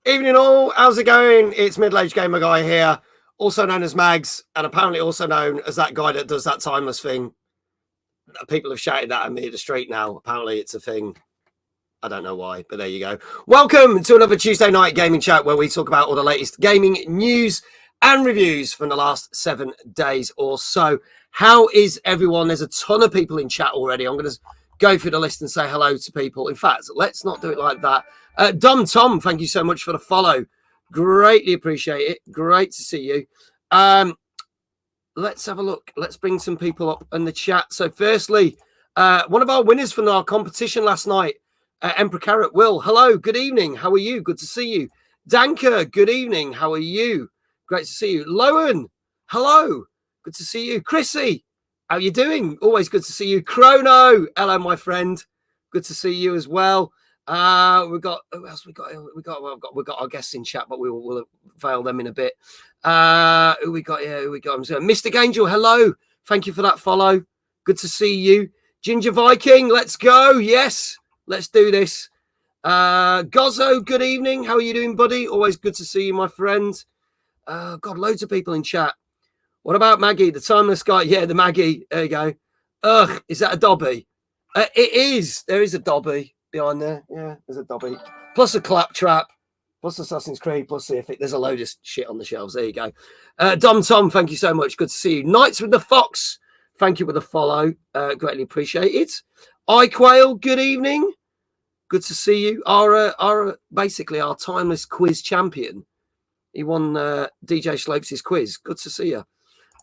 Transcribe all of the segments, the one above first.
Evening all, how's it going? It's middle-aged gamer guy here, also known as Mags, and apparently also known as that guy that does that timeless thing. People have shouted that at me at the street now. Apparently it's a thing. I don't know why, but there you go. Welcome to another Tuesday night gaming chat where we talk about all the latest gaming news and reviews from the last 7 days or so. How is everyone? There's a ton of people in chat already. I'm going to go through the list and say hello to people. In fact, let's not do it like that. Dumb Tom, thank you so much for the follow. Greatly appreciate it. Great to see you. Let's have a look. Let's bring some people up in the chat. So firstly, one of our winners from our competition last night, Emperor Carrot Will. Hello, good evening. How are you? Good to see you. Danker, good evening. How are you? Great to see you. Lowen, hello. Good to see you. Chrissy, how are you doing? Always good to see you. Chrono, hello, my friend. Good to see you as well. We've got who else? We got our guests in chat, but we'll veil them in a bit. Who we got here? Who we got? Mystic Angel, hello. Thank you for that follow. Good to see you. Ginger Viking, let's go. Yes, let's do this. Gozzo, good evening. How are you doing, buddy? Always good to see you, my friend. God, loads of people in chat. What about Maggie, the timeless guy? Yeah, the Maggie. There you go. Ugh, is that a Dobby? It is. There is a Dobby behind there. Yeah, there's a Dobby. Plus a Claptrap. Plus Assassin's Creed. Plus there's a load of shit on the shelves. There you go. Dom Tom, thank you so much. Good to see you. Knights with the Fox. Thank you for the follow. Greatly appreciate it. iQuail, good evening. Good to see you. Basically our timeless quiz champion. He won DJ Slopes' quiz. Good to see you.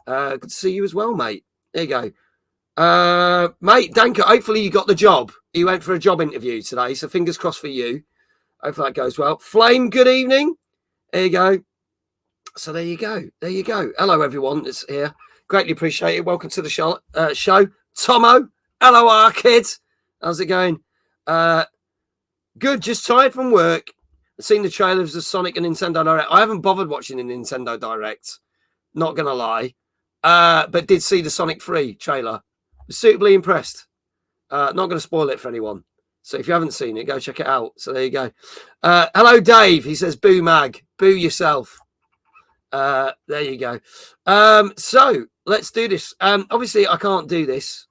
Good to see you as well, mate. There you go. Mate, Danker, hopefully you got the job. You went for a job interview today, so fingers crossed for you. Hopefully that goes well. Flame, good evening. There you go. So there you go. There you go. Hello, everyone that's here. Greatly appreciate it. Welcome to the show. Tomo, hello, our kids. How's it going? Good. Just tired from work. I've seen the trailers of Sonic and Nintendo Direct. I haven't bothered watching the Nintendo Direct. Not going to lie. But did see the Sonic 3 trailer. Was suitably impressed. Not going to spoil it for anyone. So if you haven't seen it, go check it out. So there you go. Hello, Dave. He says, boo, Mag. Boo yourself. There you go. So let's do this. Obviously, I can't do this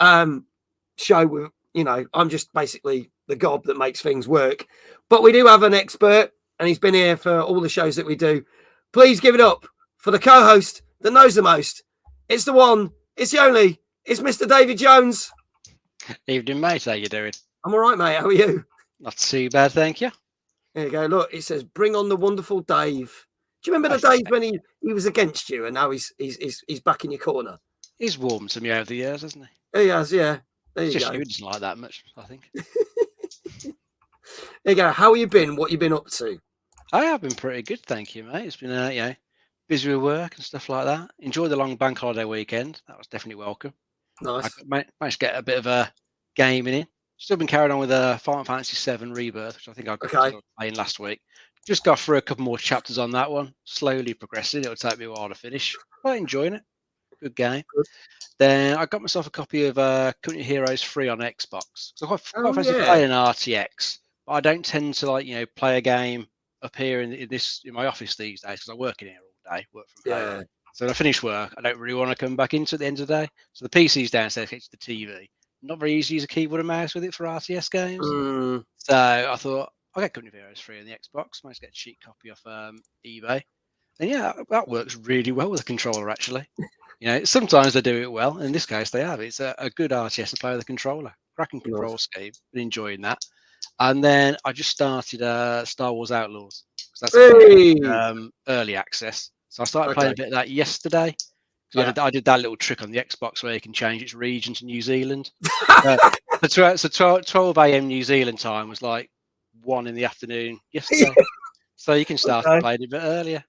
show with, I'm just basically the gob that makes things work. But we do have an expert, and he's been here for all the shows that we do. Please give it up for the co-host that knows the most. It's the one, it's the only, it's Mr. David Jones. Evening, mate. How you doing? I'm all right, mate. How are you? Not too bad, thank you. There you go. Look, it says, bring on the wonderful Dave. Do you remember the days when he was against you and now he's back in your corner? He's warmed to me over the years, hasn't he? He has, yeah. There you Just go. you doesn't like that much, I think. There you go. How have you been? What have you been up to? I have been pretty good, thank you, mate. It's been, busy with work and stuff like that. Enjoyed the long bank holiday weekend. That was definitely welcome. Nice. I managed to get a bit of a gaming in. Still been carrying on with Final Fantasy VII Rebirth, which I think I got playing last week. Just got through a couple more chapters on that one. Slowly progressing. It'll take me a while to finish. But enjoying it. Good game. Good. Then I got myself a copy of Company Heroes 3 on Xbox. So I quite fancy playing RTX. But I don't tend to play a game up here in my office these days because I work in here all day, work from home. So when I finish work, I don't really want to come back into at the end of the day. So the PC's downstairs, it's the TV. Not very easy to use a keyboard and mouse with it for RTS games. So I thought, I'll get Company Heroes 3 on the Xbox. Might get a cheap copy off eBay. And that works really well with a controller, actually. Sometimes they do it well. In this case, they have. It's a good RTS to play with a controller. Cracking control scheme. Been enjoying that. And then I just started Star Wars Outlaws. That's early access. So I started playing a bit of that yesterday. So I did that little trick on the Xbox where you can change its region to New Zealand. So 12 a.m. New Zealand time was like 1 in the afternoon yesterday. So you can start playing a bit earlier.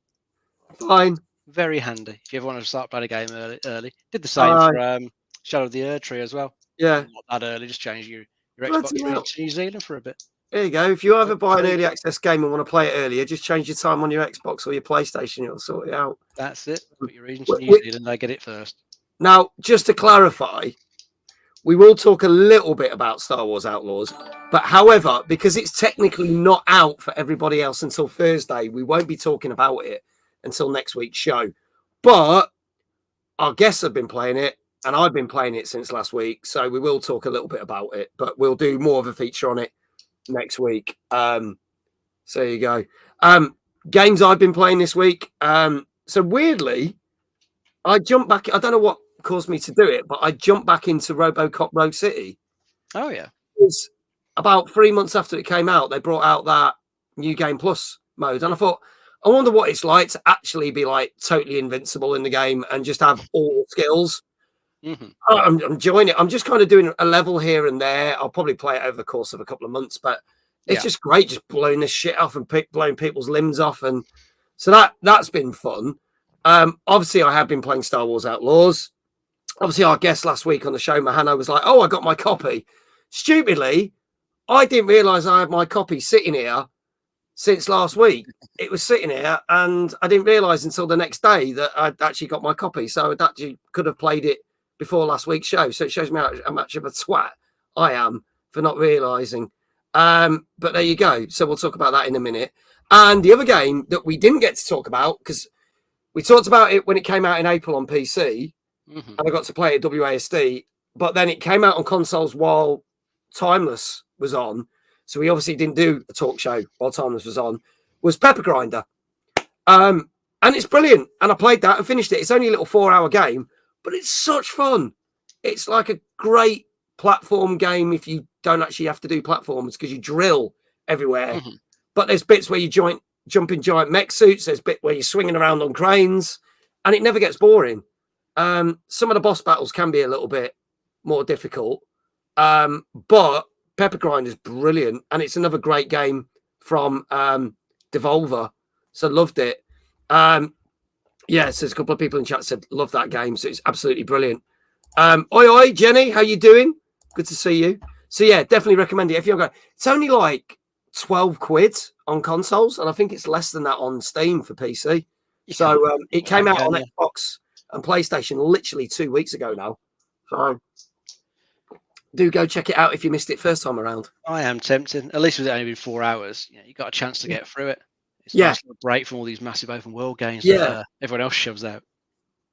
Fine. Very handy if you ever want to start playing a game early. Did the same for Shadow of the Erd Tree as well. Yeah. Not that early, just change your Xbox region to New Zealand for a bit. There you go. If you ever buy an early access game and want to play it earlier, just change your time on your Xbox or your PlayStation. It'll sort it out. That's it. Put your region to New Zealand, they get it first. Now, just to clarify, we will talk a little bit about Star Wars Outlaws, but however, because it's technically not out for everybody else until Thursday, we won't be talking about it until next week's show. But our guests have been playing it, and I've been playing it since last week, so we will talk a little bit about it, but we'll do more of a feature on it next week. So there you go. Games I've been playing this week. So weirdly, I jumped back. I don't know what caused me to do it, but I jumped back into RoboCop Rogue City. Oh yeah. It was about 3 months after it came out. They brought out that new Game Plus mode, and I thought, I wonder what it's like to actually be like totally invincible in the game and just have all the skills. Mm-hmm. I'm enjoying it. I'm just kind of doing a level here and there. I'll probably play it over the course of a couple of months, but it's just great, just blowing this shit off and blowing people's limbs off, and so that's been fun. Obviously, I have been playing Star Wars Outlaws. Obviously, our guest last week on the show, Mahano, was like, "Oh, I got my copy." Stupidly, I didn't realise I had my copy sitting here since last week. It was sitting here, and I didn't realise until the next day that I'd actually got my copy. So I actually could have played it before last week's show. So it shows me how much of a twat I am for not realising. But there you go. So we'll talk about that in a minute. And the other game that we didn't get to talk about, because we talked about it when it came out in April on PC, and I got to play it at WASD, but then it came out on consoles while Timeless was on. So we obviously didn't do a talk show while Timeless was on, was Pepper Grinder. And it's brilliant. And I played that and finished it. It's only a little 4-hour game, but it's such fun. It's like a great platform game if you don't actually have to do platforms, because you drill everywhere. But there's bits where you jump in giant mech suits. There's bit where you're swinging around on cranes, and it never gets boring. Some of the boss battles can be a little bit more difficult, but Pepper Grind is brilliant, and it's another great game from Devolver. So loved it. Yes, there's a couple of people in chat said love that game, so it's absolutely brilliant. Oi, Jenny, how you doing? Good to see you. So yeah, definitely recommend it if you're going. It's only like 12 quid on consoles, and I think it's less than that on Steam for PC. So it came out on Xbox and PlayStation literally 2 weeks ago now. So do go check it out if you missed it first time around. I am tempted. At least with it only been 4 hours, you got a chance to get through it. It's a nice little break from all these massive open world games that everyone else shoves out.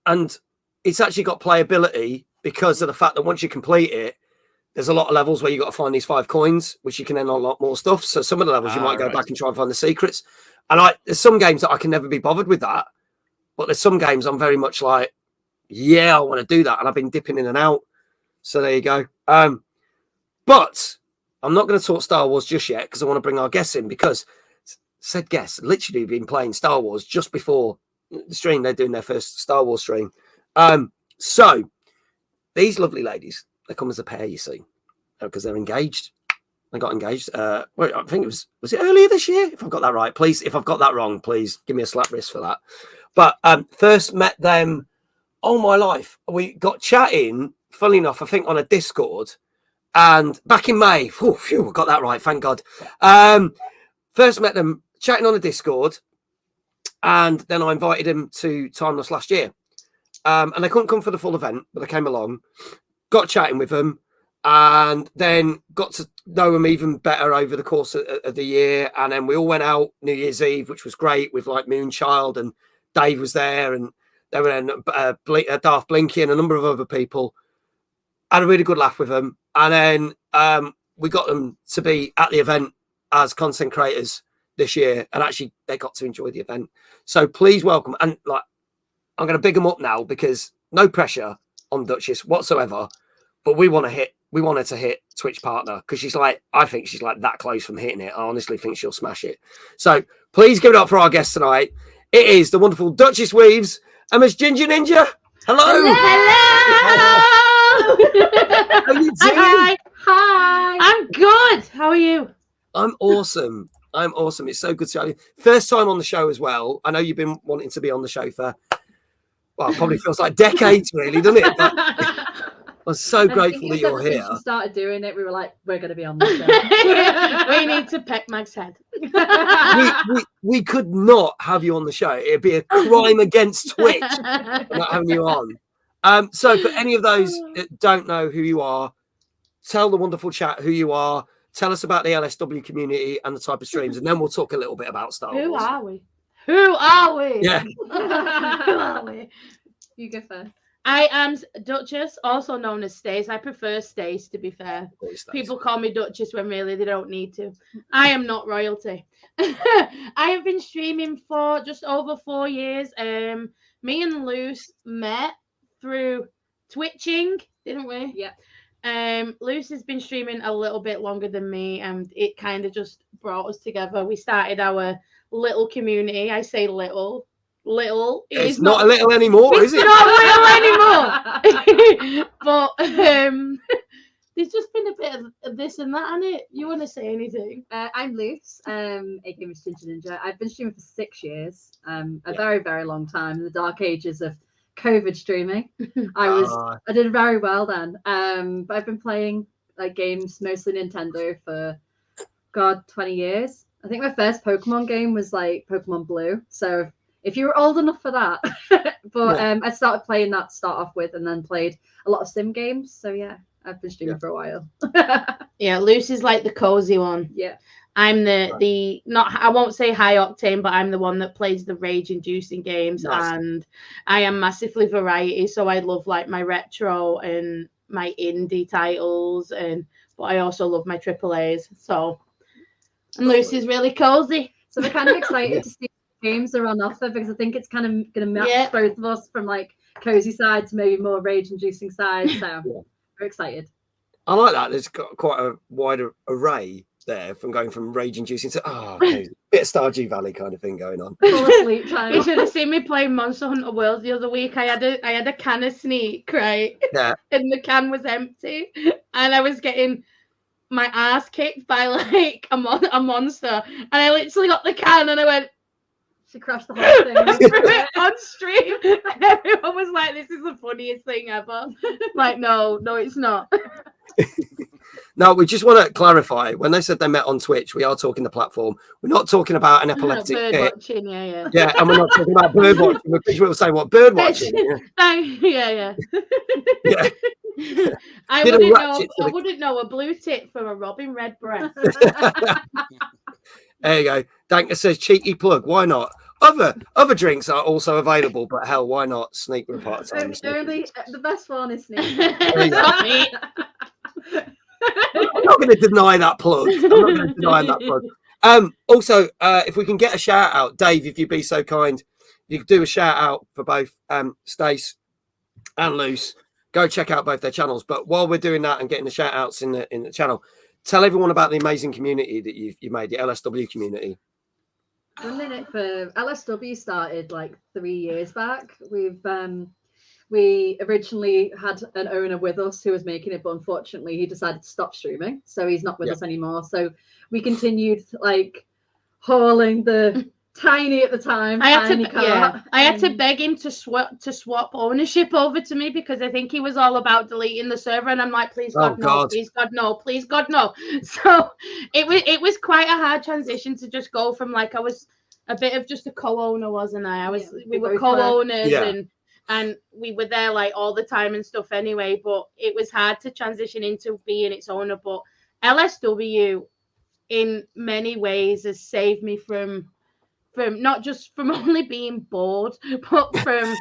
And it's actually got playability because of the fact that once you complete it, there's a lot of levels where you got to find these 5 coins, which you can then unlock more stuff. So some of the levels you might go back and try and find the secrets. And there's some games that I can never be bothered with that. But there's some games I'm very much like, yeah, I want to do that. And I've been dipping in and out. So there you go. But I'm not going to talk Star Wars just yet because I want to bring our guests in, because said guests literally been playing Star Wars just before the stream. They're doing their first Star Wars stream. So these lovely ladies, they come as a pair, you see, because they're engaged. They got engaged. I think was it earlier this year? If I've got that right, please. If I've got that wrong, please give me a slap wrist for that. But first met them, oh my life. We got chatting, funnily enough, I think on a Discord, and back in May. Phew, got that right, thank God. First met them chatting on a Discord, and then I invited them to Timeless last year. And they couldn't come for the full event, but they came along, got chatting with them, and then got to know them even better over the course of the year. And then we all went out New Year's Eve, which was great, with like Moonchild, and Dave was there, and there were Darth Blinky and a number of other people. Had a really good laugh with them. And then we got them to be at the event as content creators this year, and actually they got to enjoy the event. So please welcome, and like, I'm going to big them up now, because no pressure on Duchess whatsoever, but we wanted to hit Twitch partner, because I think she's like that close from hitting it. I honestly think she'll smash it. So please give it up for our guest tonight. It is the wonderful Duchess Weaves and Miss Ginger Ninja. Hello. How are you doing? Hi. I'm good. How are you? I'm awesome. It's so good to have you. First time on the show as well. I know you've been wanting to be on the show for, well, it probably feels like decades, really, doesn't it? But I'm so grateful that you're here. Since we started doing it, we were like, we're going to be on the show. We need to peck Mag's head. we could not have you on the show. It'd be a crime against Twitch not having you on. So for any of those that don't know who you are, tell the wonderful chat who you are. Tell us about the LSW community and the type of streams, and then we'll talk a little bit about Star Wars. Who are we? Who are we? Yeah. Who are we? You go first. I am Duchess, also known as Stace. I prefer Stace, to be fair. People call me Duchess when really they don't need to. I am not royalty. I have been streaming for just over 4 years. Me and Luce met through Twitching, didn't we? Yeah. Luce has been streaming a little bit longer than me, and it kind of just brought us together. We started our little community. I say little. It's not a little anymore, is it? It's not little anymore. But there's just been a bit of this and that, hasn't it? You want to say anything? I'm Luce, aka Mr. Ninja. I've been streaming for 6 years, a very, very long time, in the dark ages of COVID streaming. I did very well then. But I've been playing like games, mostly Nintendo, for 20 years. I think my first Pokemon game was like Pokemon Blue. So if you were old enough for that, but I started playing that to start off with, and then played a lot of sim games. So yeah, I've been streaming for a while. Yeah, Luce is like the cozy one. Yeah, I'm the not, I won't say high octane, but I'm the one that plays the rage inducing games. Nice. And I am massively variety. So I love like my retro and my indie titles, but I also love my AAAs. So, and Luce is really cozy. So we're kind of excited to see games are on offer, because I think it's kind of going to match both of us from like cozy side to maybe more rage inducing side. So we're excited. I like that. There's got quite a wider array there, from going from rage inducing to bit of Stardew Valley kind of thing going on. You should have seen me playing Monster Hunter World the other week. I had a can of Sneak, right? Yeah. And the can was empty, and I was getting my ass kicked by like a monster, and I literally got the can and I went. She crashed the whole thing. On stream, and everyone was like, "This is the funniest thing ever." Like, no, it's not. No, we just want to clarify. When they said they met on Twitch, we are talking the platform. We're not talking about an epileptic bird fit. watching, yeah. Yeah, and we're not talking about bird watching. People will say, "What bird watching?" Yeah. Yeah. I wouldn't know a blue tit from a robin red breast. There you go. Danker says, cheeky plug. Why not? Other drinks are also available, but hell, why not? Sneak with part time. Only the best one is Sneak. I'm not going to deny that plug. Also, if we can get a shout out, Dave, if you'd be so kind, you could do a shout out for both Stace and Luce. Go check out both their channels. But while we're doing that and getting the shout outs in the channel, tell everyone about the amazing community that you made, the LSW community. Running it for LSW started like 3 years back. We originally had an owner with us who was making it, but unfortunately he decided to stop streaming, so he's not with us anymore. So we continued like hauling the tiny at the time. I had to beg him to swap ownership over to me, because I think he was all about deleting the server, and I'm like, please God, no, please God, no, please God, no. So it was quite a hard transition to just go from, like, I was a bit of just a co-owner, wasn't I? We were co-owners, and we were there like all the time and stuff anyway, but it was hard to transition into being its owner. But LSW in many ways has saved me from not just from only being bored, but from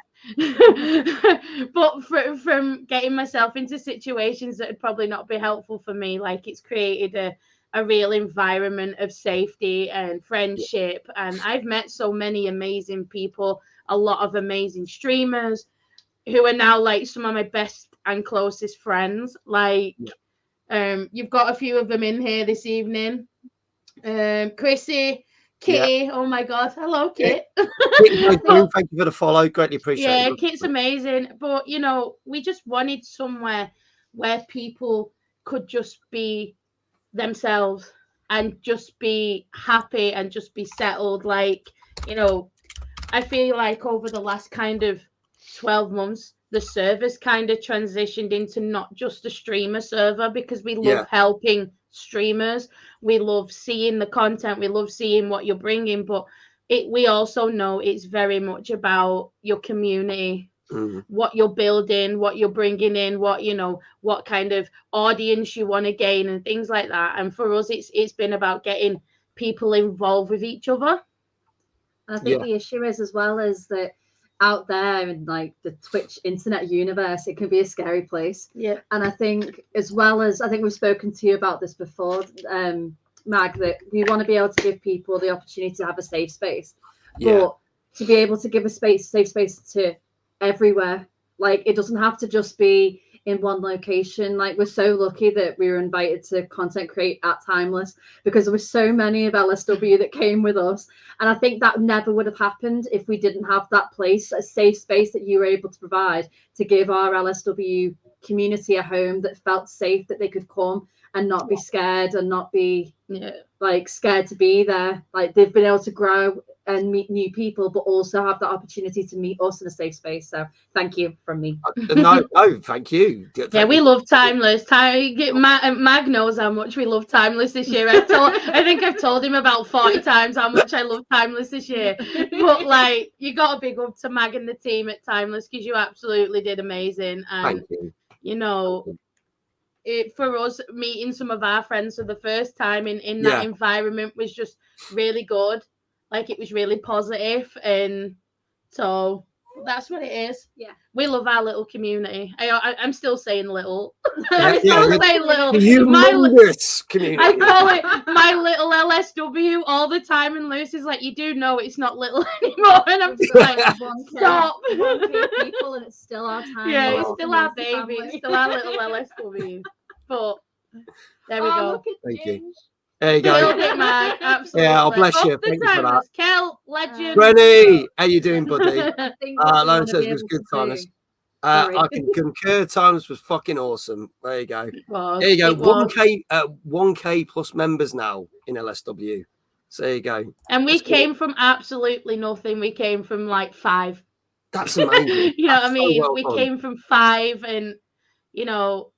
getting myself into situations that would probably not be helpful for me. Like, it's created a real environment of safety and friendship, and I've met so many amazing people, a lot of amazing streamers who are now like some of my best and closest friends. Like, you've got a few of them in here this evening. Chrissy, Kitty, oh my God, hello, Kit. Thank you for the follow, greatly appreciate it. Yeah, Kit's amazing, but we just wanted somewhere where people could just be themselves and just be happy and just be settled. Like, I feel like over the last kind of 12 months, the server's kind of transitioned into not just a streamer server, because we love helping streamers. We love seeing the content. We love seeing what you're bringing, but we also know it's very much about your community what you're building, what you're bringing in, what, you know, what kind of audience you want to gain and things like that. And for us, it's been about getting people involved with each other. And I think the issue is, as well as that, out there in like the Twitch internet universe, it can be a scary place. Yeah. And I think, as well as, I think we've spoken to you about this before, Mag, that we want to be able to give people the opportunity to have a safe space, but to be able to give a safe space to everywhere. Like, it doesn't have to just be in one location. Like, we're so lucky that we were invited to content create at Timeless, because there were so many of LSW that came with us, and I think that never would have happened if we didn't have that place, a safe space that you were able to provide to give our LSW community a home that felt safe, that they could come and not be scared and not be like scared to be there. Like, they've been able to grow and meet new people, but also have the opportunity to meet us in a safe space. So thank you from me. No, thank you. We love Timeless. Mag knows how much we love Timeless this year. I think I've told him about 40 times how much I love Timeless this year. But like, you got a big up to Mag and the team at Timeless, because you absolutely did amazing. And thank you. You know, for us, meeting some of our friends for the first time in that environment was just really good. Like, it was really positive, and so that's what it is. Yeah, we love our little community. I'm still saying little. I'm still saying little. Humongous community. I call it my little LSW all the time, and Lucy's like, "You do know it's not little anymore," and I'm just like, "Stop." 1K people, and it's still our time. Yeah, it's still our baby. It's still our little LSW. But there we go. Thank you. There you go. Mag, absolutely. Yeah, bless you. Thank you for that. Kel, legend. Rennie, how you doing, buddy? Lauren says it was good times. I can concur. Timeless was fucking awesome. There you go. There you go. 1K plus members now in LSW. So there you go. And we came from absolutely nothing. We came from like 5. That's amazing. You know what I mean? We came from 5, and you know,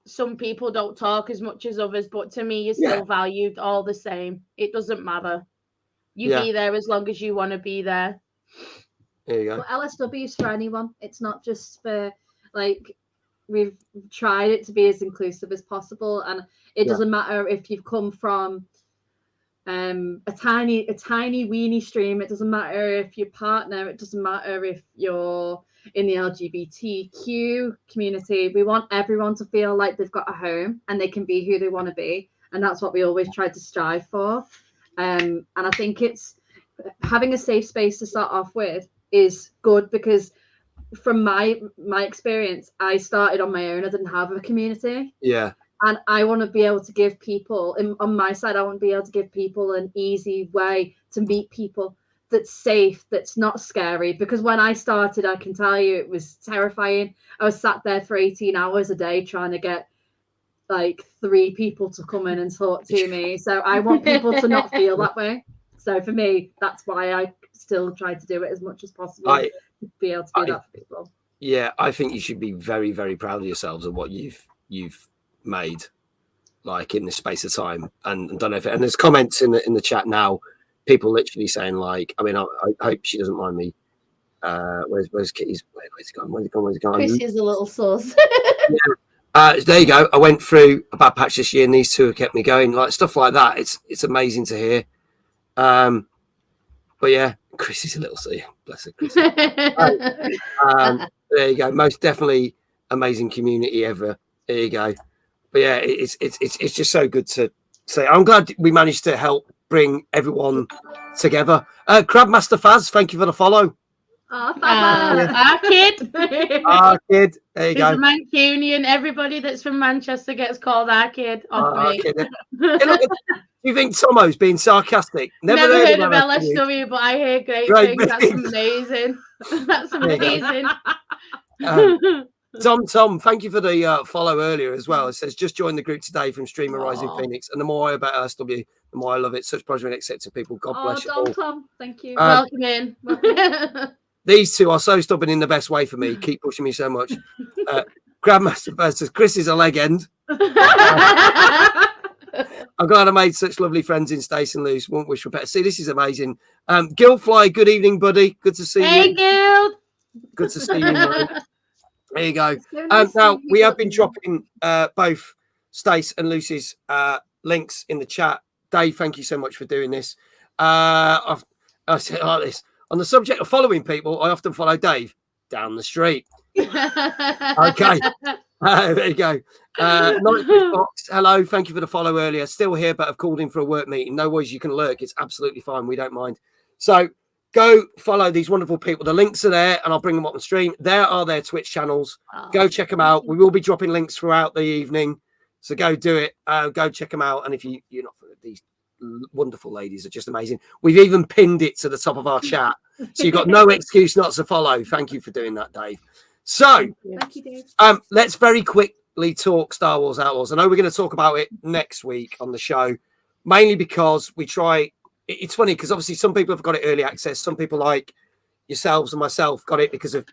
some people don't talk as much as others, but to me, you're still valued all the same. It doesn't matter. You be there as long as you want to be there. There you go. Well, LSW is for anyone. It's not just for, like, we've tried it to be as inclusive as possible, and it doesn't matter if you've come from a tiny weenie stream. It doesn't matter if you're partner. It doesn't matter if you're in the LGBTQ community. We want everyone to feel like they've got a home and they can be who they want to be, and that's what we always try to strive for. And I think it's having a safe space to start off with is good, because from my experience, I started on my own. I didn't have a community. Yeah. And I want to be able to give people, on my side, I want to be able to give people an easy way to meet people that's safe, that's not scary. Because when I started, I can tell you, it was terrifying. I was sat there for 18 hours a day trying to get like 3 people to come in and talk to me. So I want people to not feel that way. So for me, that's why I still try to do it as much as possible, to be able to do that for people. Yeah, I think you should be very, very proud of yourselves and what you've made, like, in this space of time. And don't know if and there's comments in the chat now, people literally saying, like, I mean, I hope she doesn't mind me. Where's Kitty's? Where's he gone? Where's he gone? Chris is a little sauce. There you go. I went through a bad patch this year, and these 2 have kept me going. Like, stuff like that. It's amazing to hear. But yeah, Chris is a little sea. Bless her, Chris. There you go. Most definitely amazing community ever. There you go. But yeah, it's just so good to say. I'm glad we managed to help bring everyone together. Crabmaster Faz, thank you for the follow. Our kid. Our kid. There you go. Mancunian. Everybody that's from Manchester gets called our kid. Off me. Hey, look, do you think Tomo's being sarcastic? Never heard of LSW, but I hear great things. That's amazing. That's amazing. Tom, thank you for the follow earlier as well. It says, just joined the group today from Streamer Rising Phoenix, and the more I about LSW, the more I love it. Such pleasure in accepting people. God bless you all. Tom, thank you. Welcome in. These 2 are so stubborn in the best way for me. Keep pushing me so much. Grandmaster versus Chris is a legend. I'm glad I made such lovely friends in Stace and Luce. Won't wish for better. See, this is amazing. Gilfly, good evening, buddy. Good to see you. Hey, Gil. Good to see you, mate. There you go. So nice Now, we have been you. dropping both Stace and Lucy's links in the chat. Dave, thank you so much for doing this. I say it like this. On the subject of following people, I often follow Dave down the street. Okay. There you go. Box, hello. Thank you for the follow earlier. Still here, but I've called in for a work meeting. No worries, you can lurk. It's absolutely fine. We don't mind. So go follow these wonderful people. The links are there, and I'll bring them up on stream. There are their Twitch channels. Go check them out. We will be dropping links throughout the evening. So go do it. Go check them out. And if you're not, these wonderful ladies are just amazing. We've even pinned it to the top of our chat. So you've got no excuse not to follow. Thank you for doing that, Dave. So Thank you, Dave. let's very quickly talk Star Wars Outlaws. I know we're going to talk about it next week on the show, mainly because we try. It's funny because obviously some people have got it early access. Some people like yourselves and myself got it because of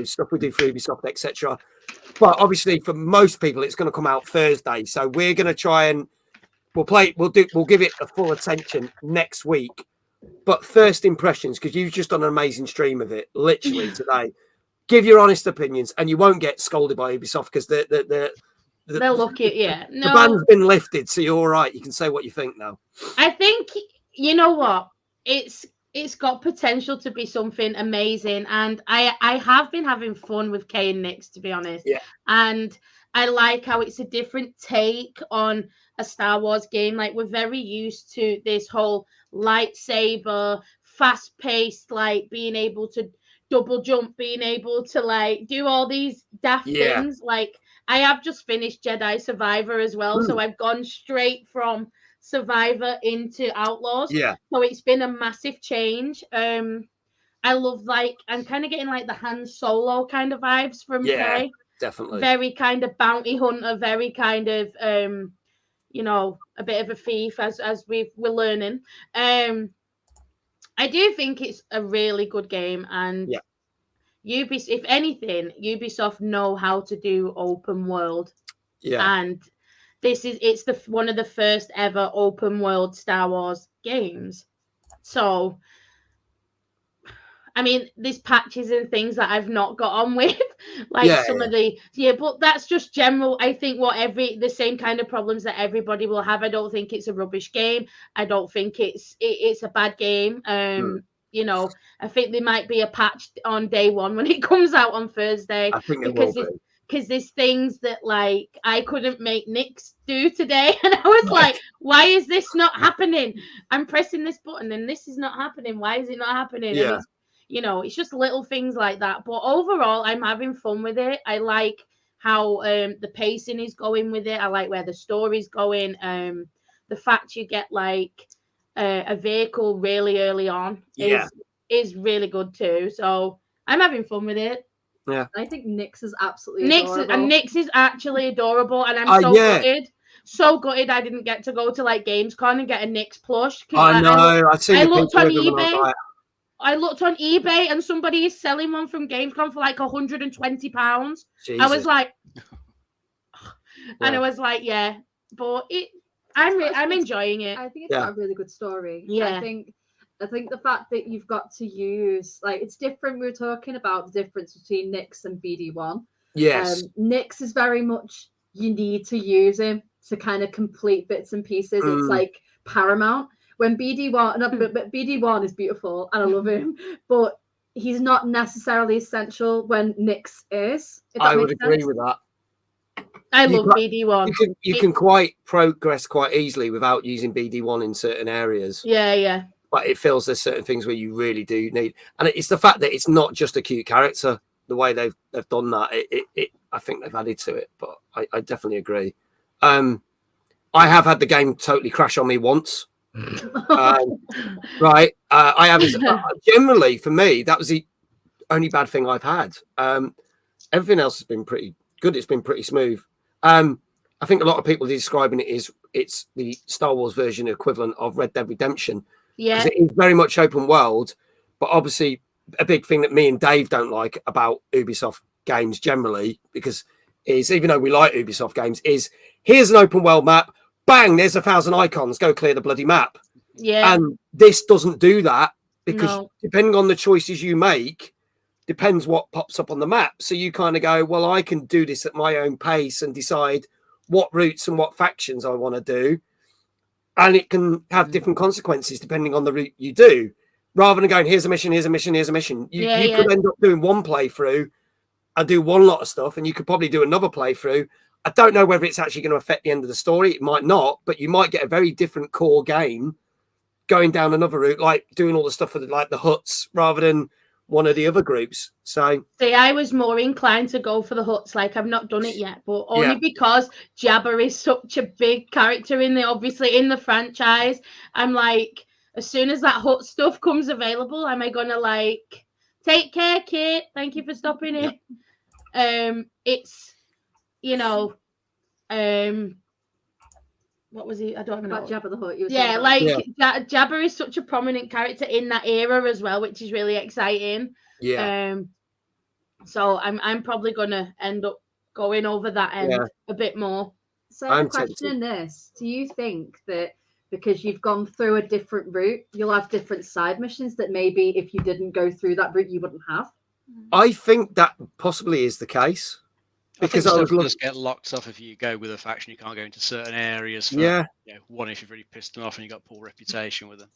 stuff we do for Ubisoft, etc. But obviously for most people, it's going to come out Thursday. So we're going to try and we'll give it a full attention next week. But first impressions, because you've just done an amazing stream of it, literally today. Give your honest opinions, and you won't get scolded by Ubisoft because they'll look at the ban's been lifted, so you're all right. You can say what you think now. I think you know what it's got potential to be something amazing, and I have been having fun with Kay and Nix, to be honest. Yeah. And I like how it's a different take on a Star Wars game. Like, we're very used to this whole lightsaber, fast-paced, like being able to double jump, being able to like do all these daft things. Like, I have just finished Jedi Survivor as well, so I've gone straight from Survivor into Outlaws. Yeah. So it's been a massive change. I love, like, I'm kind of getting like the Han Solo kind of vibes from Kay. Definitely. Very kind of bounty hunter, very kind of a bit of a thief as we're learning. I do think it's a really good game, and Ubisoft, if anything, Ubisoft know how to do open world. Yeah. And it's one of the first ever open world Star Wars games. So, I mean, there's patches and things that I've not got on with, like but that's just general. I think the same kind of problems that everybody will have. I don't think it's a rubbish game. I don't think it's a bad game. I think there might be a patch on day one when it comes out on Thursday. I think because there's things that like I couldn't make Nix do today, and I was like, why is this not happening? I'm pressing this button and this is not happening. Why is it not happening? Yeah. And it's just little things like that. But overall, I'm having fun with it. I like how the pacing is going with it. I like where the story's going. The fact you get like a vehicle really early on is really good too. So I'm having fun with it. Yeah, I think Nix is absolutely adorable. Nix is actually adorable, and I'm gutted. So gutted I didn't get to go to like Gamescom and get a Nix plush. I know. I looked on eBay. I looked on eBay and somebody is selling one from Gamescom for like £120. I was like, and I was like, but I'm enjoying it. I think it's got a really good story. Yeah. I think the fact that you've got to use, like, it's different. We were talking about the difference between Nix and BD1. Yes. Nix is very much, you need to use him to kind of complete bits and pieces. It's like paramount. When BD1, but BD1 is beautiful and I love him, but he's not necessarily essential when Nix is. I would agree with that. I love BD1. You can quite progress quite easily without using BD1 in certain areas. Yeah. But it feels there's certain things where you really do need, and it's the fact that it's not just a cute character. The way they've done that, I think they've added to it. But I definitely agree. I have had the game totally crash on me once. Right. I have generally for me that was the only bad thing I've had. Everything else has been pretty good. It's been pretty smooth. I think a lot of people are describing it as it's the Star Wars version equivalent of Red Dead Redemption. Yeah, it is very much open world, but obviously a big thing that me and Dave don't like about Ubisoft games generally, because even though we like Ubisoft games, is here's an open world map. Bang, there's 1,000 icons, go clear the bloody map. Yeah. And this doesn't do that because depending on the choices you make, depends what pops up on the map. So you kind of go, well, I can do this at my own pace and decide what routes and what factions I want to do. And it can have different consequences depending on the route you do. Rather than going, here's a mission, here's a mission, here's a mission. You could end up doing one playthrough and do one lot of stuff, and you could probably do another playthrough. I don't know whether it's actually going to affect the end of the story. It might not, but you might get a very different core game going down another route, like doing all the stuff for the huts rather than one of the other groups. So see, I was more inclined to go for the huts. Like, I've not done it yet, but only because Jabba is such a big character in the franchise. I'm like, as soon as that hut stuff comes available, am I gonna like take care, Kate? Thank you for stopping it. It's what was he? I don't even know. About Jabba the Hutt. Jabba is such a prominent character in that era as well, which is really exciting. Yeah. So I'm probably gonna end up going over that end a bit more. So I'm questioning this. Do you think that because you've gone through a different route, you'll have different side missions that maybe if you didn't go through that route, you wouldn't have? I think that possibly is the case. Because I think just get locked off if you go with a faction. You can't go into certain areas. For, one, if you've really pissed them off and you've got poor reputation with them.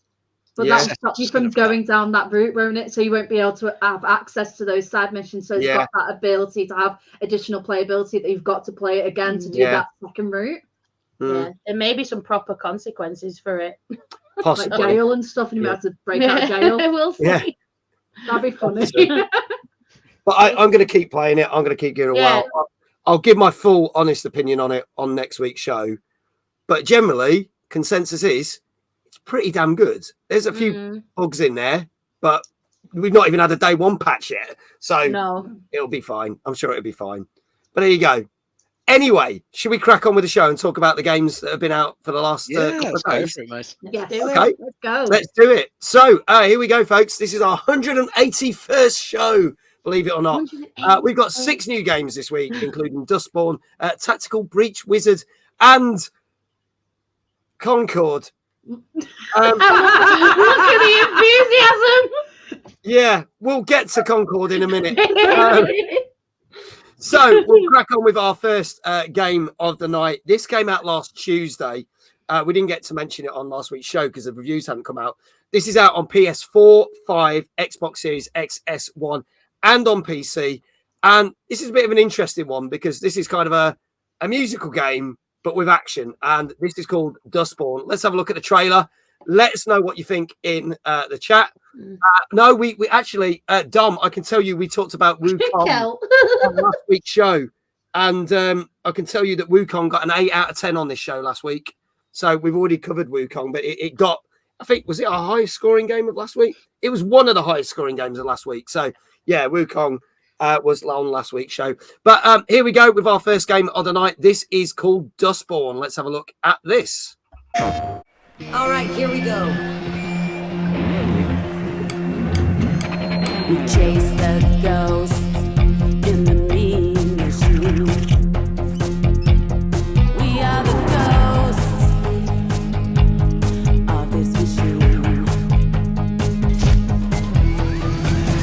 But that will stop you from going down that route, won't it? So you won't be able to have access to those side missions. So it's got that ability to have additional playability that you've got to play it again to do that second route. Yeah, there may be some proper consequences for it. Possibly. Like jail and stuff, and you have to break out of jail. We'll see. Yeah. That'd be funny. But I'm going to keep playing it. I'm going to keep giving it a while. I'll give my full honest opinion on it on next week's show. But generally, consensus is it's pretty damn good. There's a few bugs in there, but we've not even had a day one patch yet. So it'll be fine. I'm sure it'll be fine. But there you go. Anyway, should we crack on with the show and talk about the games that have been out for the last couple of days? Yes. Okay. Let's go. Let's do it. So here we go, folks. This is our 181st show. Believe it or not. We've got 6 new games this week, including Dustborn, Tactical Breach Wizard, and Concord. Look at the enthusiasm. Yeah, we'll get to Concord in a minute. So we'll crack on with our first game of the night. This came out last Tuesday. We didn't get to mention it on last week's show because the reviews hadn't come out. This is out on PS4, 5, Xbox Series X, S1, and on PC. And this is a bit of an interesting one because this is kind of a musical game, but with action. And this is called Dustborn. Let's have a look at the trailer. Let us know what you think in the chat. No, we actually, Dom, I can tell you we talked about Wukong on last week's show. And I can tell you that Wukong got an 8 out of 10 on this show last week. So we've already covered Wukong, but it got, I think, was it our highest scoring game of last week? It was one of the highest scoring games of last week. So yeah, Wukong was on last week's show. But here we go with our first game of the night. This is called Dustborn. Let's have a look at this. All right, here we go. We chase the ghosts in the mean machine. We are the ghosts of this machine.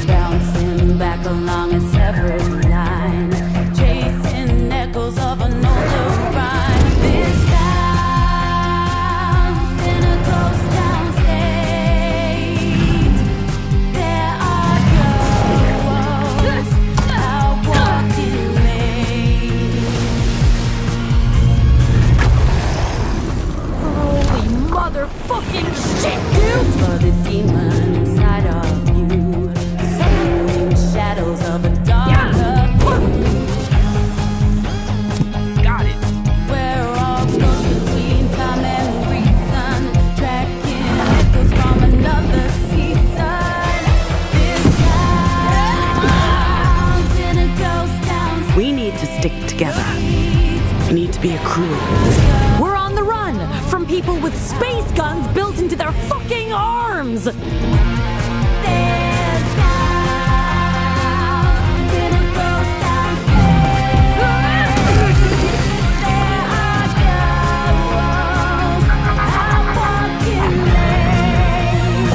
Bouncing back along a severed line, chasing echoes of an older rhyme. This town's in a ghost town state. There are ghosts out walking late. Holy motherfucking shit, dude! For the demon inside of you, sending shadows of a darker view. Got it. We're all close between time and reason, tracking echoes from another season. This town's in a ghost town. We need to stick together. We need to be a crew. We're on the run from people with space guns built into their fucking arms. This town's in a ghost town state. There are ghosts out walking late.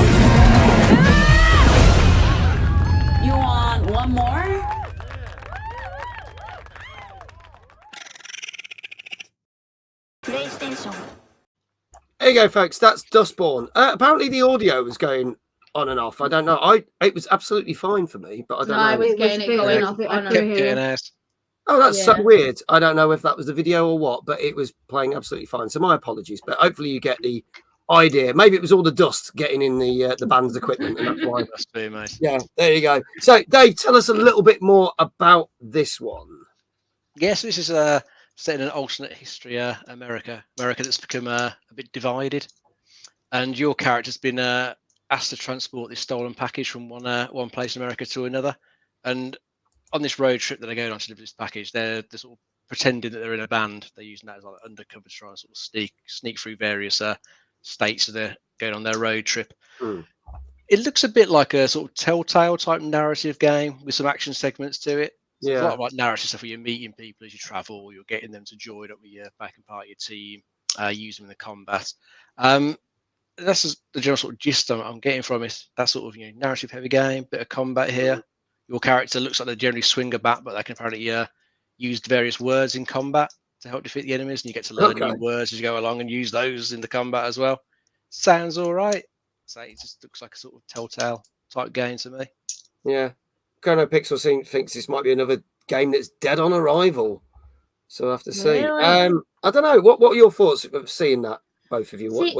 You want one There you go, folks. That's Dustborn. Apparently, the audio was going on and off. I don't know. It was absolutely fine for me, but I don't know. I was getting it going off. Oh, that's so weird. I don't know if that was the video or what, but it was playing absolutely fine. So my apologies, but hopefully you get the idea. Maybe it was all the dust getting in the band's equipment, and that's why. Must be, mate. Yeah, there you go. So, Dave, tell us a little bit more about this one. Yes, this is set in an alternate history, America that's become a bit divided, and your character's been asked to transport this stolen package from one place in America to another, and on this road trip that they're going on to deliver this package, they're sort of pretending that they're in a band. They're using that as like undercover to try and sort of sneak through various states as they're going on their road trip. It looks a bit like a sort of Telltale type narrative game with some action segments to it. So a lot of like narrative stuff where you're meeting people as you travel, you're getting them to join up with your back and part of your team, use them in the combat. That's just the general sort of gist I'm getting from it. That sort of narrative heavy game, bit of combat here. Your character looks like they generally swing a bat, but they can apparently use various words in combat to help defeat the enemies, and you get to learn new words as you go along and use those in the combat as well. Sounds all right. So it just looks like a sort of Telltale type game to me. Yeah. Chrono Pixel thinks this might be another game that's dead on arrival. So we'll have to see. Really? I don't know. What are your thoughts of seeing that, both of you? See,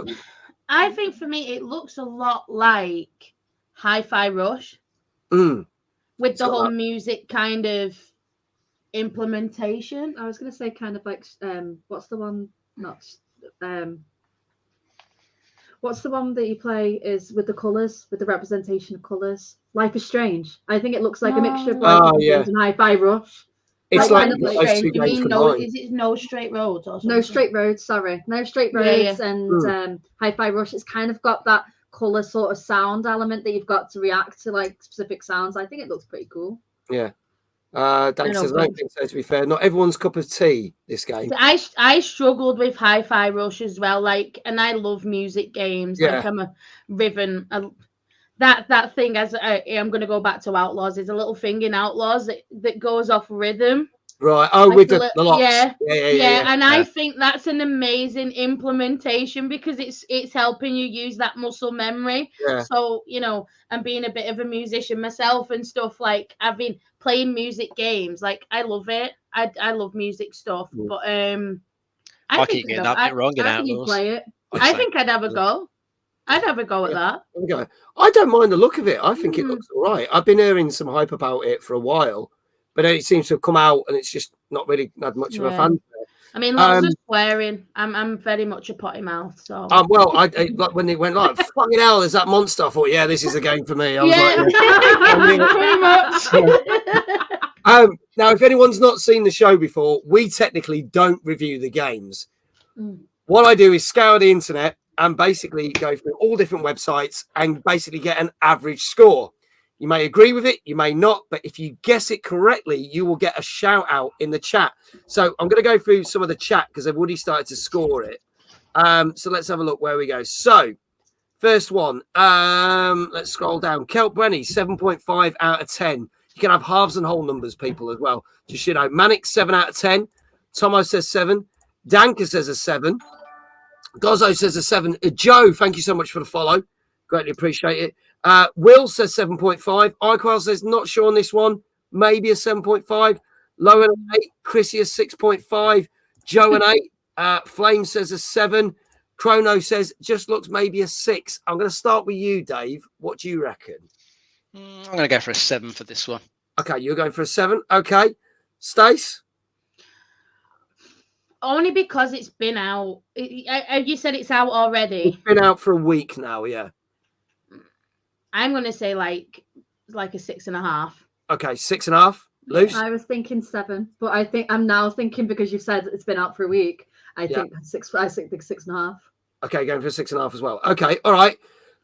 I think for me, it looks a lot like Hi-Fi Rush. With the whole music kind of implementation. I was going to say kind of like, what's the one that you play is with the colours, with the representation of colours? Life is Strange. I think it looks like a mixture of Life is Strange and Hi-Fi Rush. It's like those two games combined. Is it No Straight Roads or something? No Straight Roads, sorry. No Straight Roads and Hi-Fi Rush. It's kind of got that colour sort of sound element that you've got to react to like specific sounds. I think it looks pretty cool. Yeah. Dan says, I don't think so, to be fair. Not everyone's cup of tea, this game. I struggled with Hi-Fi Rush as well, and I love music games. Like I'm a Riven. That thing, I'm going to go back to Outlaws, there's a little thing in Outlaws that goes off rhythm. Right. Oh, like with the locks. Yeah. And I think that's an amazing implementation because it's helping you use that muscle memory. Yeah. So, and being a bit of a musician myself and stuff, like I've been playing music games. Like I love it. I love music stuff. But I keep getting that bit wrong in Outlaws. Play it. I think I'd have a go. I'd have a go at that. Okay. I don't mind the look of it. I think it looks all right. I've been hearing some hype about it for a while. But it seems to have come out, and it's just not really had much of a fan. I mean, lots of swearing. I'm very much a potty mouth. So well, I like when it went like fucking hell, there's that monster. I thought, yeah, this is a game for me. I was pretty much. Now, if anyone's not seen the show before, we technically don't review the games. What I do is scour the internet and basically go through all different websites and basically get an average score. You may agree with it, you may not, but if you guess it correctly, you will get a shout out in the chat. So I'm going to go through some of the chat because they've already started to score it. So let's have a look where we go. So first one, let's scroll down. Kelp Brenny, 7.5 out of 10. You can have halves and whole numbers, people, as well. Just, Manic, 7 out of 10. Tomo says 7. Danka says a 7. Gozzo says a 7. Joe, thank you so much for the follow. Greatly appreciate it. Will says 7.5. Iquel says not sure on this one. Maybe a 7.5. Low and 8. Chrissy is 6.5. Joe and 8. Flame says a 7. Chrono says just looks maybe a 6. I'm going to start with you, Dave. What do you reckon? I'm going to go for a 7 for this one. Okay, you're going for a 7. Okay. Stace? Only because it's been out. You said it's out already. It's been out for a week now, yeah. I'm going to say like a 6.5. Okay, 6.5. Luce? I was thinking 7, but I'm now thinking because you said it's been out for a week. I think 6. I think 6.5. Okay, going for 6.5 as well. Okay, all right.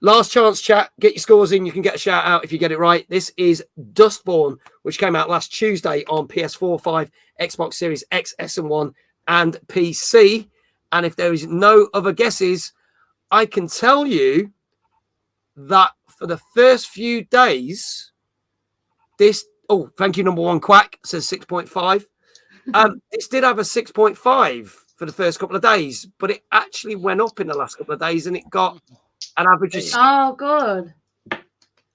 Last chance, chat. Get your scores in. You can get a shout out if you get it right. This is Dustborn, which came out last Tuesday on PS4, 5, Xbox Series X, S, and 1, and PC. And if there is no other guesses, I can tell you that for the first few days, thank you, number one quack, says 6.5. This did have a 6.5 for the first couple of days, but it actually went up in the last couple of days, and it got an average of... Oh, good.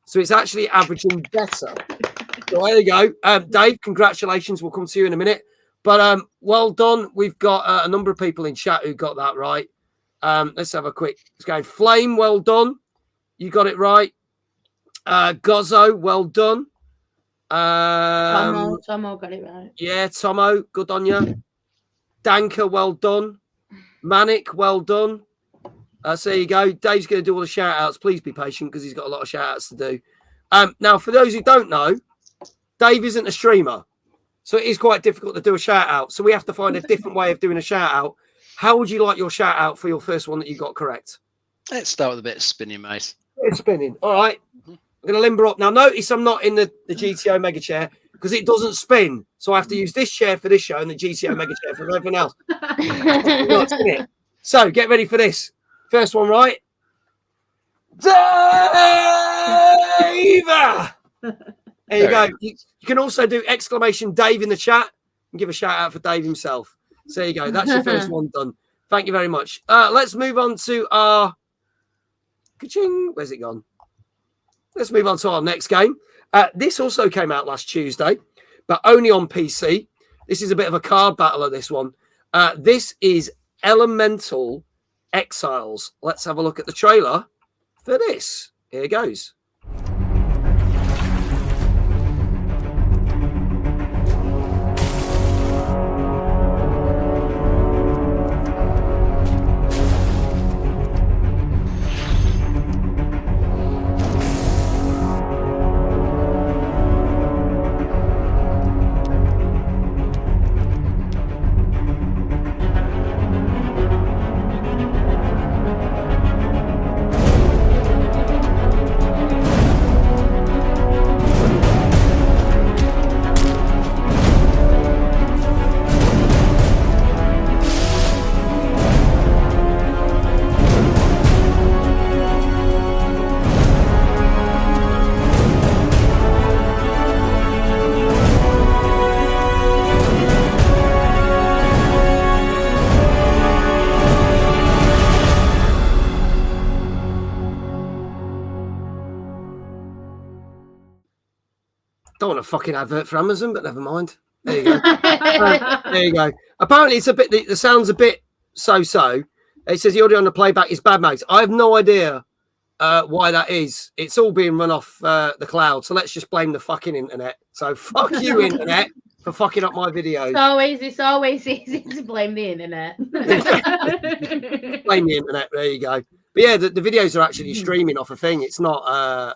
So it's actually averaging better. So there you go. Dave, congratulations. We'll come to you in a minute. But well done. We've got a number of people in chat who got that right. Let's have a quick... Let's go. Flame, well done. You got it right. Gozzo, well done. Tomo got it right. Yeah, Tomo, good on you. Danker, well done. Manic, well done. So there you go. Dave's going to do all the shout outs. Please be patient because he's got a lot of shout outs to do. Now, for those who don't know, Dave isn't a streamer. So it is quite difficult to do a shout out. So we have to find a different way of doing a shout out. How would you like your shout out for your first one that you got correct? Let's start with a bit of spinning, mate. Bit of spinning. All right. I'm going to limber up. Now, notice I'm not in the GTO Mega Chair because it doesn't spin. So I have to use this chair for this show and the GTO Mega Chair for everything else. So get ready for this. First one, right? Dave! There you go. You can also do exclamation Dave in the chat and give a shout out for Dave himself. So there you go. That's your first one done. Thank you very much. Let's move on to our... Ka-ching! Where's it gone? Let's move on to our next game. This also came out last Tuesday, but only on PC. This is a bit of a card battle of this one. This is Elemental Exiles. Let's have a look at the trailer for this. Here it goes. Don't want a fucking advert for Amazon, but never mind. There you go. There you go. Apparently, it's a bit. The sound's a bit so-so. It says the audio on the playback is bad, mate. I have no idea why that is. It's all being run off the cloud. So let's just blame the fucking internet. So fuck you, internet, for fucking up my videos. It's always easy to blame the internet. Blame the internet. There you go. But yeah, the videos are actually streaming off a thing. It's not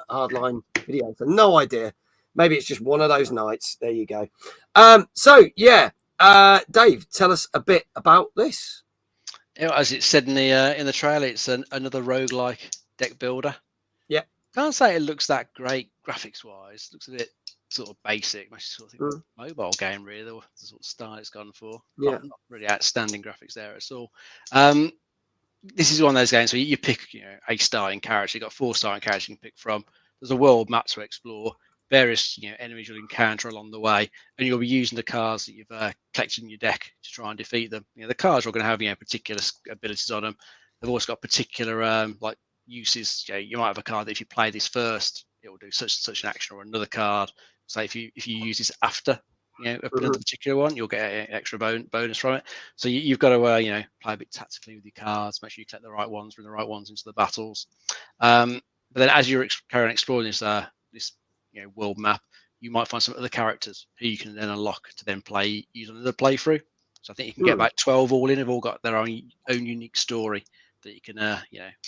hardline videos. So no idea. Maybe it's just one of those nights. There you go. So, yeah, Dave, tell us a bit about this. As it said in the trailer, it's another roguelike deck builder. Yeah. Can't say it looks that great graphics-wise. Looks a bit sort of basic. I sort of think mobile game, really, the sort of style it's gone for. Yeah. Not really outstanding graphics there at all. This is one of those games where you pick, a starting character. You've got 4 starting characters you can pick from. There's a world map to explore. Various enemies you'll encounter along the way, and you'll be using the cards that you've collected in your deck to try and defeat them. The cards are going to have particular abilities on them. They've also got particular like uses. You might have a card that if you play this first, it will do such an action, or another card. So if you use this after another particular one, you'll get an extra bonus from it. So you've got to play a bit tactically with your cards. Make sure you collect the right ones, bring the right ones into the battles. But then as you're carrying on exploring this world map, you might find some other characters who you can then unlock to then use another playthrough. So I think you can get about 12 all in. They've all got their own unique story that you can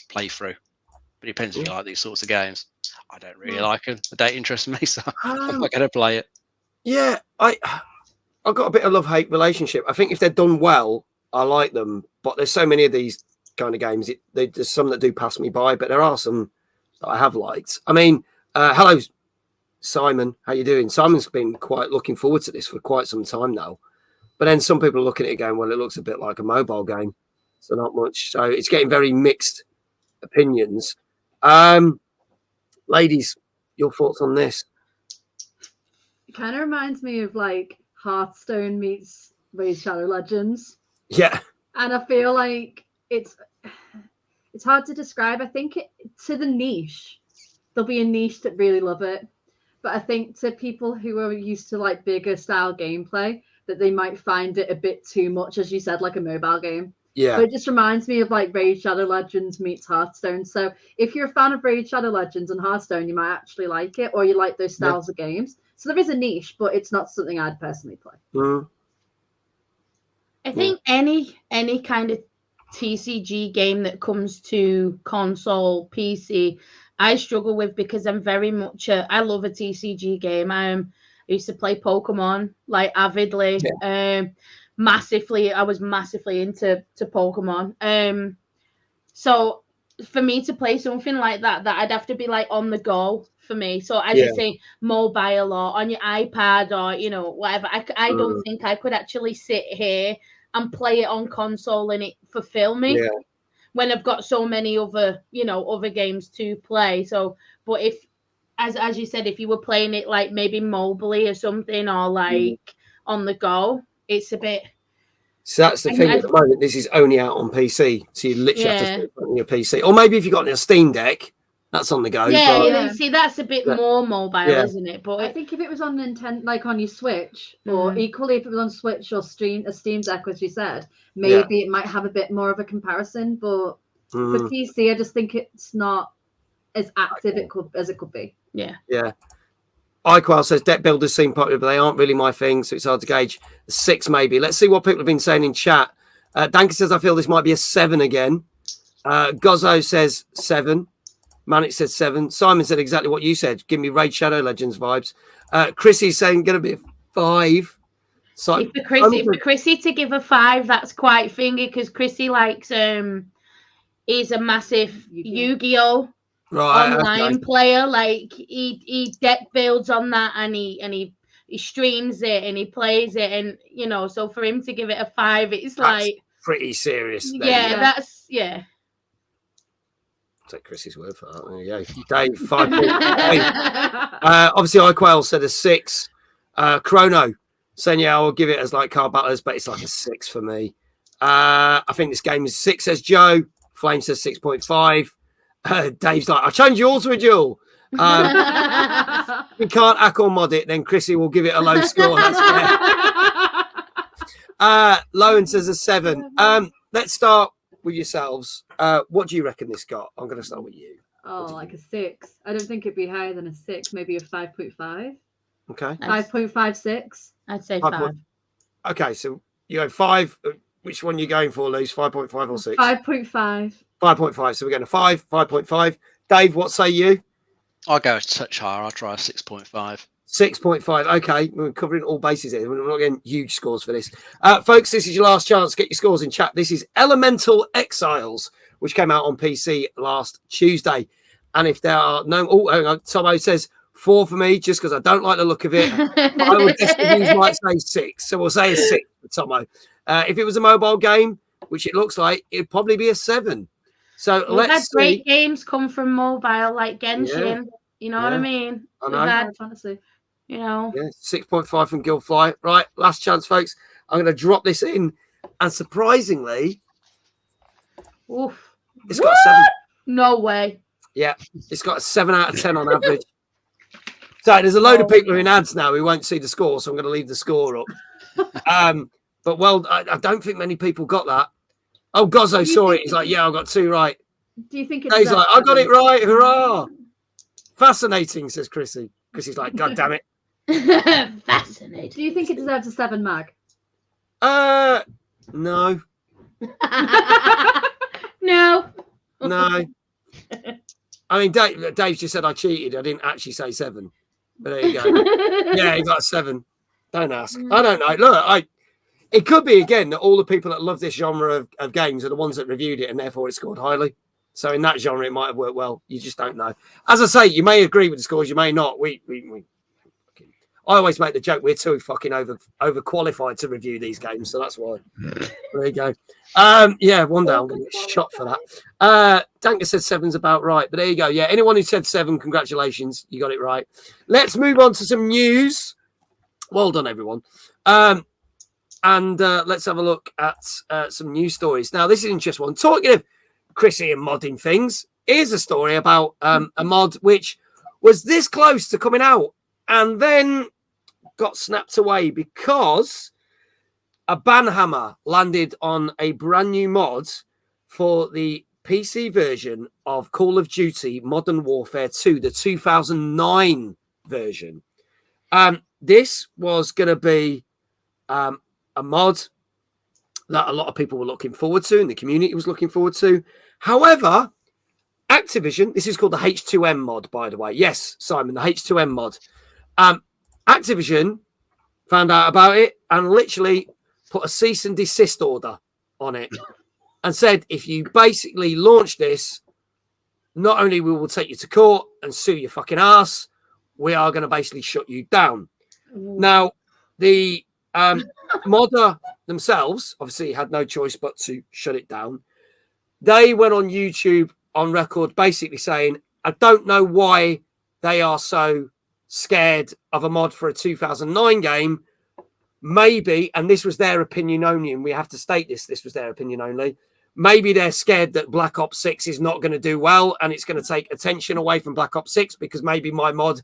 play through. But it depends if you like these sorts of games. I don't really like them. They don't interest me, so I'm not going to play it. Yeah, I've got a bit of love-hate relationship. I think if they're done well, I like them. But there's so many of these kind of games. There's some that do pass me by, but there are some that I have liked. I mean, hello, Simon, how you doing? Simon's been quite looking forward to this for quite some time now. But then some people are looking at it going, well, it looks a bit like a mobile game. So not much. So it's getting very mixed opinions. Ladies, your thoughts on this? It kind of reminds me of like Hearthstone meets Raid Shadow Legends. Yeah. And I feel like it's hard to describe. I think to the niche, there'll be a niche that really love it. But I think to people who are used to like bigger style gameplay, that they might find it a bit too much, as you said, like a mobile game. Yeah. But it just reminds me of like Raid Shadow Legends meets Hearthstone. So if you're a fan of Raid Shadow Legends and Hearthstone, you might actually like it, or you like those styles of games. So there is a niche, but it's not something I'd personally play. Mm. I think any kind of TCG game that comes to console, PC, I struggle with because I'm very much I love a TCG game. I used to play Pokemon like avidly, massively. I was massively into Pokemon. So for me to play something like that I'd have to be like on the go for me. So as you say, mobile or on your iPad or whatever. I don't think I could actually sit here and play it on console and it fulfill me when I've got so many other other games to play. So, but if as you said, if you were playing it like maybe mobilely or something, or like on the go, it's a bit. So that's the thing at the moment. This is only out on PC, so you literally have to put it on your PC, or maybe if you've got a Steam Deck, that's on the go. Yeah, see, that's a bit more mobile, isn't it? But I think if it was on Nintendo, like on your Switch, or equally if it was on Switch or a Steam Deck, as you said, maybe it might have a bit more of a comparison. But for PC, I just think it's not as active as it could be. Yeah. iQual says deck builders seem popular, but they aren't really my thing, so it's hard to gauge. 6 maybe. Let's see what people have been saying in chat. Danka says I feel this might be a 7 again. Gozzo says 7. Manic said 7. Simon said exactly what you said. Give me Raid Shadow Legends vibes. Chrissy's saying going to be a 5. So for Chrissy to give a 5, that's quite thingy because Chrissy likes is a massive Yu-Gi-Oh online player. Like he deck builds on that and he streams it and he plays it, and so for him to give it a 5, it's that's like pretty serious. That's take Chrissy's word for that. There you go. Dave, 5. Obviously, iQuail said a 6. Chrono saying, I'll give it as like car battlers, but it's like a 6 for me. I think this game is 6, says Joe. Flame says 6.5. Dave's like, I'll change yours to a duel. We can't hack or mod it, then Chrissy will give it a low score. That's fair. Lowen says a 7. Let's start with yourselves. What do you reckon this got? I'm going to start with you. Like a 6. I don't think it'd be higher than a 6. Maybe a 5.5. Okay. 5.56. I'd say 5. Okay, so you go 5. Which one are you going for, Luz? 5.5 or 6? 5.5. 5.5. So we're going to 5, 5.5. Dave, what say you? I'll go a touch higher. I'll try a 6.5. 6.5. Okay, we're covering all bases here. We're not getting huge scores for this. Folks, this is your last chance. Get your scores in chat. This is Elemental Exiles, which came out on PC last Tuesday. And if there are no... Oh, hang on. Tomo says 4 for me, just because I don't like the look of it. I would guess the news might say 6. So we'll say a 6 for Tomo. If it was a mobile game, which it looks like, it'd probably be a 7. So let's see. Great games come from mobile, like Genshin. You know what I mean? I know. Fantasy. 6.5 from Guildfly. Right, last chance, folks. I'm going to drop this in, and surprisingly, it's got a 7. No way. Yeah, it's got a 7 out of 10 on average. So there's a load of people who are in ads now who won't see the score, so I'm going to leave the score up. But I don't think many people got that. Oh, Gozzo saw it. He's like, I got 2 right. Do you think he's like, I got it right. Hurrah! Fascinating, says Chrissy. Chrissy's like, God damn it. Fascinating. Do you think it deserves a 7 mag? No. No. No. I mean, Dave just said I cheated. I didn't actually say 7. But there you go. Yeah, he got a 7. Don't ask. I don't know. Look, it could be, again, that all the people that love this genre of games are the ones that reviewed it and therefore it scored highly. So in that genre, it might have worked well. You just don't know. As I say, you may agree with the scores, you may not. I always make the joke we're too fucking overqualified to review these games, so that's why. There you go. One day I'm going to get shot for that. Danka said 7's about right, but there you go. Yeah, anyone who said 7, congratulations, you got it right. Let's move on to some news. Well done, everyone. and let's have a look at some news stories. Now, this is an interesting one. Talking of Chrissy and modding things, here's a story about a mod which was this close to coming out and then got snapped away because a banhammer landed on a brand new mod for the PC version of Call of Duty Modern Warfare 2, the 2009 version. This was going to be a mod that a lot of people were looking forward to and the community was looking forward to. However, Activision, this is called the H2M mod, by the way. Yes, Simon, the H2M mod. Activision found out about it and literally put a cease and desist order on it and said, if you basically launch this, not only we will take you to court and sue your fucking ass, we are going to basically shut you down. Now, the modder themselves obviously had no choice but to shut it down. They went on YouTube on record basically saying, I don't know why they are so scared of a mod for a 2009 game. Maybe, and this was their opinion only, and we have to state this was their opinion only. Maybe they're scared that Black Ops 6 is not going to do well and it's going to take attention away from Black Ops 6 because maybe my mod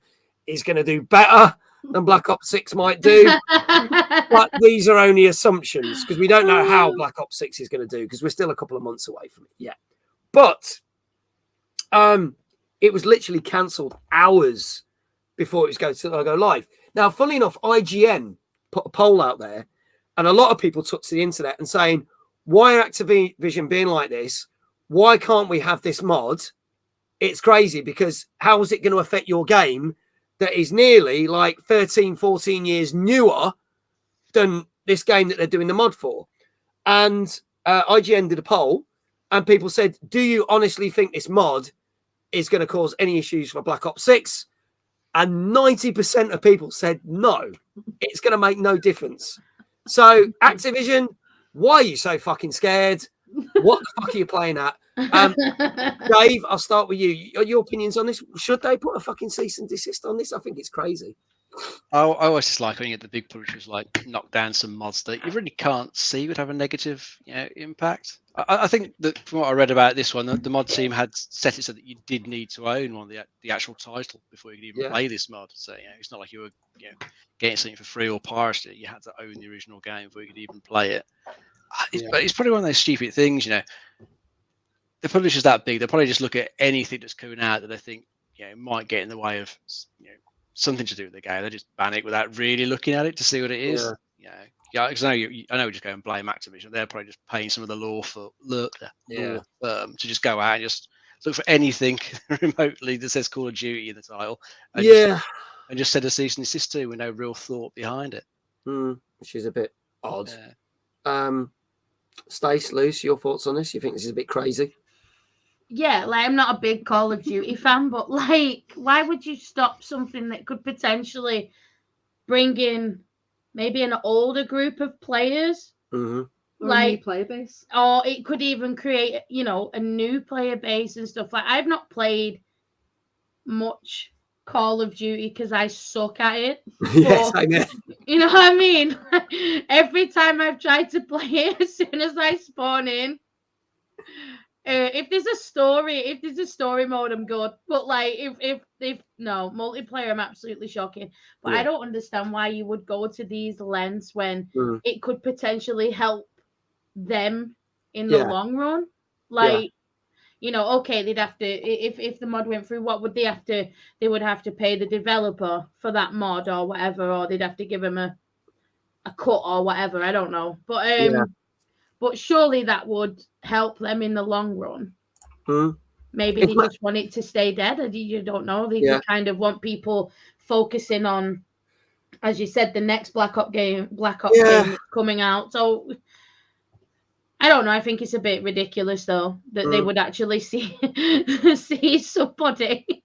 is going to do better than Black Ops 6 might do. But these are only assumptions because we don't know how Black Ops 6 is going to do because we're still a couple of months away from it yet. But it was literally cancelled hours before it was going to go live. Now, funnily enough, IGN put a poll out there and a lot of people took to the internet and saying, why are Activision being like this? Why can't we have this mod? It's crazy because how is it going to affect your game that is nearly like 13, 14 years newer than this game that they're doing the mod for? And IGN did a poll and people said, do you honestly think this mod is going to cause any issues for Black Ops 6? And 90% of people said no, it's going to make no difference. So Activision, why are you so fucking scared? What the fuck are you playing at? Dave, I'll start with you. Your opinions on this? Should they put a fucking cease and desist on this? I think it's crazy. I always just like when you get the big publishers like knock down some mods that you really can't see would have a negative, impact. I think that from what I read about this one, the mod team had set it so that you did need to own one of the actual title before you could even play this mod. So it's not like you were getting something for free or pirated it. You had to own the original game before you could even play it. But it's probably one of those stupid things, The publisher's that big, they'll probably just look at anything that's coming out that they think might get in the way of something to do with the game. They just ban it without really looking at it to see what it is. Because I know we just go and blame Activision. They're probably just paying some of the law firm to just go out and just look for anything remotely that says Call of Duty in the title. And just send a cease and desist to with no real thought behind it. Which is a bit odd. Stace, Luce, your thoughts on this? You think this is a bit crazy? Yeah, I'm not a big Call of Duty fan, but why would you stop something that could potentially bring in maybe an older group of players? Or a new player base? Or it could even create, a new player base and stuff. I've not played much Call of Duty because I suck at it. Yes, I know. You know what I mean? Every time I've tried to play it, as soon as I spawn in, if there's a story mode, I'm good. But if no multiplayer, I'm absolutely shocking. But I don't understand why you would go to these lengths when it could potentially help them in the long run. Okay, they'd have to if the mod went through, what would they have to? They would have to pay the developer for that mod or whatever, or they'd have to give them a cut or whatever. I don't know, but surely that would help them in the long run. Maybe they just want it to stay dead. You don't know. They kind of want people focusing on, as you said, the next Black Ops game that's coming out. So I don't know. I think it's a bit ridiculous, though, that they would actually see somebody.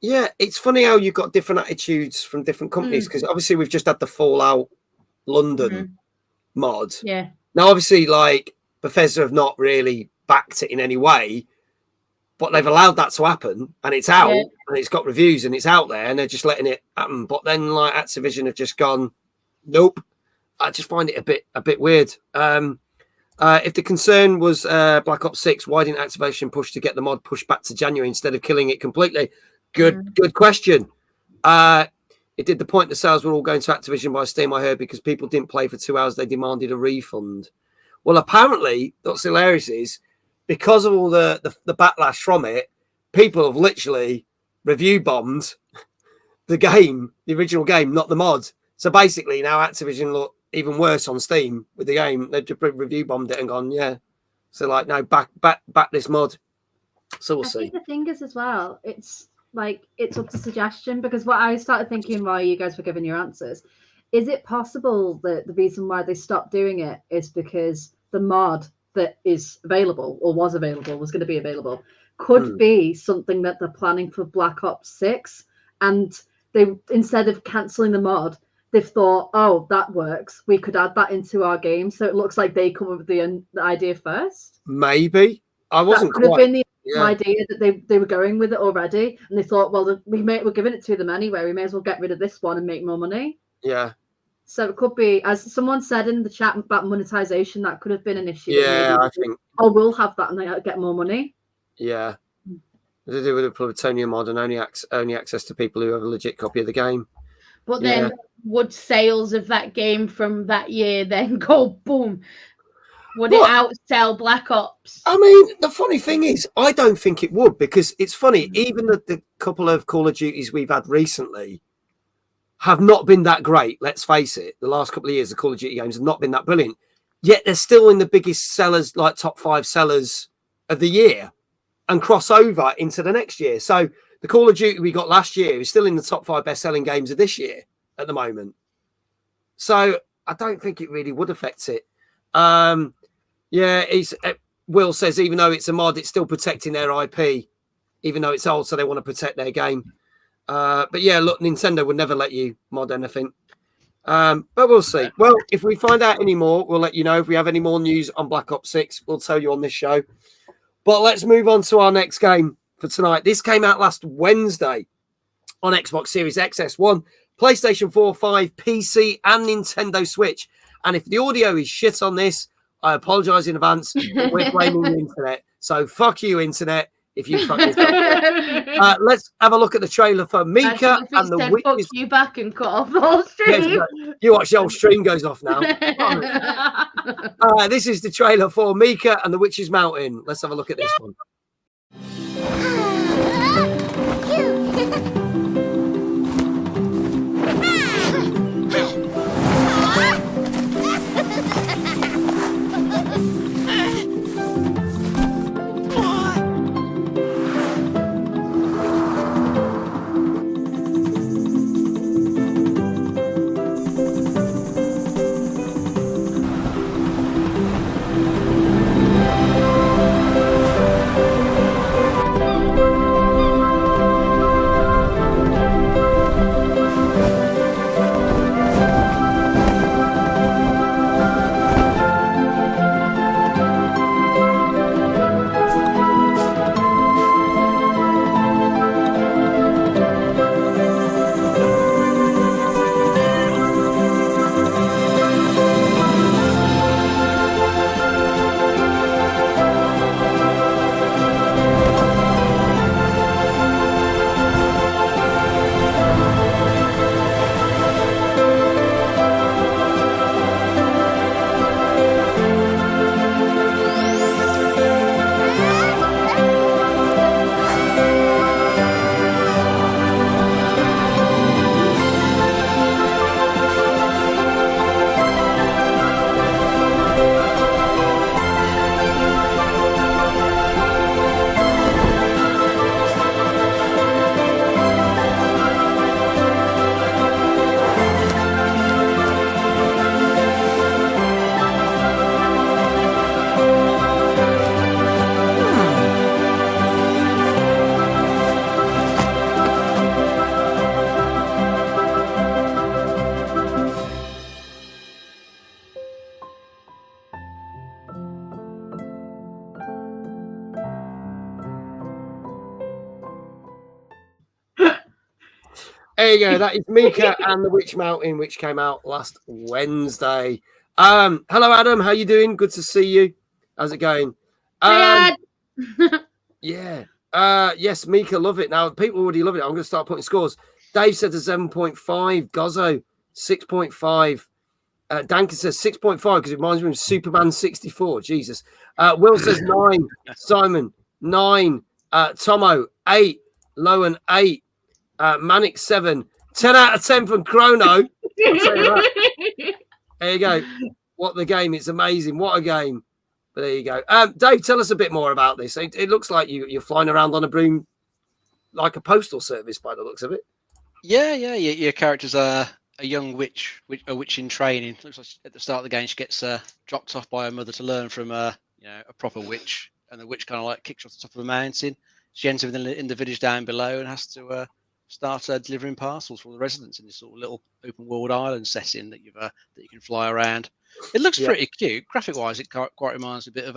Yeah, it's funny how you've got different attitudes from different companies because obviously we've just had the Fallout London mod. Yeah. Now, obviously, Bethesda have not really backed it in any way, but they've allowed that to happen, and it's out, and it's got reviews, and it's out there, and they're just letting it happen. But then, Activision have just gone, nope. I just find it a bit weird. If the concern was Black Ops 6, why didn't Activision push to get the mod pushed back to January instead of killing it completely? Good question. It did the point the sales were all going to Activision by Steam, I heard, because people didn't play for 2 hours, they demanded a refund. Well, apparently, what's hilarious is, because of all the backlash from it, people have literally review bombed the game, the original game, not the mod. So basically, now Activision look even worse on Steam with the game. They've just review bombed it and gone, yeah. So like, no, back this mod. So we'll see. I think the thing is as well, it's like it's up to suggestion, because what I started thinking while you guys were giving your answers, is it possible that the reason why they stopped doing it is because the mod that is available or was going to be available could be something that they're planning for Black Ops 6, and they, instead of cancelling the mod, they've thought, oh, that works, we could add that into our game, so it looks like they come up with the idea first. Maybe. I wasn't that could quite... have been the idea that they were going with it already, and they thought, well, we're giving it to them anyway, we may as well get rid of this one and make more money. Yeah. So it could be, as someone said in the chat about monetization, that could have been an issue. Yeah, I think. Oh, we'll have that and they get more money. Yeah. They do with a plutonium mod and only access to people who have a legit copy of the game. But then would sales of that game from that year then go boom? Would it outsell Black Ops? I mean, the funny thing is, I don't think it would, because it's funny, even the couple of Call of Duties we've had recently have not been that great. Let's face it. The last couple of years, the Call of Duty games have not been that brilliant. Yet they're still in the biggest sellers, like top 5 sellers of the year, and cross over into the next year. So the Call of Duty we got last year is still in the top 5 best-selling games of this year at the moment. So I don't think it really would affect it. Will says, even though it's a mod, it's still protecting their IP, even though it's old, so they want to protect their game. But yeah, look, Nintendo would never let you mod anything. But we'll see. Well, if we find out any more, we'll let you know. If we have any more news on Black Ops 6, we'll tell you on this show. But let's move on to our next game for tonight. This came out last Wednesday on Xbox Series X, S1, PlayStation 4, 5, PC, and Nintendo Switch. And if the audio is shit on this, I apologize in advance. But we're blaming the internet. So fuck you, internet. If you fuck this up. Let's have a look at the trailer for Mika and the Witches. Fuck you back and cut off the whole stream. Yes, you watch the whole stream goes off now. This is the trailer for Mika and the Witch's Mountain. Let's have a look at this one. There you go. That is Mika and the Witch Mountain, which came out last Wednesday. Hello, Adam. How you doing? Good to see you. How's it going? Yeah. Yes, Mika, love it. Now, people already love it. I'm going to start putting scores. Dave said a 7.5. Gozzo, 6.5. Danker says 6.5 because it reminds me of Superman 64. Jesus. Will says 9. Simon, 9. Tomo, 8. Lowen, 8. Manic, 7. 10 out of 10 from Chrono. There you go. What the game. It's amazing. What a game. But there you go. Dave, tell us a bit more about this. It looks like you're flying around on a broom like a postal service by the looks of it. Yeah. Your character's a young witch in training. Looks like at the start of the game she gets dropped off by her mother to learn from a proper witch, and the witch kind of like kicks off the top of a mountain. She ends up in the village down below and has to start delivering parcels for all the residents in this sort of little open world island setting that you can fly around. It looks pretty cute. Graphic wise, it quite reminds me a bit of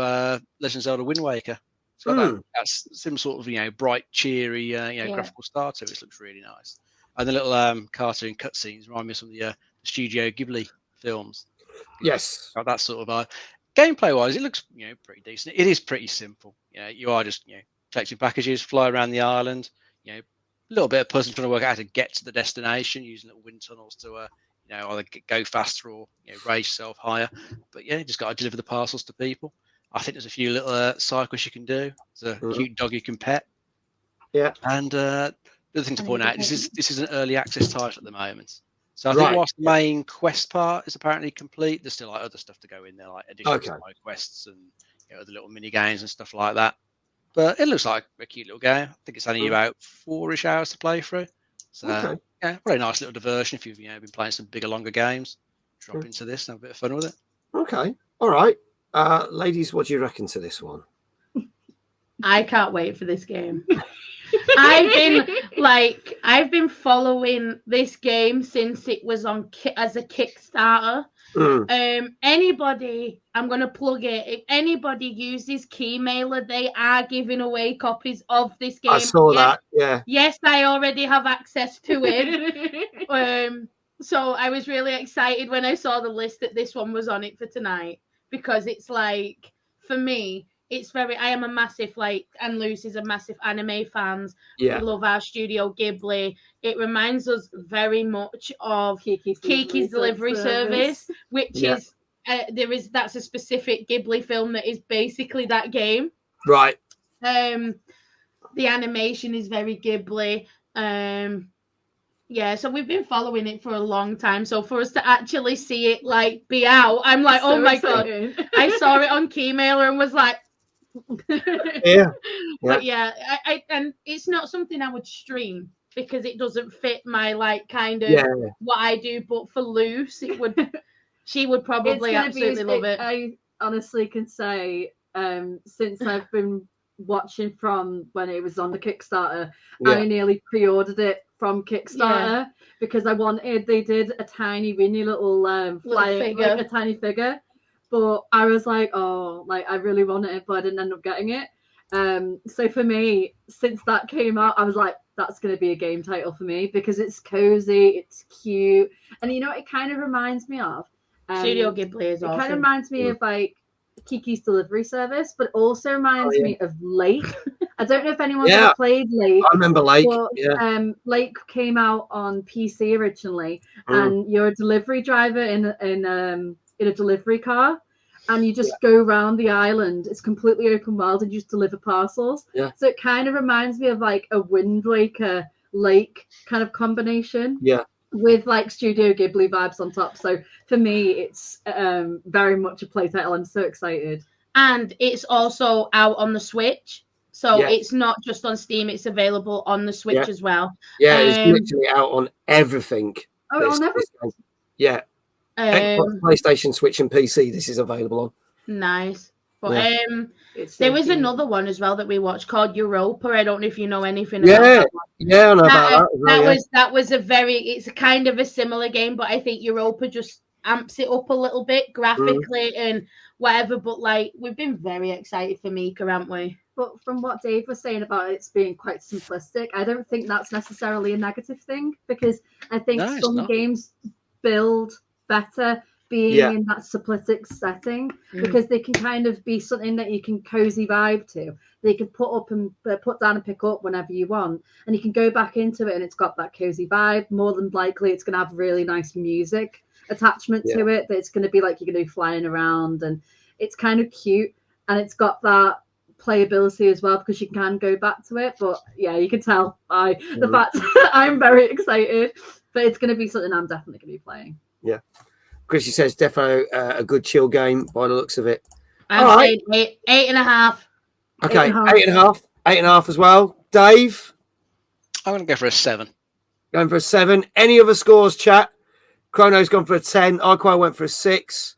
Legend of Zelda Wind Waker. It's got that's some sort of bright, cheery graphical style to it. It looks really nice. And the little cartoon cutscenes remind me of some of the Studio Ghibli films. Yes. Got that sort of gameplay wise, it looks pretty decent. It is pretty simple. You are just collecting packages, fly around the island. A little bit of puzzling trying to work out how to get to the destination using little wind tunnels to either go faster or raise yourself higher. But just got to deliver the parcels to people. I think there's a few little side quests you can do. There's a cute dog you can pet. Yeah. And the other thing to point out, this is an early access title at the moment. So I think whilst the main quest part is apparently complete, there's still other stuff to go in there, like additional side quests and other little mini games and stuff like that. But it looks like a cute little game. I think it's only about 4-ish hours to play through. So very nice little diversion if you've been playing some bigger, longer games. Drop into this and have a bit of fun with it. Okay, all right, ladies, what do you reckon to this one? I can't wait for this game. I've been following this game since it was on as a Kickstarter. Anybody, I'm gonna plug it. If anybody uses Keymailer, they are giving away copies of this game. I saw that. Yeah. Yes, I already have access to it. So I was really excited when I saw the list that this one was on it for tonight, because it's like, for me, it's very. I am a massive and Lucy's a massive anime fans. Yeah. We love our Studio Ghibli. It reminds us very much of Kiki's Delivery Service, which is that's a specific Ghibli film that is basically that game. Right. The animation is very Ghibli. So we've been following it for a long time. So for us to actually see it be out, I'm like, oh my god! I saw it on Keymailer and was like. But I and it's not something I would stream because it doesn't fit my what I do. But for Luce, it would. She would probably absolutely love it. I honestly can say, since I've been watching from when it was on the Kickstarter, I nearly pre-ordered it from Kickstarter because they did a tiny, weeny little figure, a tiny figure. But I was like, I really wanted it, but I didn't end up getting it. So for me, since that came out, I was like, that's going to be a game title for me because it's cozy, it's cute. And it kind of reminds me of... Studio Ghibli is awesome. It kind of reminds me of Kiki's Delivery Service, but also reminds me of Lake. I don't know if anyone's ever played Lake. I remember Lake. But, Lake came out on PC originally, and you're a delivery driver in a delivery car, and you just go around the island. It's completely open world, and you just deliver parcels. Yeah. So it kind of reminds me of a Wind Waker Lake kind of combination. Yeah. With Studio Ghibli vibes on top. So for me, it's very much a play title. I'm so excited. And it's also out on the Switch. So it's not just on Steam, it's available on the Switch as well. Yeah, it's literally out on everything. Oh, on everything? Yeah. Xbox, PlayStation, Switch, and PC. This is available on. Nice. But there was another one as well that we watched called Europa. I don't know if you know anything about that one. Yeah, I know about that. That was it's a kind of a similar game, but I think Europa just amps it up a little bit graphically and whatever. But we've been very excited for Mika, haven't we? But from what Dave was saying about it's being quite simplistic, I don't think that's necessarily a negative thing, because I think some games build better being in that simplistic setting, because they can kind of be something that you can cozy vibe to. They can put up and put down and pick up whenever you want, and you can go back into it and it's got that cozy vibe. More than likely it's going to have really nice music attachment to it, that it's going to be like you're going to be flying around, and it's kind of cute, and it's got that playability as well, because you can go back to it. But yeah, you can tell by the fact I'm very excited, but it's going to be something I'm definitely going to be playing. Yeah, Chrissy says defo a good chill game by the looks of it. I'm saying 8.5. Okay, 8.5. 8.5 as well. Dave, I'm going to go for a 7. Going for a 7. Any other scores, chat? Chrono's gone for a 10. Arquile went for a 6.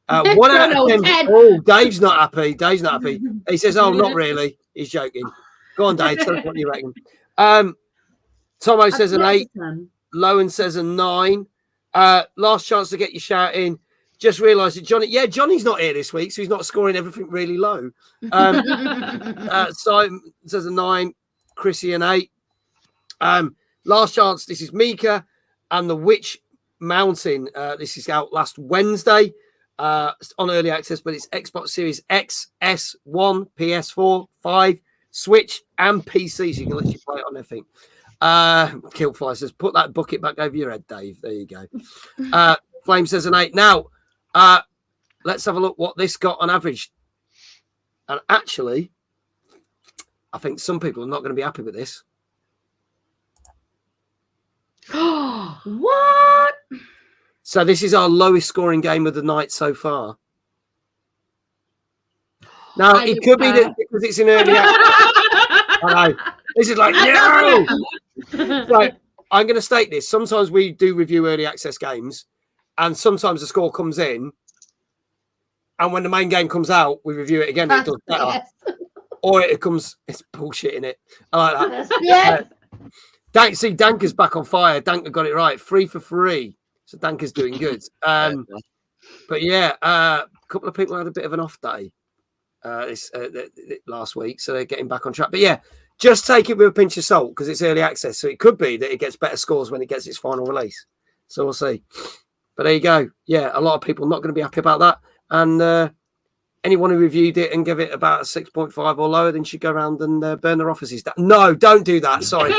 1 out of 10. Oh, Dave's not happy. Dave's not happy. He says, "Oh, not really." He's joking. Go on, Dave. Tell us what you reckon. Tomo says an 8. Lowen says a 9. Last chance to get your shout in. Just realised that Johnny. Yeah, Johnny's not here this week, so he's not scoring everything really low. Simon says a 9. Chrissy an 8. Last chance. This is Mika and the Witch Mountain. This is out last Wednesday. On early access, but it's Xbox Series X, S1, PS4, 5, Switch, and PC, so you can literally play it on everything. Killfly says, "Put that bucket back over your head, Dave." There you go. Flame says an 8. Now, let's have a look what this got on average. And actually, I think some people are not going to be happy with this. What? So this is our lowest scoring game of the night so far. Now, it could be that because it's in early access. I know. This is like, no! So I'm going to state this. Sometimes we do review early access games, and sometimes the score comes in, and when the main game comes out, we review it again. It does better. Yes. Or it comes, it's bullshit in it. I like that. Yes. See, Danker's back on fire. Danker got it right. 3 for 3. So Danker's doing good. But yeah, a couple of people had a bit of an off day last week, so they're getting back on track. But yeah, just take it with a pinch of salt, because it's early access. So it could be that it gets better scores when it gets its final release. So we'll see. But there you go. Yeah, a lot of people not going to be happy about that. And anyone who reviewed it and give it about a 6.5 or lower, then should go around and burn their offices down. No, don't do that. Sorry.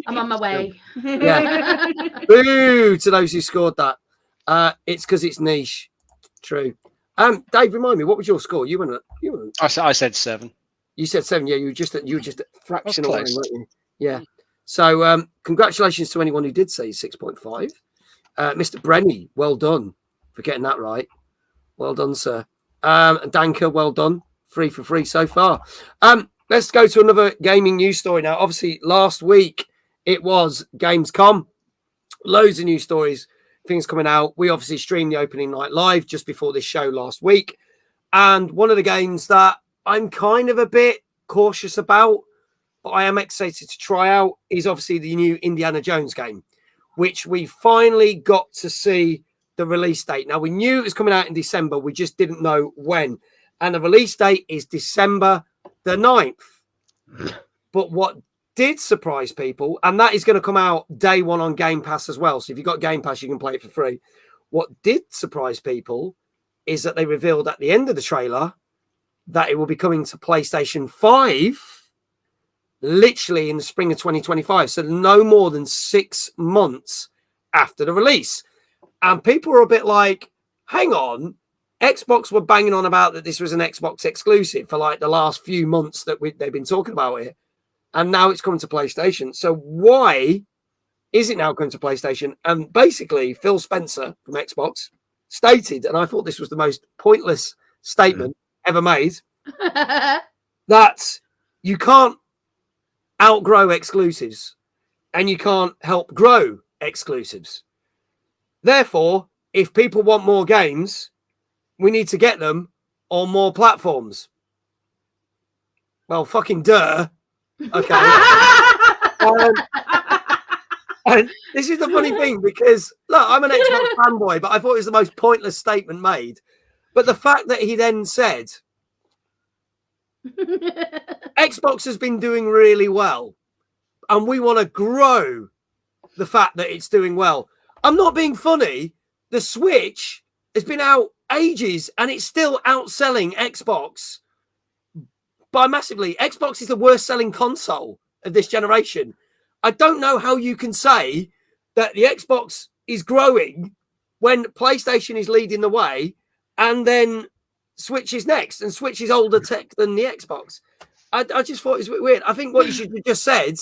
I'm on my way. Yeah. Boo to those who scored that. It's because it's niche. True. Dave, remind me, what was your score? You went. I said 7. You said 7. Yeah, you were just a fraction away, weren't you? Yeah. So congratulations to anyone who did say 6.5. Mr. Brenny, well done for getting that right. Well done, sir. And Danker, well done. 3 for 3 so far. Let's go to another gaming news story now. Obviously, last week it was Gamescom. Loads of news stories, things coming out. We obviously streamed the opening night live just before this show last week. And one of the games that I'm kind of a bit cautious about, but I am excited to try out, is obviously the new Indiana Jones game, which we finally got to see the release date. Now, we knew it was coming out in December. We just didn't know when. And the release date is December the 9th. But what did surprise people, and that is going to come out day one on Game Pass as well. So if you've got Game Pass, you can play it for free. What did surprise people is that they revealed at the end of the trailer that it will be coming to PlayStation 5 literally in the spring of 2025. So no more than 6 months after the release. And people are a bit like, hang on, Xbox were banging on about that this was an Xbox exclusive for like the last few months that they've been talking about it. And now it's coming to PlayStation. So why is it now coming to PlayStation? And basically, Phil Spencer from Xbox stated, and I thought this was the most pointless statement ever made, that you can't outgrow exclusives and you can't help grow exclusives. Therefore, if people want more games, we need to get them on more platforms. Well, fucking duh. Okay. And this is the funny thing, because, look, I'm an Xbox fanboy, but I thought it was the most pointless statement made. But the fact that he then said, Xbox has been doing really well, and we want to grow the fact that it's doing well. I'm not being funny. The Switch has been out ages, and it's still outselling Xbox by massively. Xbox is the worst selling console of this generation. I don't know how you can say that the Xbox is growing when PlayStation is leading the way, and then Switch is next, and Switch is older tech than the Xbox. I just thought it was weird. I think what you should have just said,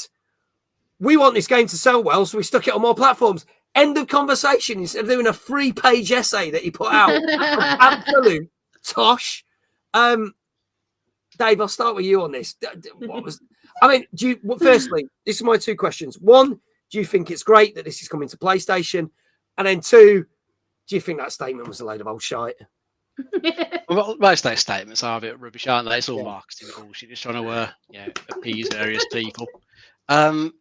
we want this game to sell well, so we stuck it on more platforms. End of conversation. Instead of doing a 3-page essay that he put out. Absolute tosh. Dave, I'll start with you on this. Firstly, this is my 2 questions. 1, do you think it's great that this is coming to PlayStation? And then 2, do you think that statement was a load of old shite? Well, most of those statements are a bit rubbish, aren't they? It's all marketing bullshit, just trying to appease various people.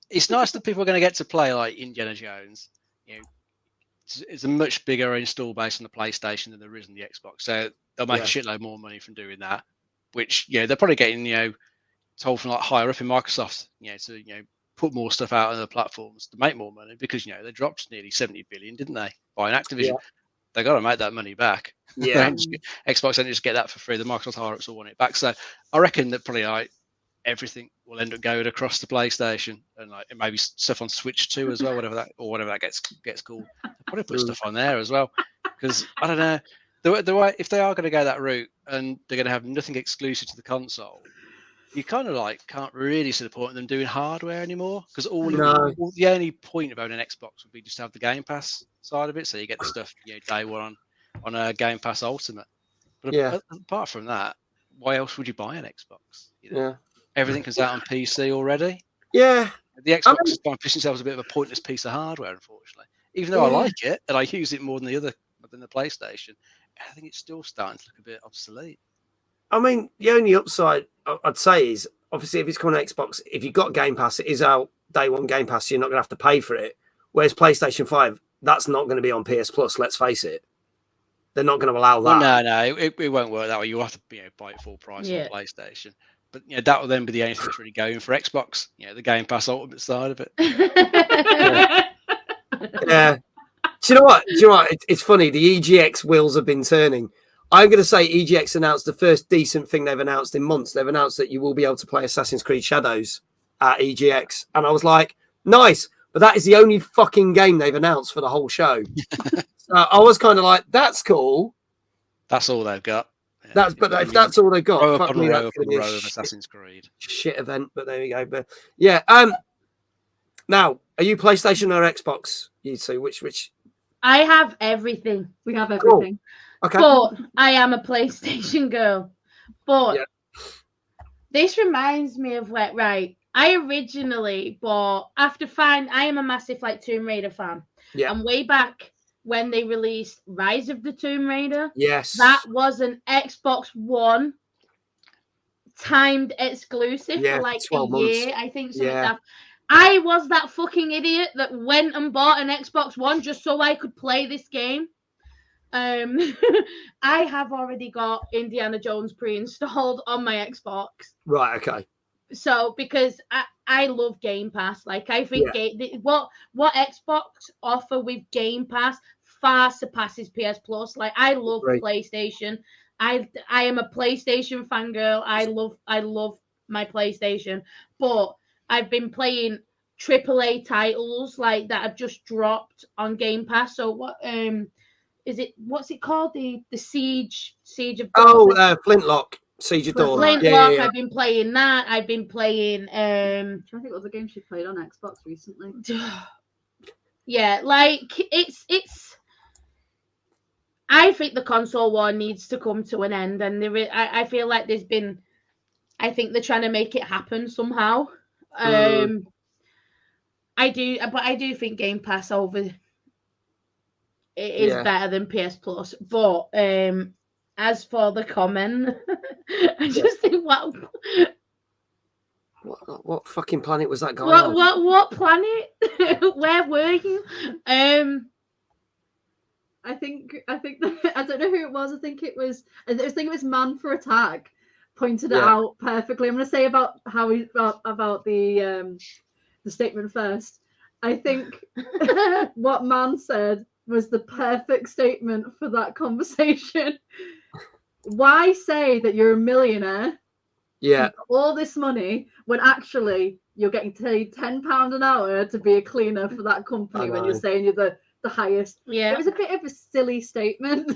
It's nice that people are going to get to play like Indiana Jones. It's a much bigger install base on the PlayStation than there is on the Xbox, so they'll make a shitload more money from doing that. Which they're probably getting told from like higher up in Microsoft to put more stuff out on the platforms to make more money, because they dropped nearly 70 billion, didn't they, buying Activision? They got to make that money back. Xbox don't just get that for free. The Microsoft higher ups will want it back. So I reckon that probably everything will end up going across the PlayStation, and maybe stuff on Switch too as well, whatever that gets called. They'll probably put stuff on there as well, because I don't know. The way, if they are going to go that route and they're going to have nothing exclusive to the console, you kind of can't really see the point of them doing hardware anymore, because the only point about an Xbox would be just to have the Game Pass side of it, so you get the stuff day one on a Game Pass Ultimate. But apart from that, why else would you buy an Xbox? Everything comes out on PC already. The Xbox is trying to push itself as a bit of a pointless piece of hardware, unfortunately. Even though I like it and I use it more than the PlayStation, I think it's still starting to look a bit obsolete. I mean, the only upside I'd say is, obviously, if it's coming on Xbox, if you've got Game Pass, it is out day one Game Pass, so you're not going to have to pay for it. Whereas PlayStation 5, that's not going to be on PS Plus, let's face it. They're not going to allow that. Well, no, it won't work that way. You'll have to buy it full price on PlayStation. But that will then be the only thing that's really going for Xbox, the Game Pass Ultimate side of it. Do you know what? It's funny. The EGX wheels have been turning. I'm going to say EGX announced the first decent thing they've announced in months. They've announced that you will be able to play Assassin's Creed Shadows at EGX. And I was like, nice. But that is the only fucking game they've announced for the whole show. So I was kind of like, that's cool. That's all they've got. If that's all they've got, fuck me, that's going to be a Assassin's Creed shit event. But there we go. But now, are you PlayStation or Xbox? You two, which? I have everything. We have everything. Cool. Okay. But I am a PlayStation girl. But this reminds me of I originally bought I am a massive Tomb Raider fan. Yeah. And way back when they released Rise of the Tomb Raider, that was an Xbox One timed exclusive for a year, I think. Something like that. I was that fucking idiot that went and bought an Xbox One just so I could play this game. I have already got Indiana Jones pre-installed on my Xbox. Right, okay. So, because I love Game Pass. I think what Xbox offer with Game Pass far surpasses PS Plus. I love PlayStation. I am a PlayStation fangirl. I love my PlayStation. But I've been playing AAA titles that have just dropped on Game Pass. So what is it? What's it called? The Siege of Dawn. Flintlock. Siege of Dawn. Flintlock. I've been playing that. I've been playing. I'm trying to think what the games you played on Xbox recently. It's. I think the console war needs to come to an end, and I feel like there's been. I think they're trying to make it happen somehow. I do think Game Pass is better than PS Plus. But as for the comment, I just think what fucking planet was that guy on? What planet? Where were you? I think I don't know who it was. I think it was Man for Attack pointed it out perfectly. I'm going to say about how about the statement first. I think what Man said was the perfect statement for that conversation. Why say that you're a millionaire? Yeah. All this money when actually you're getting paid £10 an hour to be a cleaner for that company when you're saying you're the highest. Yeah. It was a bit of a silly statement.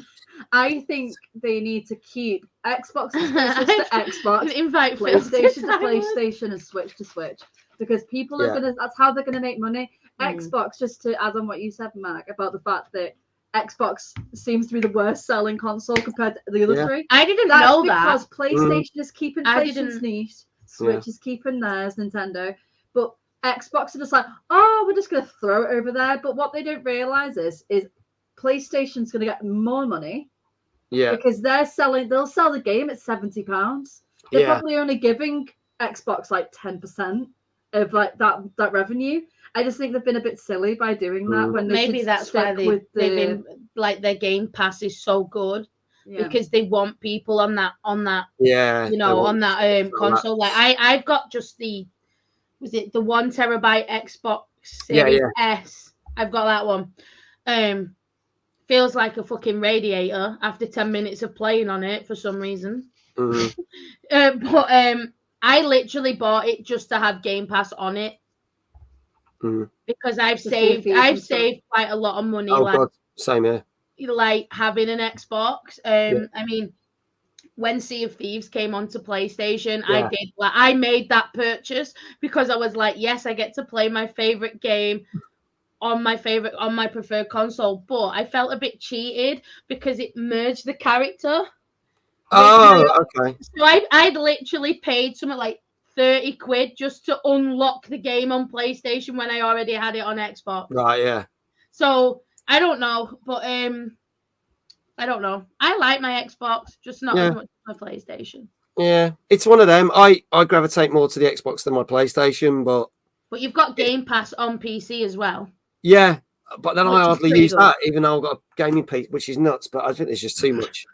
I think they need to keep Xbox to Xbox, invite PlayStation to PlayStation, and Switch to Switch, because people are gonna. That's how they're gonna make money. Xbox, just to add on what you said, Mark, about the fact that Xbox seems to be the worst selling console compared to the other three. I didn't know that. Because PlayStation is keeping PlayStation's niche, Switch is keeping theirs, Nintendo, but Xbox are just like, oh, we're just going to throw it over there. But what they don't realize is PlayStation's going to get more money. Yeah. Because they'll sell the game at £70. They're probably only giving Xbox like 10% of like that revenue. I just think they've been a bit silly by doing that. When maybe that's why they've been like their Game Pass is so good. Yeah. Because they want people on that on that console. Like I've got just the 1 terabyte Xbox Series S. I've got that one. Feels like a fucking radiator after 10 minutes of playing on it for some reason. Mm-hmm. But I literally bought it just to have Game Pass on it. Because I've saved quite a lot of money. Oh God, same here. Like having an Xbox. I mean, when Sea of Thieves came onto PlayStation, I made that purchase because I was like, yes, I get to play my favorite game on my preferred console. But I felt a bit cheated because it merged the character. Oh, okay. So I'd literally paid something like 30 quid just to unlock the game on PlayStation when I already had it on Xbox. Right, yeah. So I don't know, but I don't know. I like my Xbox, just not as much as my PlayStation. Yeah, it's one of them. I gravitate more to the Xbox than my PlayStation, but you've got Game Pass on PC as well. Yeah, but then I hardly use that, even though I've got a gaming PC, which is nuts. But I think there's just too much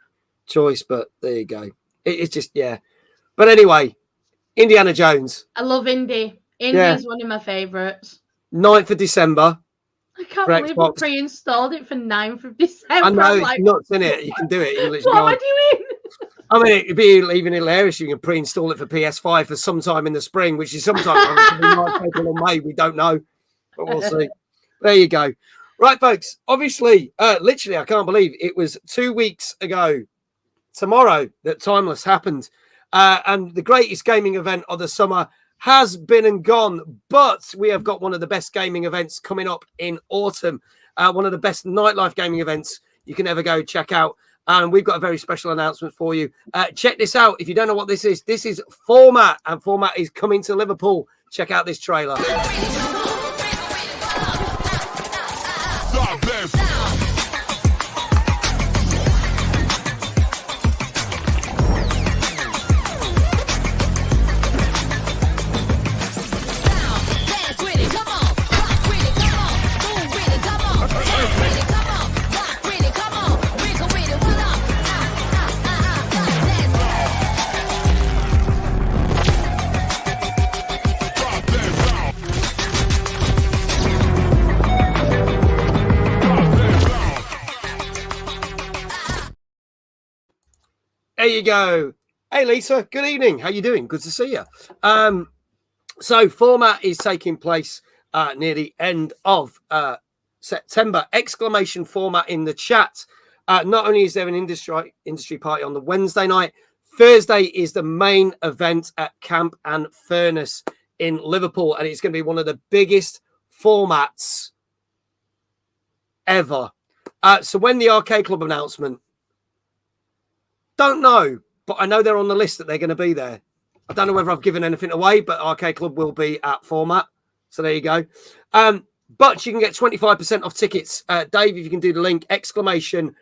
choice. But there you go. It's just But anyway. Indiana Jones. I love Indy. Indy's one of my favourites. 9th of December. I can't believe we pre-installed it for 9th of December. I know, it's nuts, isn't it? You can do it. What am I doing? I mean, it'd be even hilarious. You can pre-install it for PS5 for sometime in the spring, which is sometime April or May. We don't know, but we'll see. There you go. Right, folks. Obviously, literally, I can't believe it was 2 weeks ago tomorrow that Timeless happened. And the greatest gaming event of the summer has been and gone, but we have got one of the best gaming events coming up in autumn. One of the best nightlife gaming events you can ever go check out. And we've got a very special announcement for you. Check this out. If you don't know what this is Format, and Format is coming to Liverpool. Check out this trailer. There you go. Hey, Lisa. Good evening. How you doing? Good to see you. So Format is taking place near the end of September. Exclamation Format in the chat. Not only is there an industry party on the Wednesday night, Thursday is the main event at Camp and Furnace in Liverpool, and it's going to be one of the biggest formats ever. So when the Arcade Club announcement, don't know, but I know they're on the list that they're going to be there. I don't know whether I've given anything away, but Arcade Club will be at Format. So there you go. But you can get 25% off tickets. Dave, if you can do the link, exclamation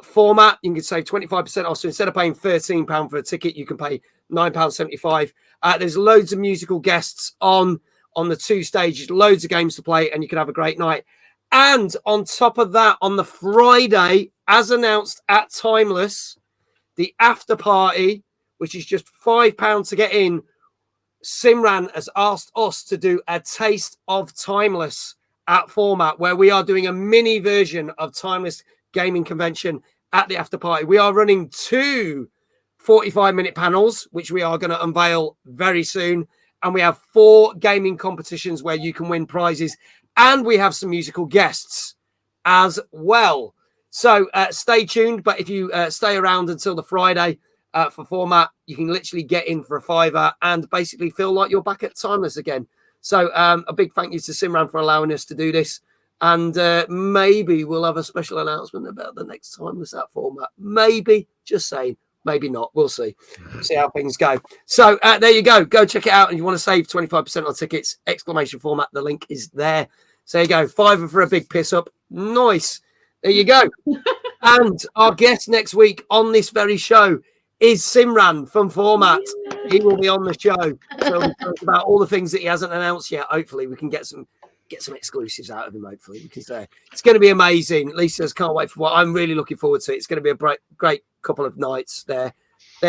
Format, you can save 25% off. So instead of paying £13 for a ticket, you can pay £9.75. There's loads of musical guests on the two stages, loads of games to play, and you can have a great night. And on top of that, on the Friday, as announced at Timeless, the after party which is just £5 to get in, Simran has asked us to do a Taste of Timeless at Format, where we are doing a mini version of Timeless Gaming Convention at the after party. We are running 2 45-minute panels, which we are going to unveil very soon. And we have 4 gaming competitions where you can win prizes. And we have some musical guests as well. So stay tuned. But if you stay around until the Friday for Format, you can literally get in for a £5 and basically feel like you're back at Timeless again. So a big thank you to Simran for allowing us to do this. And maybe we'll have a special announcement about the next Timeless at Format. Maybe, just saying. Maybe not. We'll see. See how things go. So there you go. Go check it out. And you want to save 25% on tickets, ! Format. The link is there. So there you go. £5 for a big piss up. Nice. There you go. And our guest next week on this very show is Simran from Format. He will be on the show. So we'll talk about all the things that he hasn't announced yet. Hopefully we can get some exclusives out of him, hopefully, because it's going to be amazing. Lisa says, can't wait for what I'm really looking forward to. It's going to be a great couple of nights there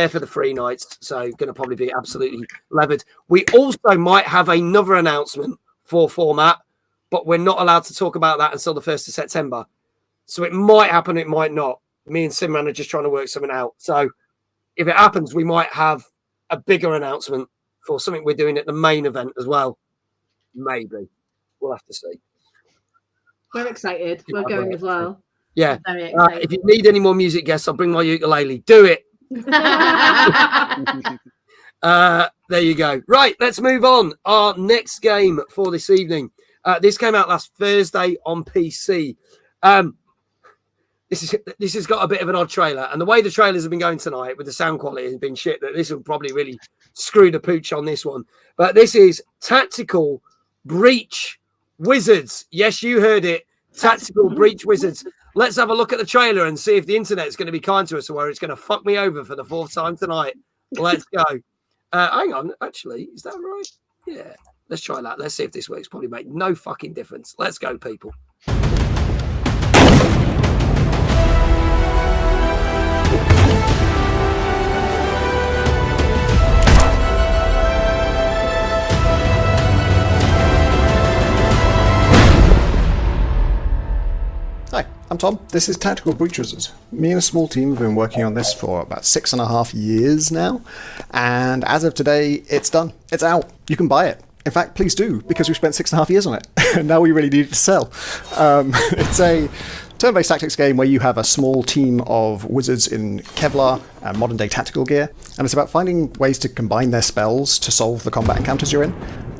for the free nights. So going to probably be absolutely levered. We also might have another announcement for Format, but we're not allowed to talk about that until the 1st of September. So it might happen, it might not. Me and Simran are just trying to work something out. So if it happens, we might have a bigger announcement for something we're doing at the main event as well. Maybe. We'll have to see. We're excited. We're going as well. Yeah. Very excited. If you need any more music guests, I'll bring my ukulele. Do it. There you go. Right, let's move on. Our next game for this evening. This came out last Thursday on PC. This has got a bit of an odd trailer, and the way the trailers have been going tonight with the sound quality has been shit. That this will probably really screw the pooch on this one. But this is Tactical Breach Wizards. Yes, you heard it. Tactical Breach Wizards. Let's have a look at the trailer and see if the internet's going to be kind to us or it's going to fuck me over for the 4th time tonight. Let's go. Hang on. Actually, is that right? Yeah. Let's try that. Let's see if this works. Probably make no fucking difference. Let's go, people. Hi, I'm Tom. This is Tactical Breach Wizards. Me and a small team have been working on this for about 6.5 years now, and as of today, it's done. It's out. You can buy it. In fact, please do, because we spent 6.5 years on it, and now we really need it to sell. It's a turn-based tactics game where you have a small team of wizards in Kevlar and modern-day tactical gear, and it's about finding ways to combine their spells to solve the combat encounters you're in.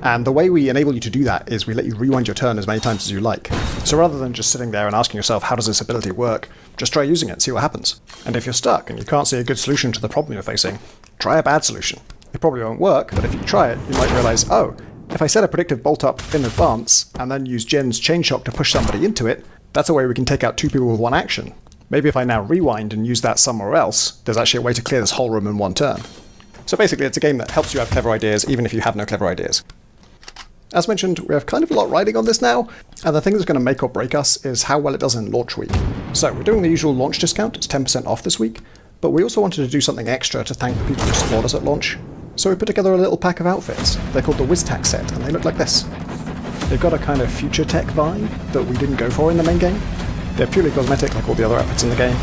And the way we enable you to do that is we let you rewind your turn as many times as you like. So rather than just sitting there and asking yourself, how does this ability work, just try using it and see what happens. And if you're stuck and you can't see a good solution to the problem you're facing, try a bad solution. It probably won't work, but if you try it, you might realize, oh, if I set a predictive bolt up in advance and then use Jen's chain shock to push somebody into it, that's a way we can take out 2 people with 1 action. Maybe if I now rewind and use that somewhere else, there's actually a way to clear this whole room in 1 turn. So basically it's a game that helps you have clever ideas even if you have no clever ideas. As mentioned, we have kind of a lot riding on this now, and the thing that's going to make or break us is how well it does in launch week. So we're doing the usual launch discount, it's 10% off this week, but we also wanted to do something extra to thank the people who support us at launch. So we put together a little pack of outfits. They're called the WizTac set, and they look like this. They've got a kind of future tech vibe that we didn't go for in the main game. They're purely cosmetic like all the other outfits in the game,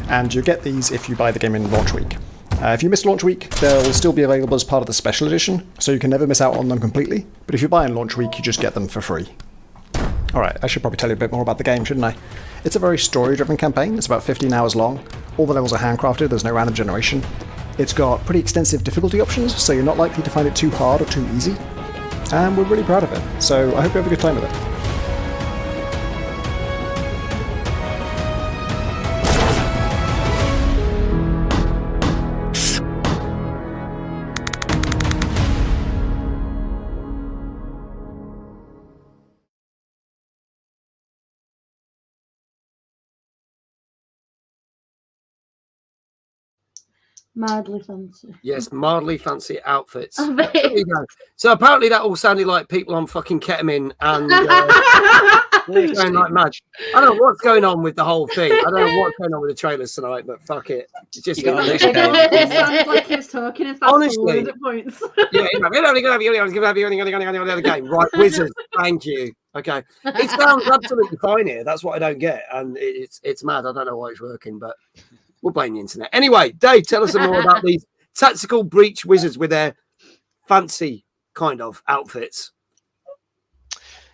and you get these if you buy the game in launch week. If you miss launch week, they'll still be available as part of the special edition, so you can never miss out on them completely, but if you buy in launch week, you just get them for free. Alright, I should probably tell you a bit more about the game, shouldn't I? It's a very story-driven campaign, it's about 15 hours long, all the levels are handcrafted, there's no random generation. It's got pretty extensive difficulty options, so you're not likely to find it too hard or too easy, and we're really proud of it, so I hope you have a good time with it. Madly fancy. Yes, mildly fancy outfits. There you go. So apparently that all sounded like people on fucking ketamine and It's going like mad. I don't know what's going on with the whole thing. I don't know what's going on with the trailers tonight, but fuck it. It's just You got a loose It game. sounded like he was talking and fast Honestly. forwarded at points. Yeah, the game. Right, Wizards. Thank you. Okay, it sounds absolutely fine here. That's what I don't get, and it's mad. I don't know why it's working, but we'll blame the internet. Anyway, Dave, tell us some more about these tactical breach wizards with their fancy kind of outfits.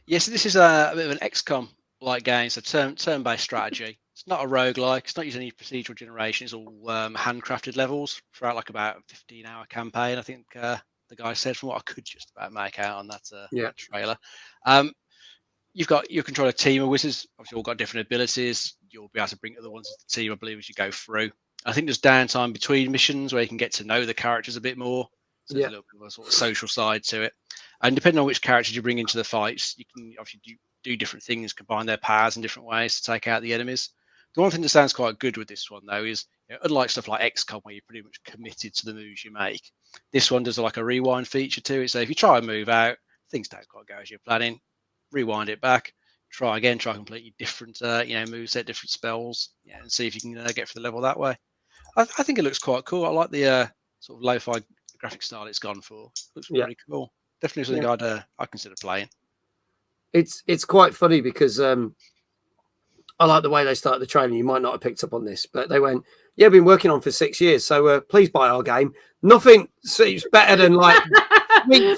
Yes, this is a bit of an XCOM-like game. It's a turn-based strategy. It's not a roguelike. It's not using any procedural generation. It's all handcrafted levels throughout like about a 15-hour campaign. I think the guy said from what I could just about make out on that trailer. You control a team of wizards. Obviously, all got different abilities. You'll be able to bring other ones to the team, I believe, as you go through. I think there's downtime between missions where you can get to know the characters a bit more. So there's a little bit of a sort of social side to it. And depending on which characters you bring into the fights, you can obviously do different things, combine their powers in different ways to take out the enemies. The one thing that sounds quite good with this one, though, is unlike stuff like XCOM, where you're pretty much committed to the moves you make, this one does like a rewind feature to it. So if you try and move out, things don't quite go as you're planning, rewind it back, try again, try completely different moveset, different spells, and see if you can get through the level that way. I think it looks quite cool. I like the sort of lo-fi graphic style it's gone for. Looks really cool. Definitely something I'd consider playing. It's quite funny because I like the way they started the trailer. You might not have picked up on this, but they went, "Yeah, been working on for 6 years, so please buy our game." Nothing seems better than like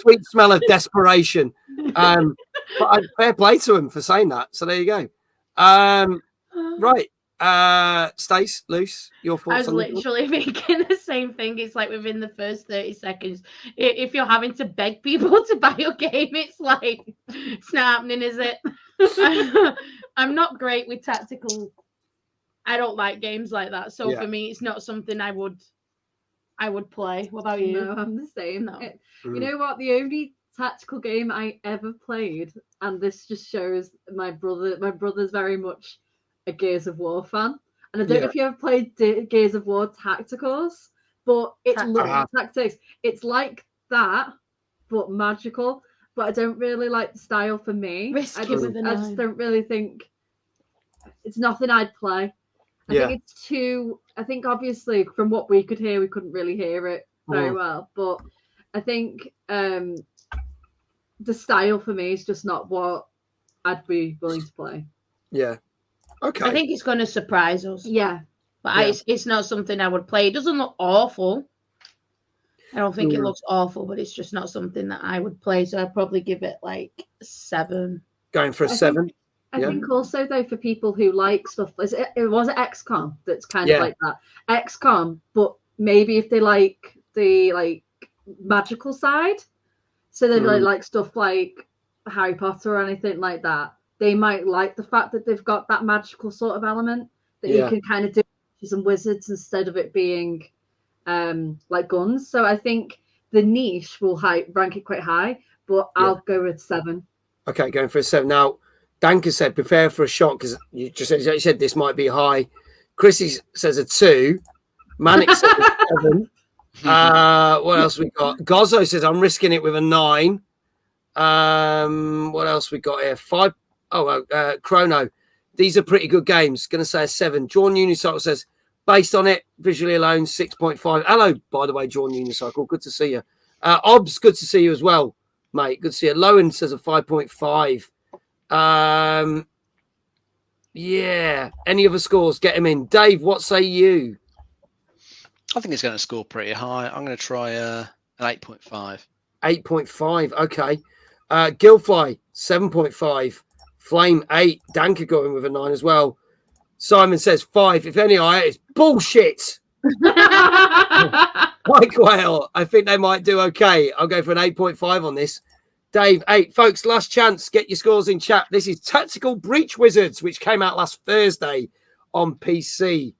sweet smell of desperation. But fair play to them for saying that. So there you go. Right. Stace, Luce, your thoughts? I was literally thinking the same thing. It's like within the first 30 seconds, if you're having to beg people to buy your game, it's like, it's not happening, is it? I'm not great with tactical. I don't like games like that. So for me, it's not something I would play. What about you? No, I'm the same. No. You know what? The only tactical game I ever played, and this just shows my brother's very much a Gears of War fan, and I don't know if you ever played Gears of War Tacticals, but it's tactics. It's like that, but magical. But I don't really like the style for me. I just don't really think it's nothing I'd play. I think it's too. I think obviously from what we could hear, we couldn't really hear it very well, but I think the style for me is just not what I'd be willing to play. Yeah. Okay. I think it's going to surprise us. Yeah. But it's not something I would play. It doesn't look awful. I don't think it looks awful, but it's just not something that I would play. So I'd probably give it like 7. Going for a 7. I think also though for people who like stuff, was it XCOM that's kind of like that. XCOM, but maybe if they like the magical side, so they like stuff like Harry Potter or anything like that, they might like the fact that they've got that magical sort of element that you can kind of do some wizards instead of it being like guns. So I think the niche will rank it quite high, but I'll go with 7. Okay, going for a 7. Now, Danka said prepare for a shock because you said this might be high. Chrissy says a 2. Manic says a 7. What else we got? Gozzo says I'm risking it with a 9. What else we got here? 5. Chrono. These are pretty good games. Going to say a 7. Drawn Unicycle says based on it, visually alone, 6.5. Hello, by the way, Drawn Unicycle. Good to see you. Obs, good to see you as well, mate. Good to see you. Lowen says a 5.5. Yeah. Any other scores? Get him in. Dave, what say you? I think it's going to score pretty high. I'm going to try an 8.5. 8.5. Okay. Gilfly, 7.5. Flame, 8. Danka going with a 9 as well. Simon says 5. If any higher, it's bullshit. Mike Whale, I think they might do okay. I'll go for an 8.5 on this. Dave, 8. Folks, last chance. Get your scores in chat. This is Tactical Breach Wizards, which came out last Thursday on PC.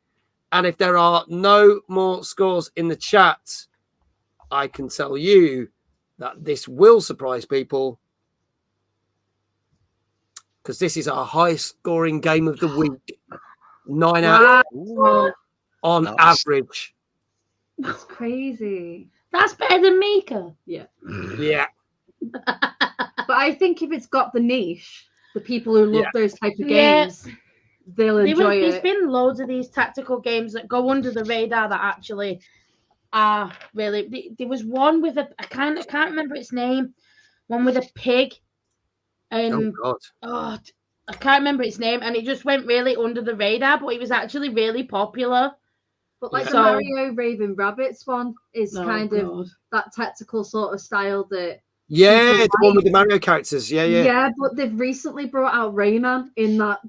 And if there are no more scores in the chat, I can tell you that this will surprise people because this is our highest scoring game of the week. 9 out on average. That's crazy. That's better than Mika. Yeah. Yeah. But I think if it's got the niche, the people who love those types of games, they'll enjoy it. There's been loads of these tactical games that go under the radar that actually are really. There was one with I can't remember its name. One with a pig. And I can't remember its name, and it just went really under the radar, but it was actually really popular. But like the Mario Raving Rabbits one is kind of that tactical sort of style that. Yeah, the one with the Mario characters. Yeah. Yeah, but they've recently brought out Rayman in that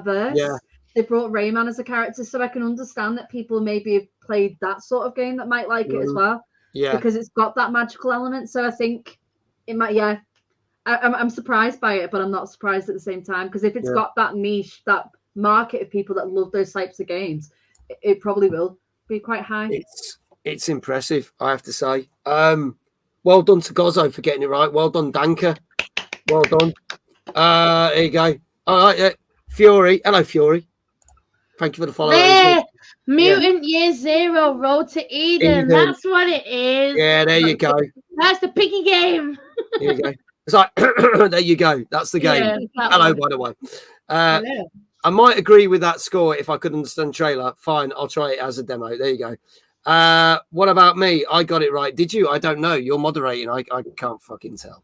verse. Yeah. They brought Rayman as a character, so I can understand that people maybe have played that sort of game that might like it as well. Yeah. Because it's got that magical element. So I think it might. Yeah. I'm surprised by it, but I'm not surprised at the same time, because if it's got that niche, that market of people that love those types of games, it probably will be quite high. It's impressive, I have to say. Well done to Gozzo for getting it right. Well done, Danker. Well done. There you go. All right, Fury. Hello, Fury. Thank you for the follow. Mutant Year Zero, Road to Eden. That's what it is. Yeah, there you go. That's the piggy game. There you go. It's like, there you go. That's the game. Yeah, Hello, by the way. I might agree with that score if I could understand the trailer. Fine, I'll try it as a demo. There you go. What about me? I got it right. Did you? I don't know. You're moderating. I can't fucking tell.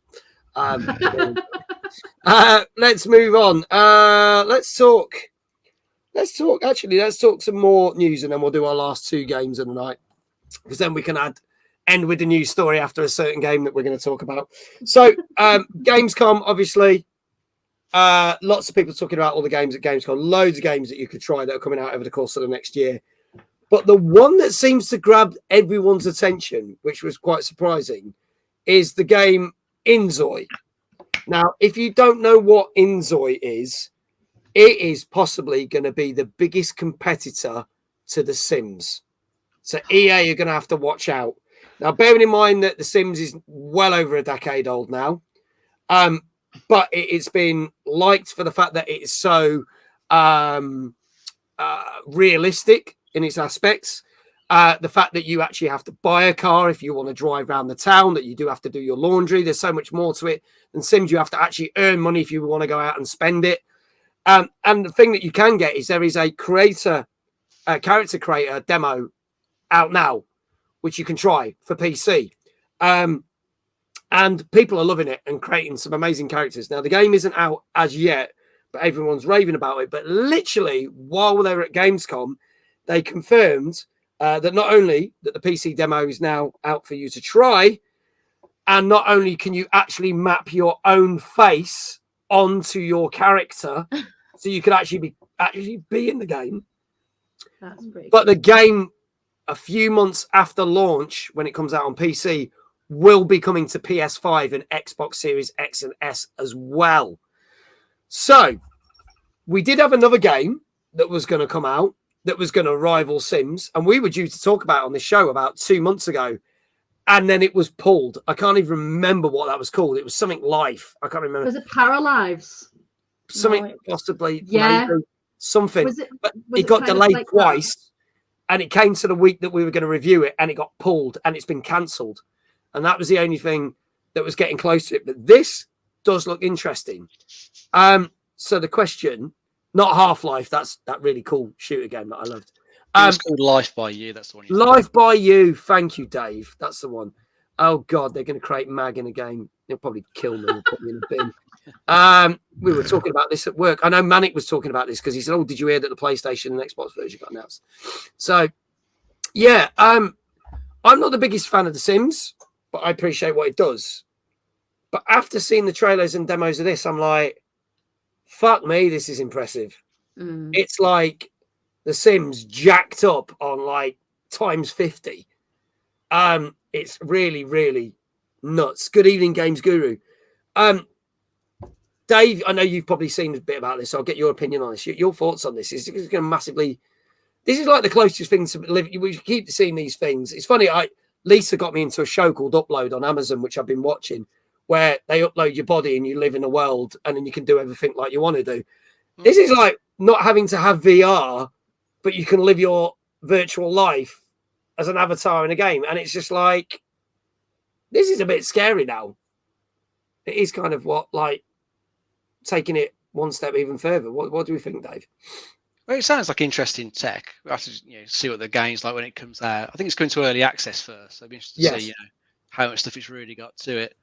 Let's move on. Let's talk. Actually, let's talk some more news, and then we'll do our last two games of the night, because then we can end with the news story after a certain game that we're going to talk about. So Gamescom, obviously, lots of people talking about all the games at Gamescom, loads of games that you could try that are coming out over the course of the next year. But the one that seems to grab everyone's attention, which was quite surprising, is the game Inzoi. Now, if you don't know what Inzoi is, it is possibly going to be the biggest competitor to The Sims. So EA are going to have to watch out. Now, bearing in mind that The Sims is well over a decade old now, but it's been liked for the fact that it is so realistic in its aspects. The fact that you actually have to buy a car if you want to drive around the town, that you do have to do your laundry. There's so much more to it than Sims. You have to actually earn money if you want to go out and spend it. And the thing that you can get is there is a character creator demo out now, which you can try for PC. And people are loving it and creating some amazing characters. Now, the game isn't out as yet, but everyone's raving about it. But literally, while they were at Gamescom, they confirmed that not only that the PC demo is now out for you to try, and not only can you actually map your own face onto your character, so you can actually be in the game. That's pretty but the game, a few months after launch, when it comes out on PC, will be coming to PS5 and Xbox Series X and S as well. So we did have another game that was going to come out that was going to rival Sims, and we were due to talk about it on the show about 2 months ago, and then it was pulled. I can't even remember what that was called. It was something Life. I can't remember. Was it Paralives? Something possibly. Yeah. Maybe, something. But it got kind of delayed like twice. that? And it came to the week that we were going to review it, and it got pulled, and it's been cancelled. And that was the only thing that was getting close to it. But this does look interesting. So the question, not Half-Life, that's that really cool shooter game that I loved. It's called Life by You. That's the one. Life by You. Thank you, Dave. That's the one. Oh, God, they're going to create Mag in a game. They'll probably kill me and put me in a bin. We were talking about this at work. I know Manic was talking about this because he said, "Oh, did you hear that the PlayStation and Xbox version got announced?" So, yeah, I'm not the biggest fan of The Sims, but I appreciate what it does. But after seeing the trailers and demos of this, I'm like, fuck me, this is impressive. It's like The Sims jacked up on like times 50. It's really, really nuts. Good evening, Games Guru. Dave, I know you've probably seen a bit about this, so I'll get your opinion on this. Your thoughts on this. Is going to massively... This is like the closest thing to live. We keep seeing these things. It's funny, Lisa got me into a show called Upload on Amazon, which I've been watching, where they upload your body and you live in a world and then you can do everything like you want to do. This is like not having to have VR, but you can live your virtual life as an avatar in a game. And it's just like, this is a bit scary now. It is kind of what, like, taking it one step even further. What do we think, Dave? Well, it sounds like interesting tech. We'll have to see what the game's like when it comes out. I think it's going to early access first. So I'd be interested to see how much stuff it's really got to it.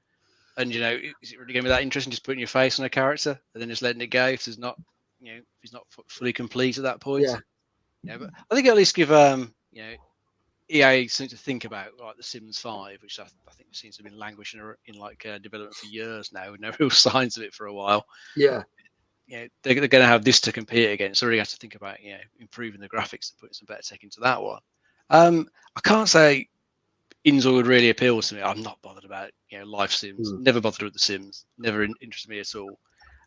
And is it really going to be that interesting just putting your face on a character and then just letting it go if there's not, if he's not fully complete at that point? Yeah. But I think at least give EA something to think about, like The Sims 5, which I think seems to have been languishing in development for years now, with no real signs of it for a while. Yeah. They're going to have this to compete against. So really have to think about improving the graphics and putting some better tech into that one. I can't say Inzoi would really appeal to me. I'm not bothered about live Sims. Never bothered with The Sims. Never interested me at all.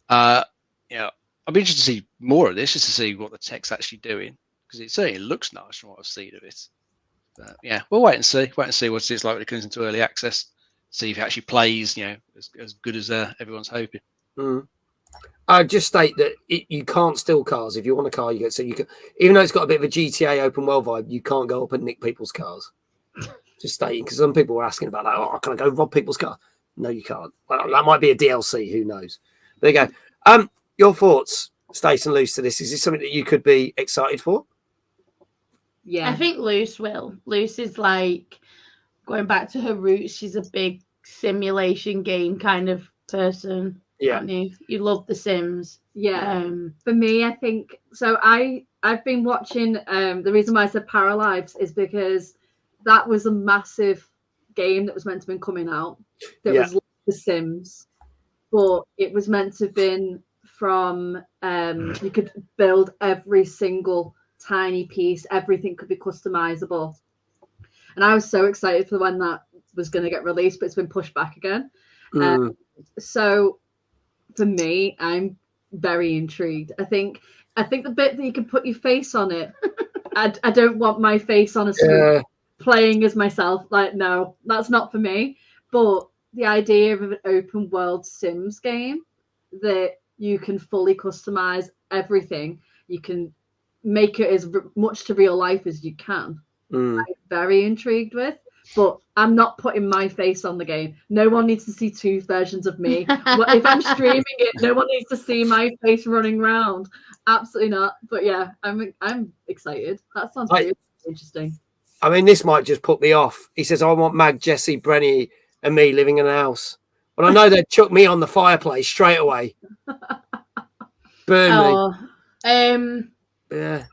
I'd be interested to see more of this, just to see what the tech's actually doing, because it certainly looks nice from what I've seen of it. But we'll wait and see. What it's like when it comes into early access. See if it actually plays, as good as everyone's hoping. I just state that you can't steal cars. If you want a car, you get. So you can, even though it's got a bit of a GTA open world vibe, you can't go up and nick people's cars. Just stating, because some people were asking about that. Oh, can I go rob people's car? No, you can't. Well, that might be a DLC. Who knows? There you go. Your thoughts, Stace and Luce, to this? Is this something that you could be excited for? Yeah, I think Luce will. Luce is like going back to her roots. She's a big simulation game kind of person. Yeah, you love The Sims. Yeah. For me, I think so. I've been watching. The reason why I said Paralives is because that was a massive game that was meant to have been coming out. That was like The Sims, but it was meant to have been from. You could build every single tiny piece. Everything could be customizable, and I was so excited for when that was going to get released, but it's been pushed back again. So. For me, I'm very intrigued. I think the bit that you can put your face on it, I don't want my face on a screen playing as myself. Like, no, that's not for me. But the idea of an open world Sims game that you can fully customize everything, you can make it as much to real life as you can. I'm very intrigued with. But I'm not putting my face on the game. No one needs to see two versions of me. If I'm streaming it, no one needs to see my face running around. Absolutely not. But yeah, I'm excited. That sounds really interesting. I mean, this might just put me off. He says, I want Mag, Jesse, Brenny, and me living in a house. But I know they'd chuck me on the fireplace straight away. Burn me. Yeah.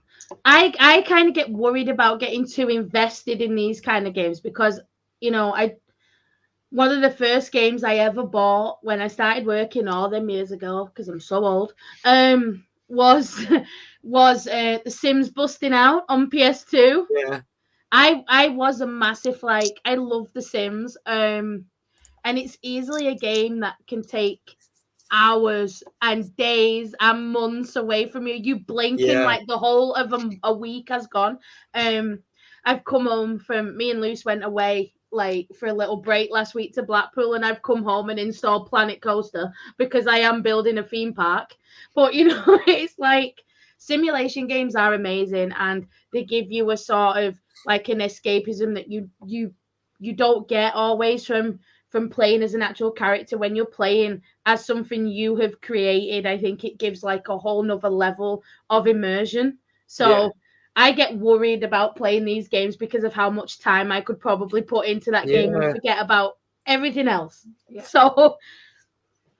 I kind of get worried about getting too invested in these kind of games because, one of the first games I ever bought when I started working all them years ago, because I'm so old, was The Sims Busting Out on PS2. Yeah. I was a massive, I love The Sims. And it's easily a game that can take hours and days and months away from you. You blink and the whole of a week has gone. I've come home from, me and Luce went away for a little break last week to Blackpool, and I've come home and installed Planet Coaster because I am building a theme park. But it's like simulation games are amazing, and they give you a sort of like an escapism that you don't get always from playing as an actual character. When you're playing as something you have created, I think it gives like a whole nother level of immersion. So I get worried about playing these games because of how much time I could probably put into that game and forget about everything else. So,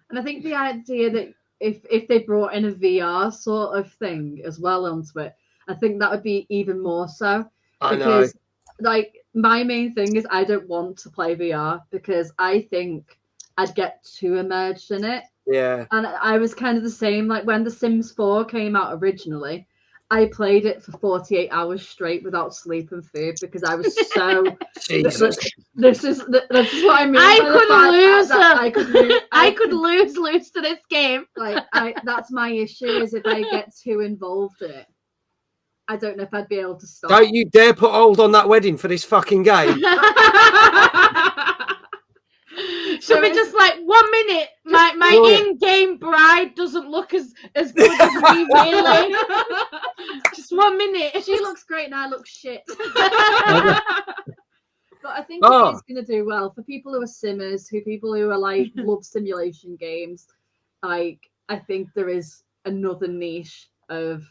and I think the idea that if they brought in a VR sort of thing as well onto it, I think that would be even more so. Because my main thing is I don't want to play VR because I think I'd get too immersed in it. Yeah. And I was kind of the same. Like when The Sims 4 came out originally, I played it for 48 hours straight without sleep and food because I was so. Jesus. This is what I mean. I could lose to this game. That's my issue is if I get too involved in it. I don't know if I'd be able to stop. Don't you dare put hold on that wedding for this fucking game. Should we just 1 minute? My in-game bride doesn't look as good as me, really. Just 1 minute. She looks great and I look shit. But I think it's going to do well for people who are simmers, people who are love simulation games. I think there is another niche of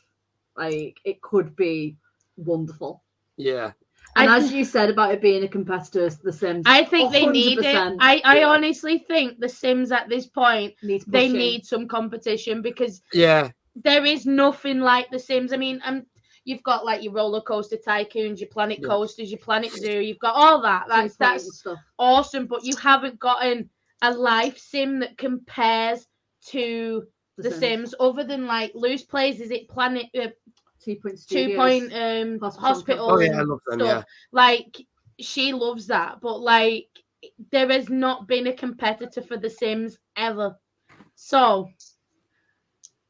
like it could be wonderful. Yeah. And as you said about it being a competitor to The Sims, I think they need it. 100%. I honestly think The Sims at this point, they need some competition because there is nothing like The Sims. I mean, you've got like your roller coaster tycoons, your planet coasters, your planet zoo. You've got all that. That's stuff. Awesome, but you haven't gotten a life sim that compares to The Sims other than like Loose Plays. Is it Planet? 2 Point Hospital. Oh yeah, I love them. Stuff. Yeah, like she loves that, but like there has not been a competitor for The Sims ever. So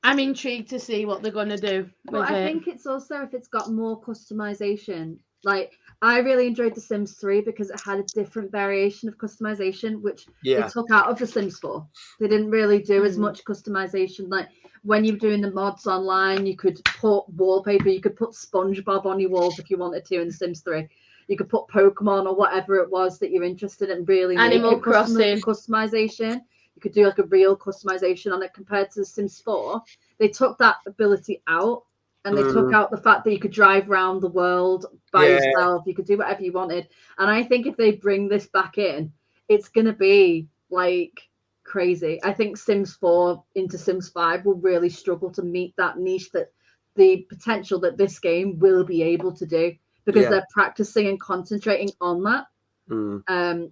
I'm intrigued to see what they're gonna do. Well, I think it's also if it's got more customization. Like I really enjoyed The Sims 3 because it had a different variation of customization, which they took out of The Sims 4. They didn't really do as much customization. Like when you're doing the mods online, you could put wallpaper, you could put SpongeBob on your walls if you wanted to in The Sims 3. You could put Pokemon or whatever it was that you're interested in. Really, Animal Crossing customization. You could do like a real customization on it compared to The Sims 4. They took that ability out. And they took out the fact that you could drive around the world by yourself. You could do whatever you wanted. And I think if they bring this back in, it's going to be like crazy. I think Sims 4 into Sims 5 will really struggle to meet that niche, that the potential that this game will be able to do because they're practicing and concentrating on that.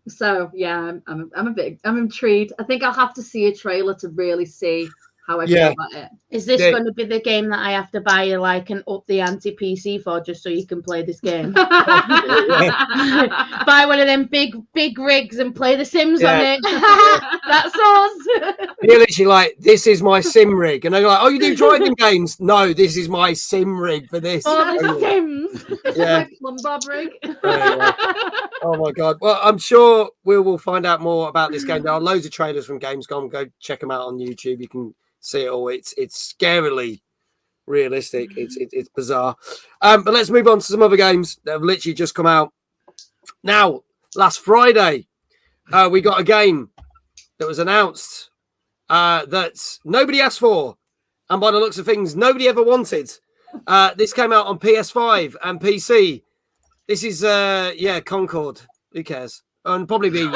So yeah, I'm intrigued. I think I'll have to see a trailer to really see how I feel about it. Is this going to be the game that I have to buy you like an up the ante PC for just so you can play this game? Buy one of them big rigs and play The Sims on it. That's us. You're literally like, this is my sim rig, and they're like, oh, you do driving games? No, this is my sim rig for this. Oh, The Sims. This is my plumbob rig. Oh my god. Well, I'm sure we will find out more about this game. There are loads of trailers from Gamescom. Go check them out on YouTube. You can see it all. It's scarily realistic. It's bizarre. But let's move on to some other games that have literally just come out. Now, last Friday, we got a game that was announced that nobody asked for, and by the looks of things, nobody ever wanted. This came out on PS5 and PC. This is Concord. Who cares? And probably be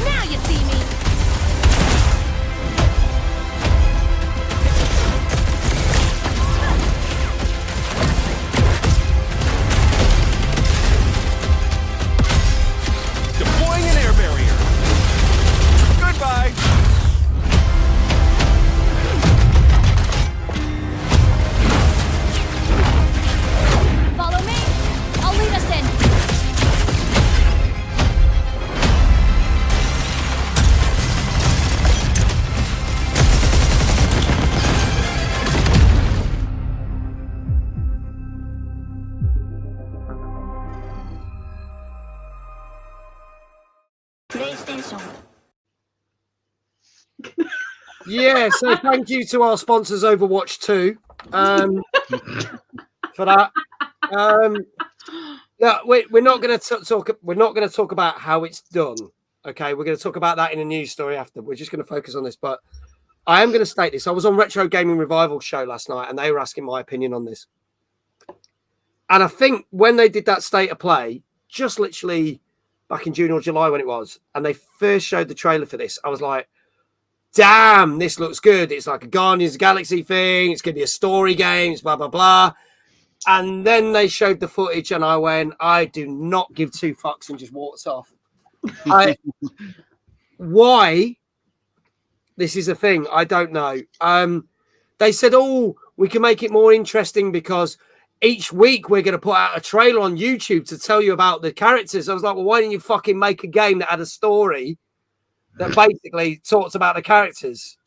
Now you see me. Deploying an air barrier. Goodbye. Follow me. I'll lead us in. yeah. So thank you to our sponsors, Overwatch 2, for that. No, we're not going to talk. We're not going to talk about how it's done. Okay, we're going to talk about that in a news story after. We're just going to focus on this, but I am going to state this. I was on Retro Gaming Revival show last night, and they were asking my opinion on this. And I think when they did that state of play, just literally back in June or July when it was, and they first showed the trailer for this, I was like, damn, this looks good. It's like a Guardians of the Galaxy thing. It's going to be a story game, blah, blah, blah. And then they showed the footage, and I went, I do not give two fucks, and just walked off. Why? This is a thing. I don't know. They said, oh, we can make it more interesting because each week we're going to put out a trailer on YouTube to tell you about the characters. I was like, well, why didn't you fucking make a game that had a story that basically talks about the characters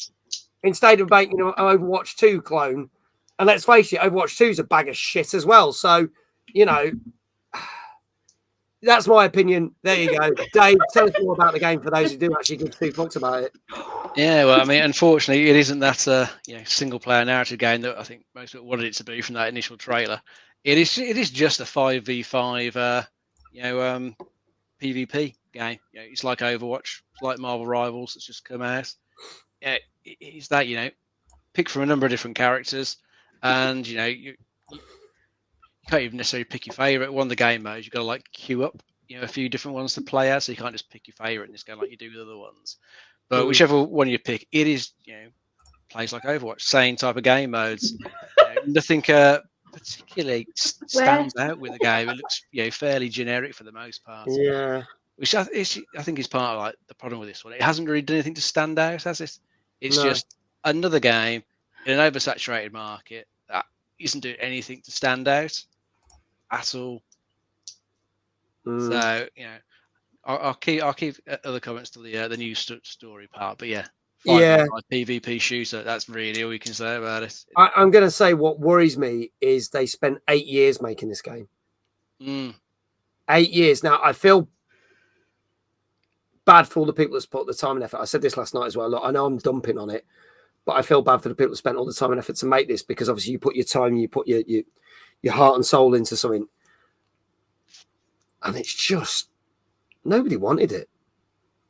instead of making an Overwatch 2 clone? And let's face it, Overwatch 2 is a bag of shit as well. So, you know, That's my opinion. There you go. Dave, tell us more about the game for those who do actually give 2 fucks about it. Yeah, well, I mean, unfortunately, it isn't that single-player narrative game that I think most people wanted it to be from that initial trailer. It is just a 5v5, PvP game. It's like Overwatch, it's like Marvel Rivals that's just come out. It's that, pick from a number of different characters, and you can't even necessarily pick your favorite. One of the game modes, you've got to queue up, a few different ones to play out, so you can't just pick your favorite in this game like you do with other ones. But whichever one you pick, it is, plays like Overwatch, same type of game modes. Nothing particularly stands out with the game. It looks, fairly generic for the most part. Yeah. Which I think is part of the problem with this one. It hasn't really done anything to stand out, has it? It's just another game in an oversaturated market that isn't doing anything to stand out at all. So I'll keep other comments to the news story part, but PvP shooter, that's really all we can say about it. I'm going to say what worries me is they spent 8 years making this game. 8 years. Now I feel bad for all the people that's put the time and effort. I said this last night as well. Look, I know I'm dumping on it, but I feel bad for the people that spent all the time and effort to make this, because obviously you put your time, you put your heart and soul into something, and it's just nobody wanted it.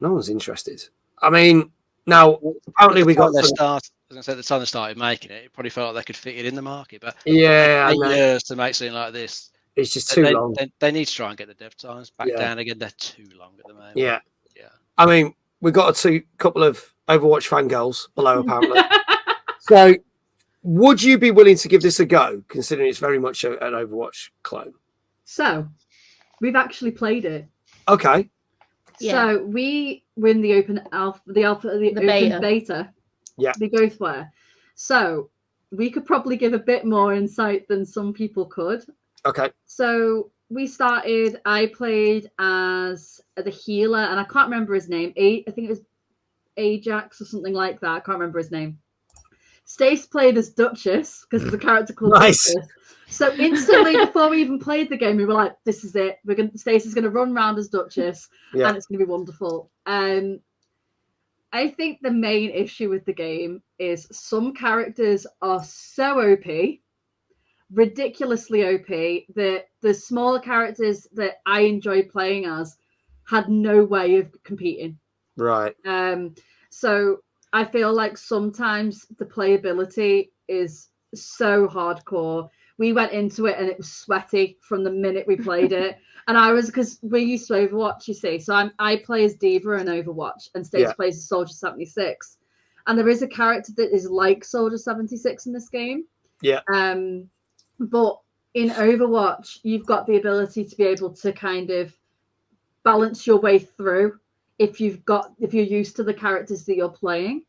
No one's interested. I mean, now apparently we got their start. I was going to say at the time they started making it, it probably felt like they could fit it in the market, but 8 years to make something like this, it's just too long. They need to try and get the dev times back down again. They're too long at the moment. Yeah. I mean, we got a couple of Overwatch fangirls below, apparently. So, would you be willing to give this a go, considering it's very much an Overwatch clone? So, we've actually played it. Okay. So we were in the open alpha, the open beta. Yeah. They both were. So we could probably give a bit more insight than some people could. Okay. So we started. I played as the healer, and I can't remember his name. I think it was Ajax or something like that. I can't remember his name. Stace played as Duchess because there's a character called Duchess. So instantly, before we even played the game, we were like, "This is it. Stace is going to run around as Duchess, and it's going to be wonderful." I think the main issue with the game is some characters are so OP, ridiculously OP, that the smaller characters that I enjoyed playing as had no way of competing. Right. So I feel like sometimes the playability is so hardcore. We went into it and it was sweaty from the minute we played it. And because we used to Overwatch, you see. So I play as D.Va in Overwatch, and Stace plays as Soldier 76. And there is a character that is like Soldier 76 in this game. Yeah. But in Overwatch, you've got the ability to be able to kind of balance your way through if you're used to the characters that you're playing.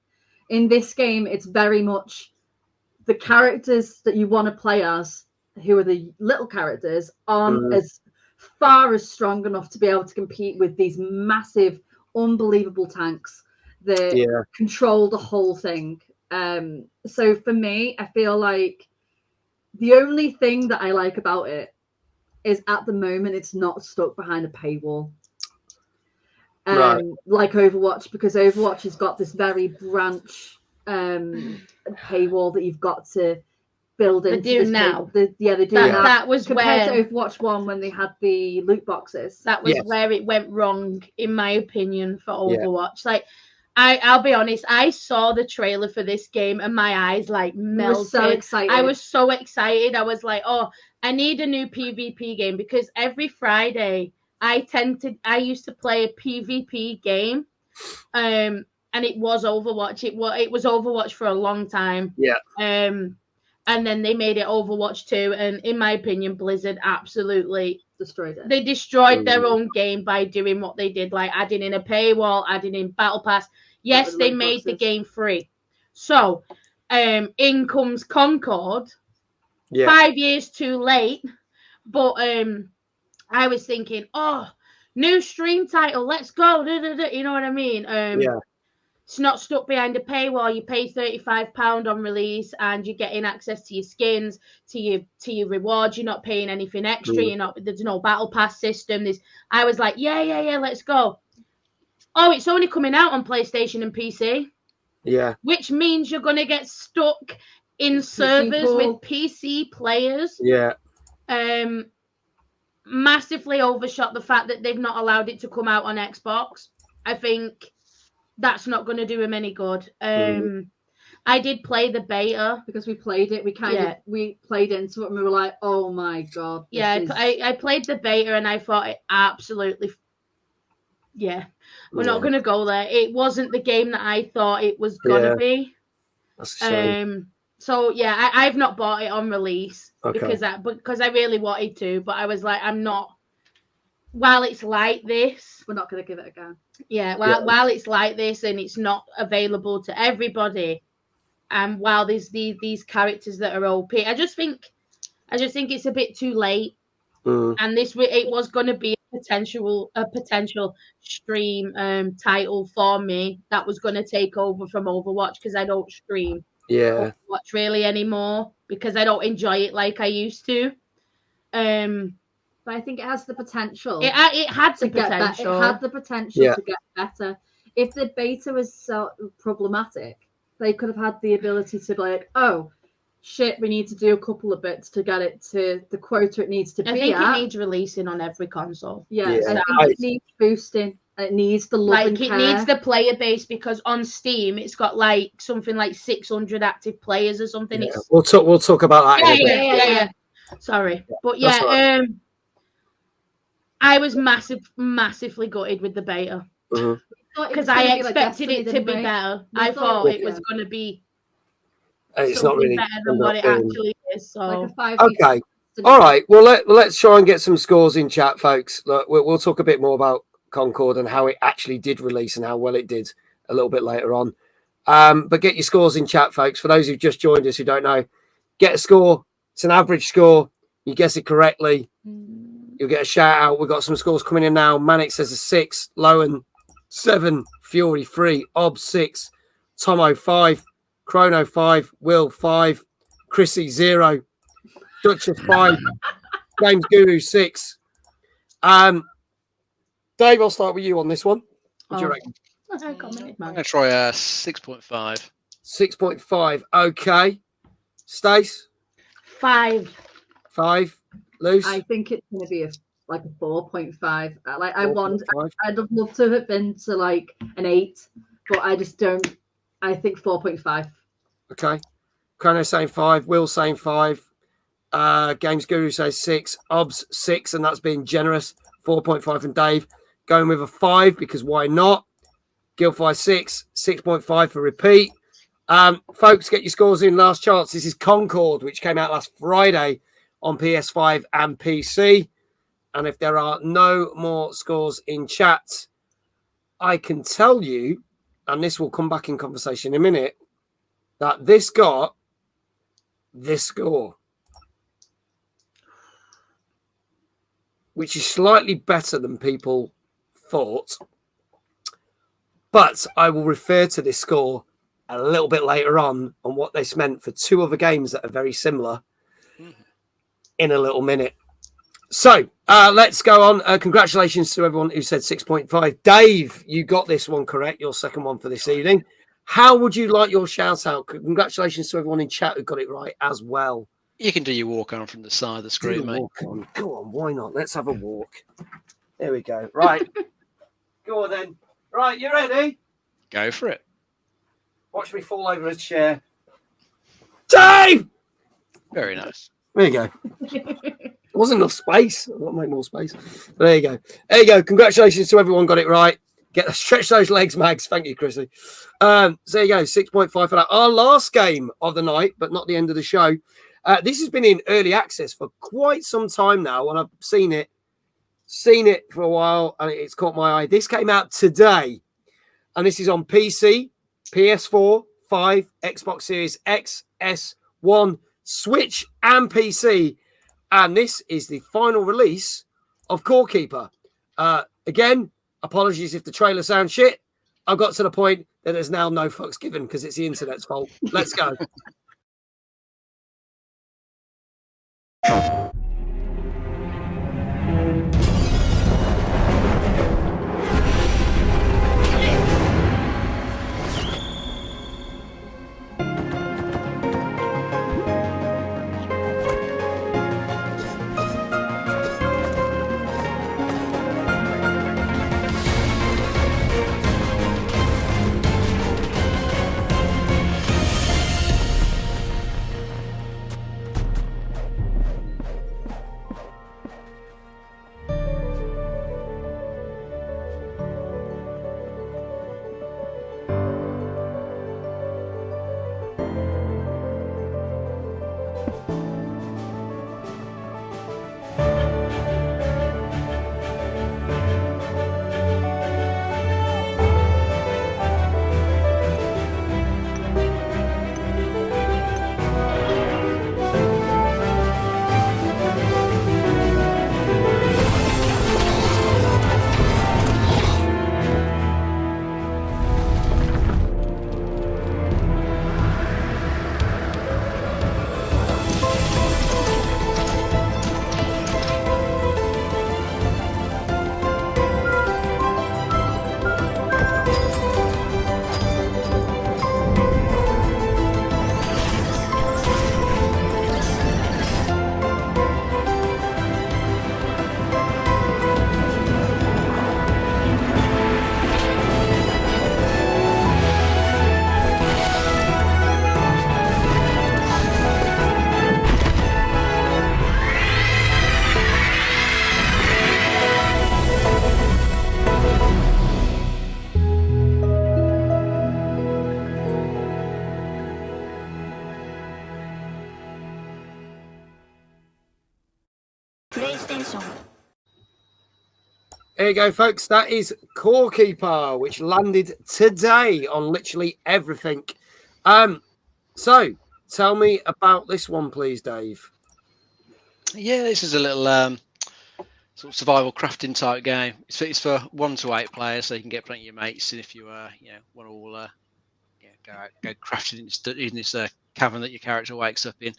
In this game, it's very much the characters that you want to play as, who are the little characters, aren't as far as strong enough to be able to compete with these massive, unbelievable tanks that control the whole thing. So for me, I feel like the only thing that I like about it is at the moment it's not stuck behind a paywall. Like Overwatch, because Overwatch has got this very branch paywall that you've got to build into. They do now. They do now. That was compared to Overwatch 1 when they had the loot boxes. That was where it went wrong, in my opinion, for Overwatch. Like, I'll be honest, I saw the trailer for this game and my eyes melted. So excited. I was so excited. I was like, oh, I need a new PvP game, because every Friday I used to play a PvP game. And it was Overwatch. It was Overwatch for a long time. Yeah. And then they made it Overwatch 2, and in my opinion, Blizzard absolutely destroyed it. They destroyed their own game by doing what they did, like adding in a paywall, adding in Battle Pass. Yes, they made the game free. So, in comes Concord. 5 years too late, but I was thinking, oh, new stream title, let's go. You know what I mean? It's not stuck behind a paywall. You pay £35 on release, and you're getting access to your skins, to your rewards. You're not paying anything extra. There's no battle pass system. I was like, yeah, let's go. Oh, it's only coming out on PlayStation and PC. Yeah. Which means you're gonna get stuck in servers with PC players. Yeah. Massively overshot the fact that they've not allowed it to come out on Xbox. I think that's not going to do him any good. I did play the beta because we played it. We played into it and we were like, oh my god. I played the beta and I thought it absolutely. We're not going to go there. It wasn't the game that I thought it was going to be. That's a shame. So yeah, I've not bought it on release because I really wanted to, but I was like, I'm not. While it's like this, we're not going to give it a go. Yeah, while it's like this and it's not available to everybody, and while there's these characters that are OP, I just think it's a bit too late. And it was going to be a potential stream title for me that was going to take over from Overwatch because I don't stream Overwatch really anymore because I don't enjoy it like I used to. But I think it has the potential. It had the potential. It had the potential to get better. If the beta was so problematic, they could have had the ability to be like, oh, shit, we need to do a couple of bits to get it to the quota it needs to be. I think it needs releasing on every console. Yeah. I think it needs boosting. It needs the love and care. It needs the player base because on Steam it's got something like 600 active players or something. Yeah. We'll talk about that. Yeah. Sorry, but I was massively gutted with the beta because I expected it to be better. I thought it was going to be. It's not really better than what it actually is. So okay, all right. Well, let's try and get some scores in chat, folks. Look, we'll talk a bit more about Concord and how it actually did release and how well it did a little bit later on. But get your scores in chat, folks. For those who've just joined us who don't know, get a score. It's an average score. You guess it correctly, you'll get a shout out. We've got some scores coming in now. Manic says a 6, Lowen 7, Fury 3, Ob 6, Tomo 5, Chrono 5, Will 5, Chrissy 0, Duchess 5, James Guru 6. Dave, I'll start with you on this one. What do you reckon? I'm going to try a 6.5. 6.5. Okay. Stace? 5. 5. Luce? I think it's going to be a 4.5. I'd have loved to have been to an 8, but I just don't. I think 4.5. Okay. Chrono saying 5. Will saying 5. Games Guru says 6. Obs 6, and that's being generous. 4.5 from Dave. Going with a 5 because why not? Guildfire 6. 6.5 for repeat. Folks, get your scores in. Last chance. This is Concord, which came out last Friday on PS5 and PC. And if there are no more scores in chat, I can tell you, and this will come back in conversation in a minute, that this got this score, which is slightly better than people thought. But I will refer to this score a little bit later on what this meant for 2 other games that are very similar in a little minute. So let's go on. Congratulations to everyone who said 6.5. Dave, you got this one correct, your second one for this evening. How would you like your shout out? Congratulations to everyone in chat who got it right as well. You can do your walk on from the side of the screen, mate. Go on, why not? Let's have a walk. There we go. Right. Go on then. Right, you ready? Go for it. Watch me fall over a chair. Dave! Very nice. There you go. There wasn't enough space. I want to make more space. But there you go. There you go. Congratulations to everyone got it right. Stretch those legs, Mags. Thank you, Chrissy. So there you go. 6.5 for that. Our last game of the night, but not the end of the show. This has been in early access for quite some time now, and I've seen it for a while, and it's caught my eye. This came out today, and this is on PC, PS4, 5, Xbox Series X, S1, Switch, and PC. And this is the final release of Core Keeper. Again, apologies if the trailer sounds shit. I've got to the point that there's now no fucks given because it's the internet's fault. Let's go. There you go, folks. That is Core Keeper, which landed today on literally everything. So tell me about this one, please, Dave. Yeah, this is a little sort of survival crafting type game. It's for 1 to 8 players, so you can get plenty of your mates. And if you want to all go crafting in this cavern that your character wakes up in,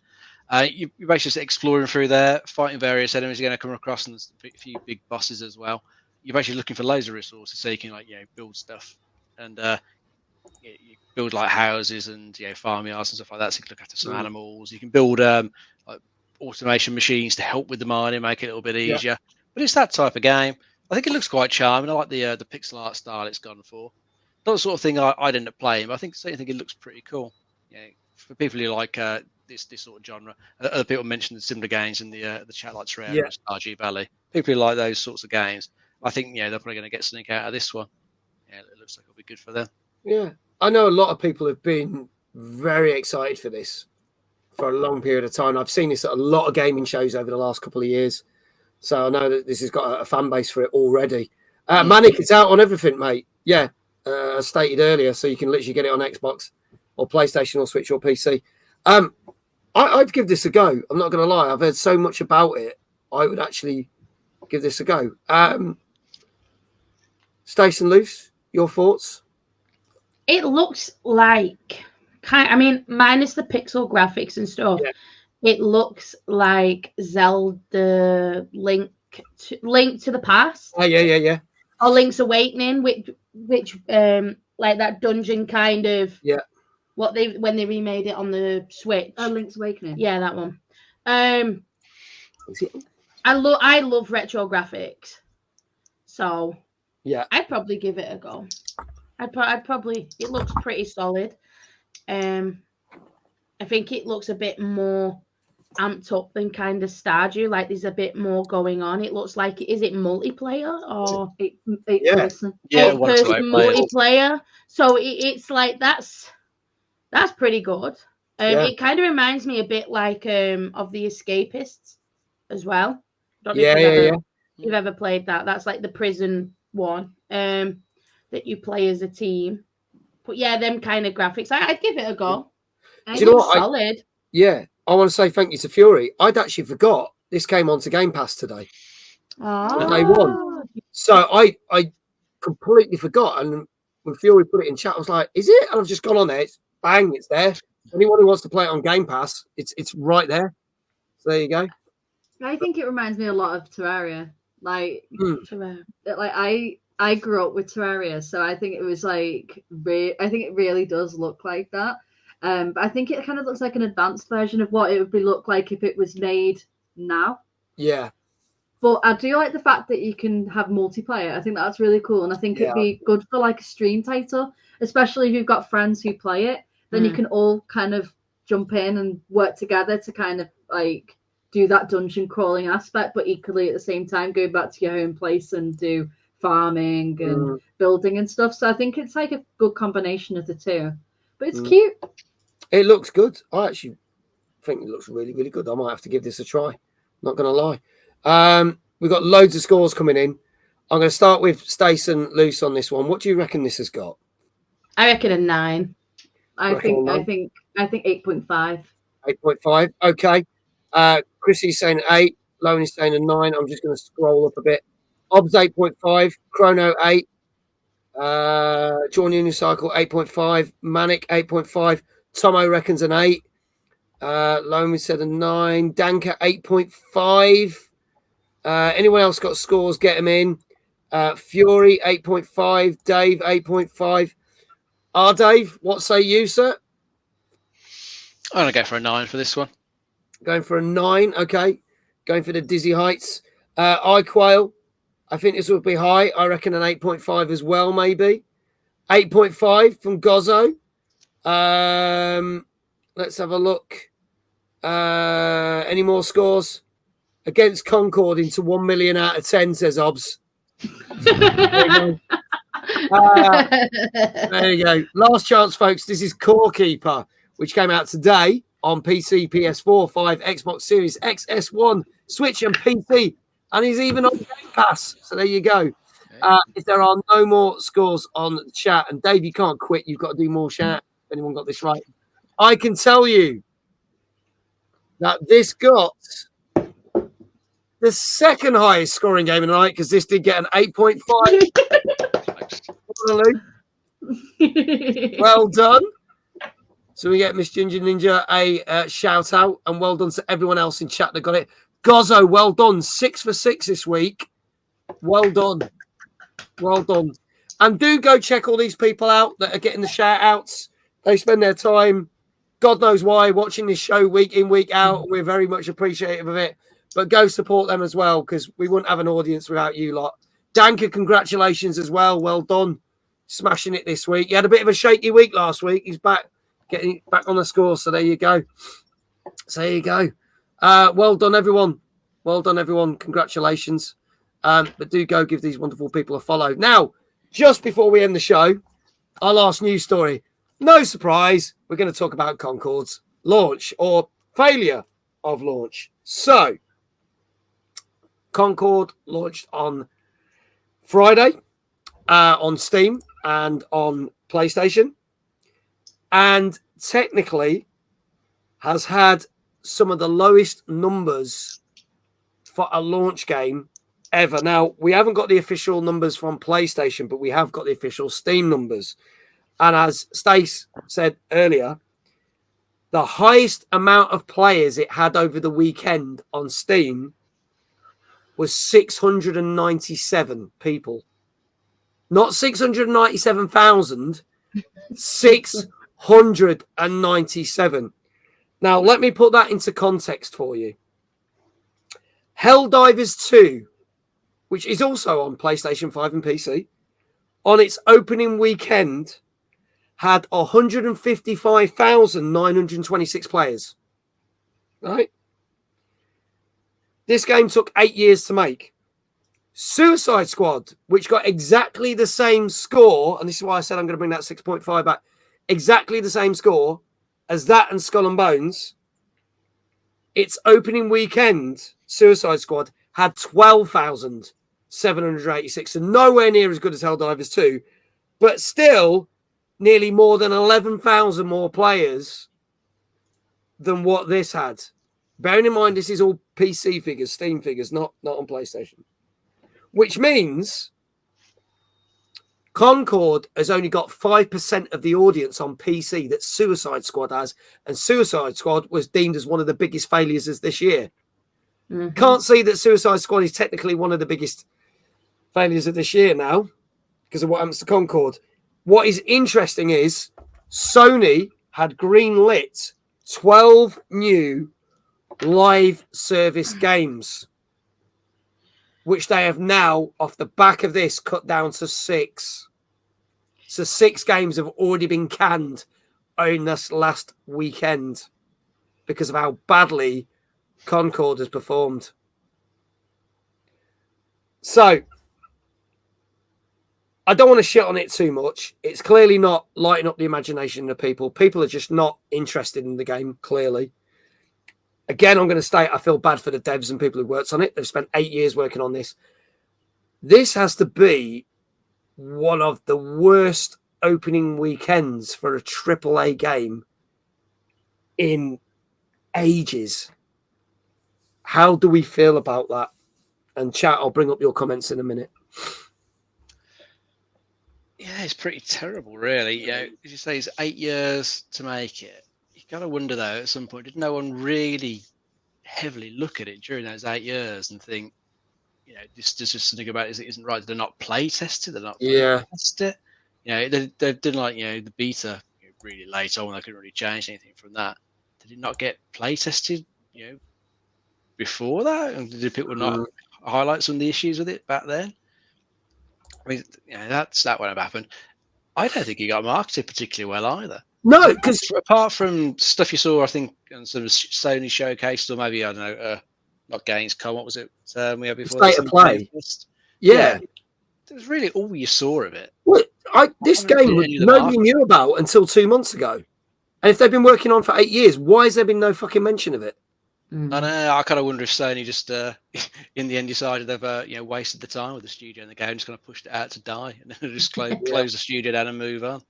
you're basically just exploring through there, fighting various enemies you're going to come across, and there's a few big bosses as well. You're basically looking for loads of resources, so you can build stuff and you build like houses and farmyards and stuff like that. So you can look after some animals. You can build like automation machines to help with the mining, make it a little bit easier. But it's that type of game. I think it looks quite charming. I like the pixel art style it's gone for. Not the sort of thing I'd end up playing, but I certainly think it looks pretty cool. For people who like this sort of genre. Other people mentioned similar games in the chat, like Terraria and Stardew Valley. People who like those sorts of games, I think they're probably going to get something out of this one. Yeah, it looks like it'll be good for them. Yeah, I know a lot of people have been very excited for this for a long period of time. I've seen this at a lot of gaming shows over the last couple of years, so I know that this has got a fan base for it already. Manic, it's out on everything, mate. Yeah, as stated earlier, so you can literally get it on Xbox or PlayStation or Switch or PC. I'd give this a go. I'm not going to lie. I've heard so much about it. I would actually give this a go. Stace and Luce, your thoughts? It looks like, minus the pixel graphics and stuff, it looks like Zelda Link to the Past. Oh, yeah. Or Link's Awakening, which like that dungeon kind of. Yeah. When they remade it on the Switch. Oh, Link's Awakening. Yeah, that one. I love retro graphics, so yeah, I'd probably give it a go. I'd probably. It looks pretty solid. I think it looks a bit more amped up than kind of Stardew. Like there's a bit more going on. It looks like, is it multiplayer or eight person multiplayer? So it's like that's pretty good. It kind of reminds me a bit like of the Escapists as well. Don't know if you've ever played that. That's like the prison one that you play as a team. But yeah, them kind of graphics. I'd give it a go. Do you know what? Solid. I want to say thank you to Fury. I'd actually forgot this came onto Game Pass today. Oh. Day one. So I completely forgot. And when Fury put it in chat, I was like, is it? And I've just gone on there. It's bang, it's there. Anyone who wants to play it on Game Pass, it's right there. So there you go. I think it reminds me a lot of Terraria. Like I grew up with Terraria, so I think it was like I think it really does look like that. But I think it kind of looks like an advanced version of what it would look like if it was made now. Yeah. But I do like the fact that you can have multiplayer. I think that's really cool, and I think it'd be good for like a stream title, especially if you've got friends who play it. Then you can all kind of jump in and work together to kind of like do that dungeon crawling aspect, but equally at the same time go back to your home place and do farming and building and stuff. So I think it's like a good combination of the two. But it's cute. It looks good. I actually think it looks really, really good. I might have to give this a try. Not going to lie. We've got loads of scores coming in. I'm going to start with Stace and Luce on this one. What do you reckon this has got? I reckon a 9. I think 8.5. 8.5. Okay. Chrissy's saying 8. Loney's saying a 9. I'm just going to scroll up a bit. Ob's 8.5. Chrono 8. John Unicycle 8.5. Manic 8.5. Tomo reckons an 8. Loney said a 9. Danka 8.5. Anyone else got scores? Get them in. Fury 8.5. Dave 8.5. Dave, what say you, sir? I'm going to go for a 9 for this one. Going for a 9. Okay. Going for the dizzy heights. iQuail, I think this will be high. I reckon an 8.5 as well, maybe. 8.5 from Gozzo. Let's have a look. Any more scores? Against Concord into 1 million out of 10, says Obs. There you go. Last chance, folks. This is Core Keeper, which came out today on PC, PS4, 5, Xbox Series X, S1, Switch, and PC. And he's even on Game Pass. So there you go. If there are no more scores on the chat, and Dave, you can't quit. You've got to do more chat. If anyone got this right, I can tell you that this got the second highest scoring game of the night, because this did get an 8.5. Well done. So we get Miss Ginger Ninja a shout out, and well done to everyone else in chat that got it. Gozzo, well done. 6 for 6 this week. Well done. Well done. And do go check all these people out that are getting the shout outs. They spend their time, God knows why, watching this show week in, week out. We're very much appreciative of it. But go support them as well, because we wouldn't have an audience without you lot. Danka, congratulations as well. Well done. Smashing it this week. He had a bit of a shaky week last week. He's back, getting back on the score. So there you go. So there you go. Well done, everyone. Well done, everyone. Congratulations. But do go give these wonderful people a follow. Now, just before we end the show, our last news story. No surprise, we're going to talk about Concord's launch or failure of launch. So, Concord launched on Friday on Steam and on PlayStation, and technically has had some of the lowest numbers for a launch game ever. Now, we haven't got the official numbers from PlayStation, but we have got the official Steam numbers. And as Stace said earlier, the highest amount of players it had over the weekend on Steam was 697 people. Not 697,000, 697. Now, let me put that into context for you. Helldivers 2, which is also on PlayStation 5 and PC, on its opening weekend, had 155,926 players. Right? This game took 8 years to make. Suicide Squad, which got exactly the same score, and this is why I said I'm going to bring that 6.5 back, exactly the same score as that and Skull and Bones, its opening weekend, Suicide Squad, had 12,786, so nowhere near as good as Helldivers 2, but still nearly more than 11,000 more players than what this had. Bearing in mind, this is all PC figures, Steam figures, not on PlayStation. Which means Concord has only got 5% of the audience on PC that Suicide Squad has, and Suicide Squad was deemed as one of the biggest failures as this year. Can't see that Suicide Squad is technically one of the biggest failures of this year now because of what happens to Concord. What is interesting is Sony had greenlit 12 new live service games, which they have now, off the back of this, cut down to 6. So 6 games have already been canned on this last weekend because of how badly Concord has performed. So I don't want to shit on it too much. It's clearly not lighting up the imagination of people. People are just not interested in the game, clearly. Again, I'm going to state I feel bad for the devs and people who worked on it. They've spent 8 years working on this. This has to be one of the worst opening weekends for a AAA game in ages. How do we feel about that? And chat, I'll bring up your comments in a minute. Yeah, it's pretty terrible, really. You know, as you say, it's 8 years to make it. You got to wonder, though, at some point, did no one really heavily look at it during those 8 years and think, you know, this just something about it isn't right? They're not play tested. They're not test it. You know, they've done like, you know, the beta really late on. They couldn't really change anything from that. Did it not get play tested? You know, before that, and did people not highlight some of the issues with it back then? I mean, you know, that won't have happened. I don't think he got marketed particularly well either. No, because apart from stuff you saw, I think, on sort of Sony showcase, or maybe, I don't know, not Gamescom, what was it we had before? State of Play. Yeah. That was really all you saw of it. Well, this game nobody knew about until 2 months ago. And if they've been working on for 8 years, why has there been no fucking mention of it? I know. I kind of wonder if Sony just, in the end, decided they've wasted the time with the studio and the game, just kind of pushed it out to die, and then just close the studio down and move on.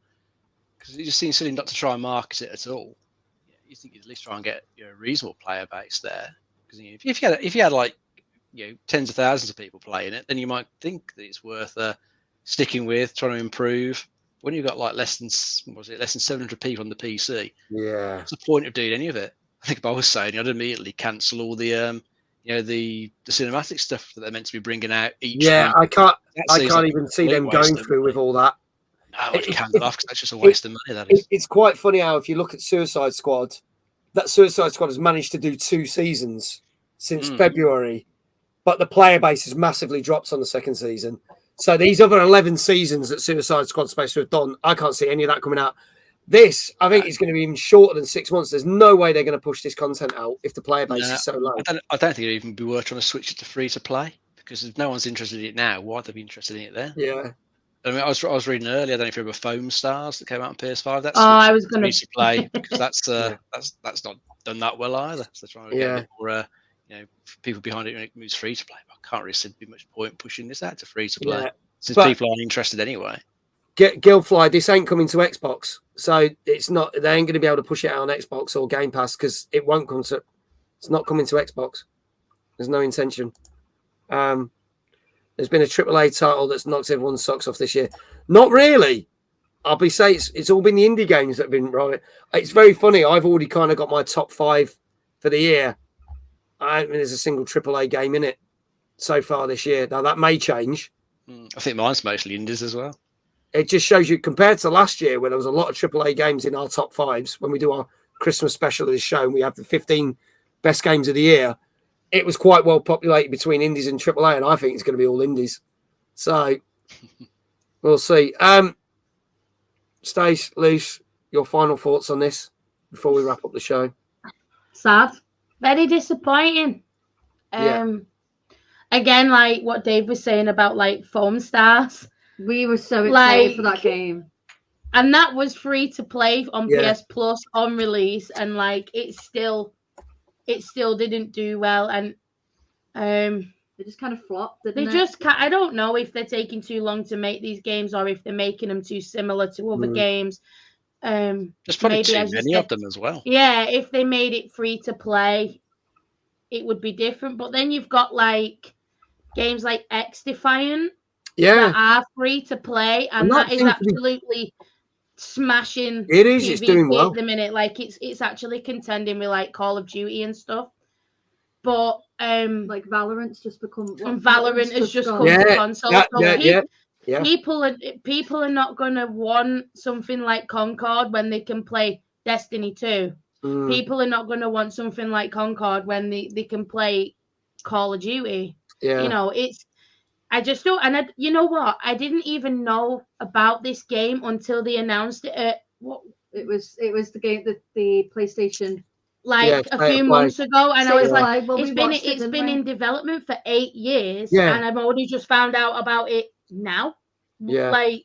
Because it just seems silly not to try and market it at all. You think you'd at least try and get a reasonable player base there. Because if you had like tens of thousands of people playing it, then you might think that it's worth sticking with, trying to improve. When you've got like less than 700 people on the PC, what's the point of doing any of it? I think if I was Sony, I'd immediately cancel all the the cinematic stuff that they're meant to be bringing out each week. I can't even see them going through with all that. No, I'd cancel off because that's just a waste of money. That is. It's quite funny how if you look at Suicide Squad, that Suicide Squad has managed to do 2 seasons since February, but the player base has massively dropped on the second season. So these other 11 seasons that Suicide Squad's supposed to have done, I can't see any of that coming out. This, I think, is going to be even shorter than 6 months. There's no way they're going to push this content out if the player base is so low. I don't think it'd even be worth trying to switch it to free to play, because if no one's interested in it now, why'd they be interested in it then? Yeah. I mean, I was reading earlier. I don't know if you remember Foam Stars that came out on PS5. That's I was going to play because that's not done that well either. So they're trying to get a bit more, people behind it when it moves free to play. But I can't really see there'd be much point pushing this out to free to play since people aren't interested anyway. Guildfly, this ain't coming to Xbox, so it's not. They ain't going to be able to push it out on Xbox or Game Pass because it won't come to. It's not coming to Xbox. There's no intention. There's been a AAA title that's knocked everyone's socks off this year. Not really. I'll say it's all been the indie games that have been right. It's very funny. I've already kind of got my top 5 for the year. I don't think there's a single AAA game in it so far this year. Now that may change. I think mine's mostly indies as well. It just shows you compared to last year where there was a lot of AAA games in our top 5s when we do our Christmas special of this show and we have the 15 best games of the year. It was quite well populated between indies and AAA, and I think it's going to be all indies. So we'll see. Stace, Luce, your final thoughts on this before we wrap up the show? Sad. Very disappointing. Again, like what Dave was saying about like Foam Stars. We were so excited for that game. And that was free to play on PS Plus on release, and like it still didn't do well, and they just kind of flopped, didn't they? I don't know if they're taking too long to make these games or if they're making them too similar to other games. There's probably too many of them as well. Yeah, if they made it free to play, it would be different. But then you've got like games like X Defiant. that are free to play, and that is absolutely smashing. It is. PvP it's doing well at the minute. Like it's actually contending with like Call of Duty and stuff. But like Valorant's just become. Valorant has just come to console. Yeah. People are not gonna want something like Concord when they can play Destiny 2. People are not gonna want something like Concord when they can play Call of Duty. Yeah. You know, I just don't, and you know what? I didn't even know about this game until they announced it. It was the game that the PlayStation, like a few months ago, and I was like, it's been in development for 8 years, and I've only just found out about it now. Yeah, like,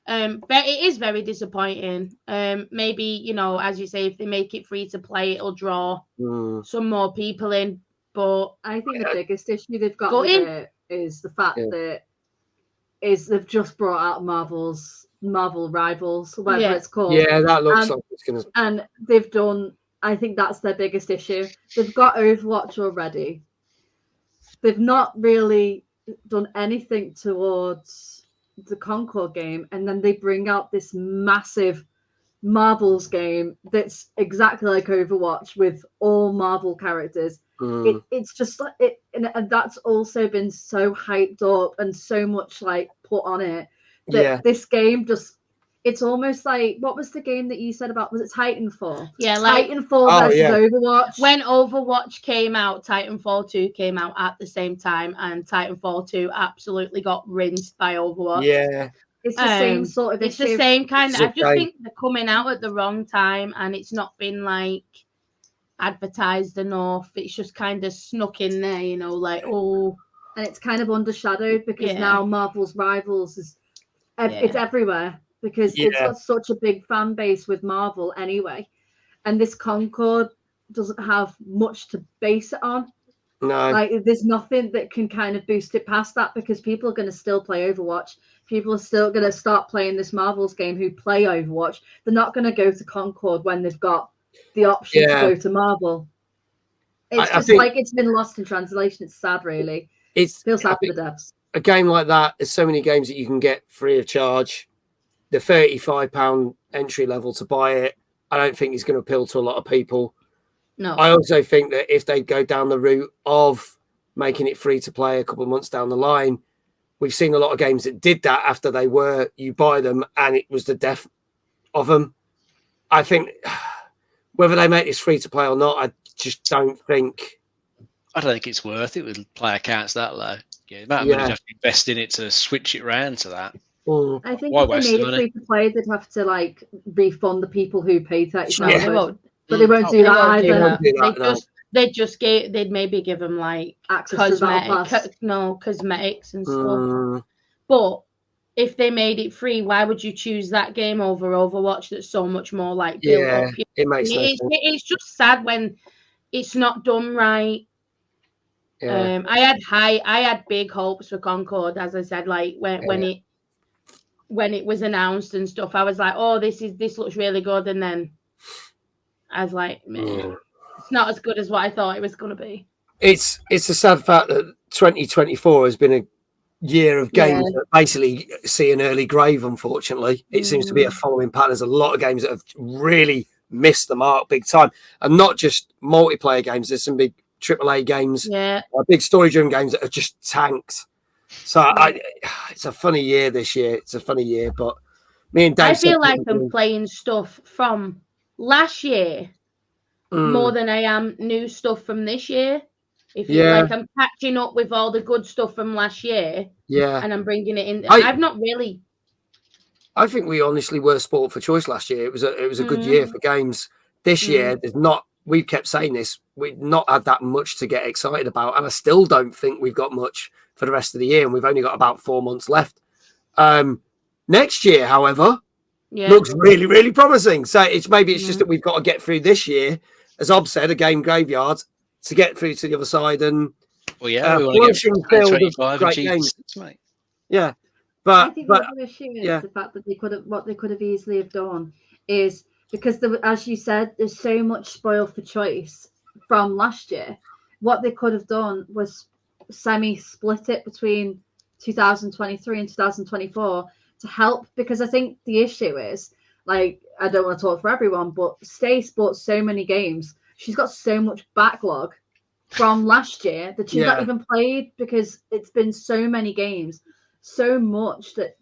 but it is very disappointing. Maybe, you know, as you say, if they make it free to play, it'll draw some more people in. But I think the biggest issue they've got with it is the fact that they've just brought out Marvel Rivals, whatever it's called. Yeah, that looks like it's gonna. And they've done. I think that's their biggest issue. They've got Overwatch already. They've not really done anything towards the Concord game, and then they bring out this massive Marvels game that's exactly like Overwatch with all Marvel characters. It's just like it, and that's also been so hyped up and so much like put on it that this game just. It's almost like, what was the game that you said about, was it Titanfall? Yeah, like Titanfall versus Overwatch. When Overwatch came out, Titanfall 2 came out at the same time, and Titanfall 2 absolutely got rinsed by Overwatch. Yeah. It's the same sort of issue. It's the same kind of, I just think they're coming out at the wrong time, and it's not been like advertised enough. It's just kind of snuck in there, you know, like, and it's kind of undershadowed because now Marvel's Rivals is, it's everywhere. Because it's got such a big fan base with Marvel anyway. And this Concord doesn't have much to base it on. No. Like, there's nothing that can kind of boost it past that because people are going to still play Overwatch. People are still going to start playing this Marvel's game who play Overwatch. They're not going to go to Concord when they've got the option to go to Marvel. It's just like it's been lost in translation. It's sad, really. It feels sad for the devs. A game like that, there's so many games that you can get free of charge. The £35 entry level to buy it, I don't think is going to appeal to a lot of people. No. I also think that if they go down the route of making it free to play a couple of months down the line, we've seen a lot of games that did that after you buy them and it was the death of them. I think whether they make this free to play or not, I just don't think. I don't think it's worth it with player counts that low. Yeah, the amount of money you have to invest in it to switch it round to that. I think if they made it free to play, they'd have to like refund the people who paid $35. But they won't do that either. They'd maybe give them like access cosmetics and stuff. But if they made it free, why would you choose that game over Overwatch? That's so much more like built up. It makes sense. It's just sad when it's not done right. I had big hopes for Concord, as I said, like when it was announced and stuff. I was like, oh, this looks really good, and then I was like, man, it's not as good as what I thought it was going to be. It's a sad fact that 2024 has been a year of games that basically see an early grave, unfortunately. It seems to be a following pattern. There's a lot of games that have really missed the mark big time, and not just multiplayer games. There's some big AAA games, big story-driven games that have just tanked. So it's a funny year this year. It's a funny year, but me and Dave, I feel like I'm playing stuff from last year more than I am new stuff from this year. If you like, I'm catching up with all the good stuff from last year. Yeah, and I'm bringing it in. I've not really. I think we honestly were sport for choice last year. It was a good year for games. This year, there's not. We've kept saying this. We've not had that much to get excited about, and I still don't think we've got much for the rest of the year, and we've only got about 4 months left. Next year, however, looks really, really promising. So it's just that we've got to get through this year, as Ob said, a game graveyard to get through to the other side. And we want to get 25 great games, mate. Yeah, but I think the issue is the fact that what they could have easily have done is because as you said, there's so much spoil for choice from last year. What they could have done was semi-split it between 2023 and 2024 to help, because I think the issue is, like, I don't want to talk for everyone, but Stace bought so many games. She's got so much backlog from last year that she's not even played, because it's been so many games, so much that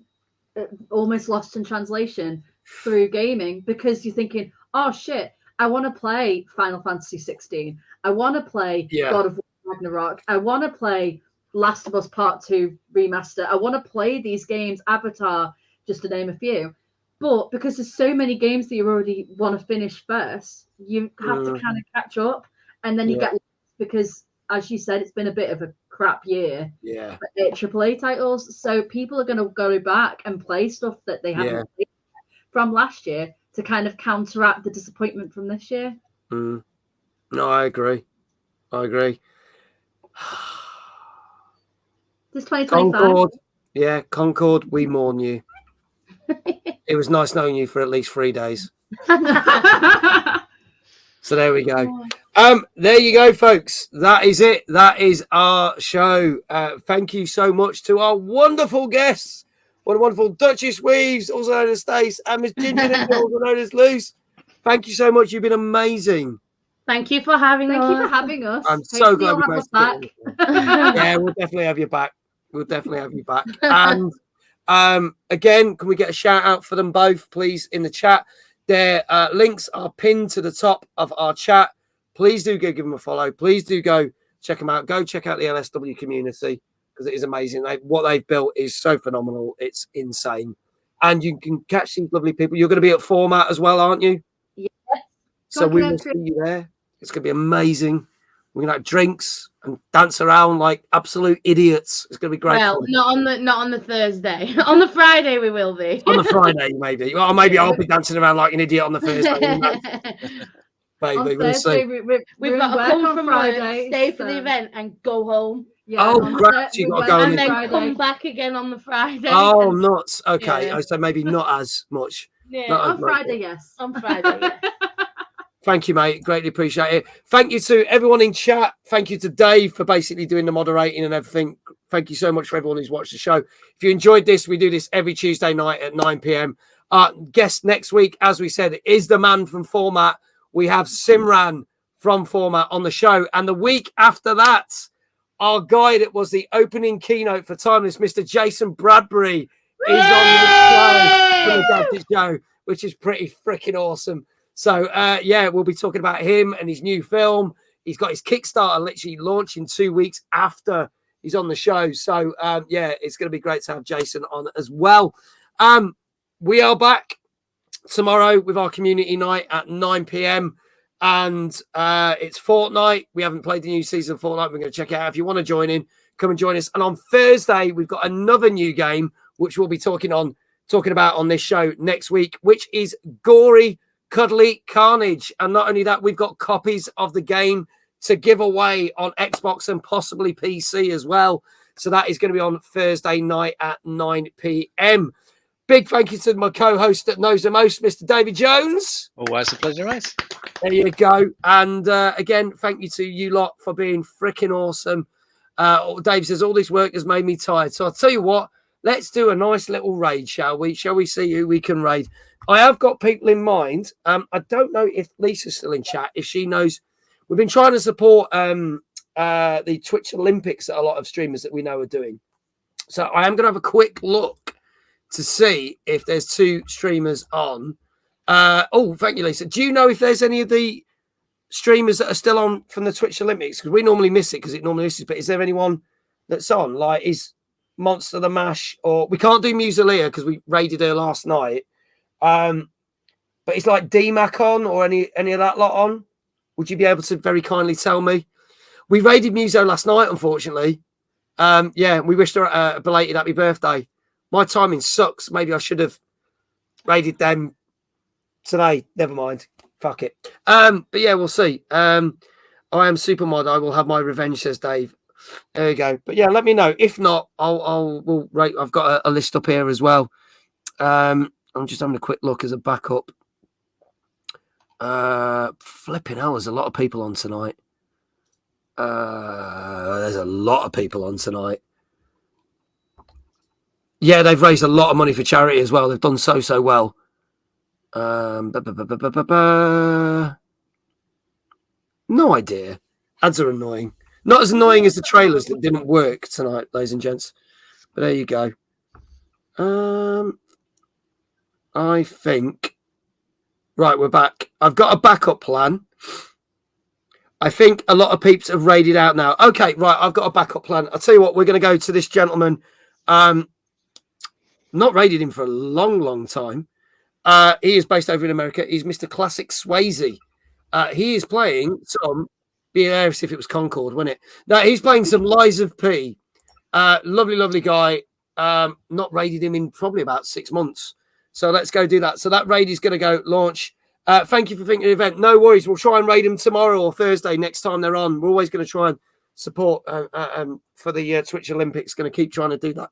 almost lost in translation through gaming, because you're thinking, oh shit, I want to play Final Fantasy 16. I want to play God of War Ragnarok. I want to play Last of Us Part 2 remaster. I want to play these games, Avatar, just to name a few. But because there's so many games that you already want to finish first, you have to kind of catch up, and then you get lost, because, as you said, it's been a bit of a crap year for AAA titles. So people are going to go back and play stuff that they haven't played from last year to kind of counteract the disappointment from this year. No, I agree. This 2025. Concord, Concord, we mourn you. It was nice knowing you for at least 3 days. So there we go. There you go, folks. That is it. That is our show. Thank you so much to our wonderful guests. What a wonderful Duchess Weaves, also known as Stace, and Miss Ginger, also known as Luce. Thank you so much. You've been amazing. Thank you for having us. Thank you for having us. I'm so glad we both back. Yeah, we'll definitely have you back. And again, can we get a shout out for them both, please, in the chat? Their links are pinned to the top of our chat. Please do go give them a follow. Please do go check them out. Go check out the LSW community, because it is amazing. What they've built is so phenomenal. It's insane. And you can catch these lovely people. You're going to be at Format as well, aren't you? Yes. So we will see you there. It's going to be amazing. We're going to have drinks and dance around like absolute idiots. It's going to be great. Well, not on the Thursday. On the Friday we will be. On the Friday, maybe. Well, maybe I'll be dancing around like an idiot on the Thursday. Maybe we'll see. We've got to come from Friday, stay for the event, and go home. Yeah, crap! You got to go and then come back again on the Friday. Oh, nuts! Okay, so maybe not as much. Yeah, on Friday, yes. On Friday, yeah. Thank you, mate. Greatly appreciate it. Thank you to everyone in chat. Thank you to Dave for basically doing the moderating and everything. Thank you so much for everyone who's watched the show. If you enjoyed this, we do this every Tuesday night at 9 p.m. Guest next week, as we said, is the man from Format. We have Simran from Format on the show. And the week after that, our guy that was the opening keynote for Timeless, Mr. Jason Bradbury, is on the show, which is pretty freaking awesome. So, we'll be talking about him and his new film. He's got his Kickstarter literally launching 2 weeks after he's on the show. So, it's going to be great to have Jason on as well. We are back tomorrow with our community night at 9 p.m. And it's Fortnite. We haven't played the new season of Fortnite. We're going to check it out. If you want to join in, come and join us. And on Thursday, we've got another new game, which we'll be talking about on this show next week, which is Gory Cuddly Carnage. And not only that, we've got copies of the game to give away on Xbox and possibly PC as well. So that is going to be on Thursday night at 9 p.m. Big thank you to my co-host that knows the most, Mr. David Jones. Always a pleasure, mate. There you go. And again, thank you to you lot for being freaking awesome. Dave says, all this work has made me tired. So I'll tell you what, let's do a nice little raid, shall we? Shall we see who we can raid? I have got people in mind. I don't know if Lisa's still in chat, if she knows. We've been trying to support the Twitch Olympics that a lot of streamers that we know are doing. So I am going to have a quick look to see if there's 2 streamers on. Thank you, Lisa. Do you know if there's any of the streamers that are still on from the Twitch Olympics? Because we normally miss it because it normally misses. But is there anyone that's on? Like, is Monster the Mash, or we can't do Musalia because we raided her last night. But it's like DMAC on, or any of that lot on. Would you be able to very kindly tell me? We raided Muso last night, unfortunately. We wished her a belated happy birthday. My timing sucks. Maybe I should have raided them today. Never mind. Fuck it. But yeah, we'll see. I am Supermod. I will have my revenge, says Dave. There you go. But yeah, let me know. If not, we'll rate. I've got a list up here as well. I'm just having a quick look as a backup. Flipping hell, there's a lot of people on tonight. There's a lot of people on tonight. Yeah, they've raised a lot of money for charity as well. They've done so well. No idea. Ads are annoying. Not as annoying as the trailers that didn't work tonight, ladies and gents. But there you go. I think... Right, we're back. I've got a backup plan. I think a lot of peeps have raided out now. Okay, right, I've got a backup plan. I'll tell you what, we're going to go to this gentleman. Not raided him for a long time. He is based over in America. He's Mr. Classic Swayze. He is playing some... Be hilarious if it was Concord, wouldn't it? No, he's playing some Lies of P. Lovely guy. Not raided him in probably about 6 months. So let's go do that. So that raid is going to go launch. Thank you for thinking of the event. No worries. We'll try and raid them tomorrow or Thursday next time they're on. We're always going to try and support for the Twitch Olympics. Going to keep trying to do that.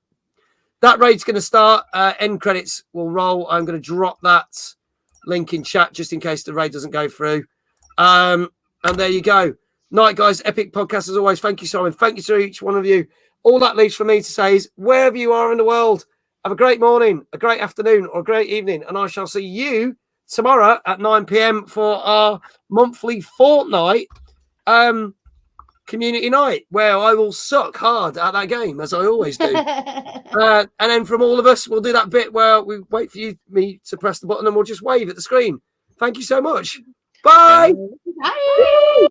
That raid's going to start. End credits will roll. I'm going to drop that link in chat just in case the raid doesn't go through. And there you go. Night, guys. Epic podcast as always. Thank you, Simon. Thank you to each one of you. All that leaves for me to say is wherever you are in the world, have a great morning, a great afternoon, or a great evening. And I shall see you tomorrow at 9 p.m. for our monthly fortnight community night, where I will suck hard at that game, as I always do. And then from all of us, we'll do that bit where we wait for me to press the button and we'll just wave at the screen. Thank you so much. Bye. Bye.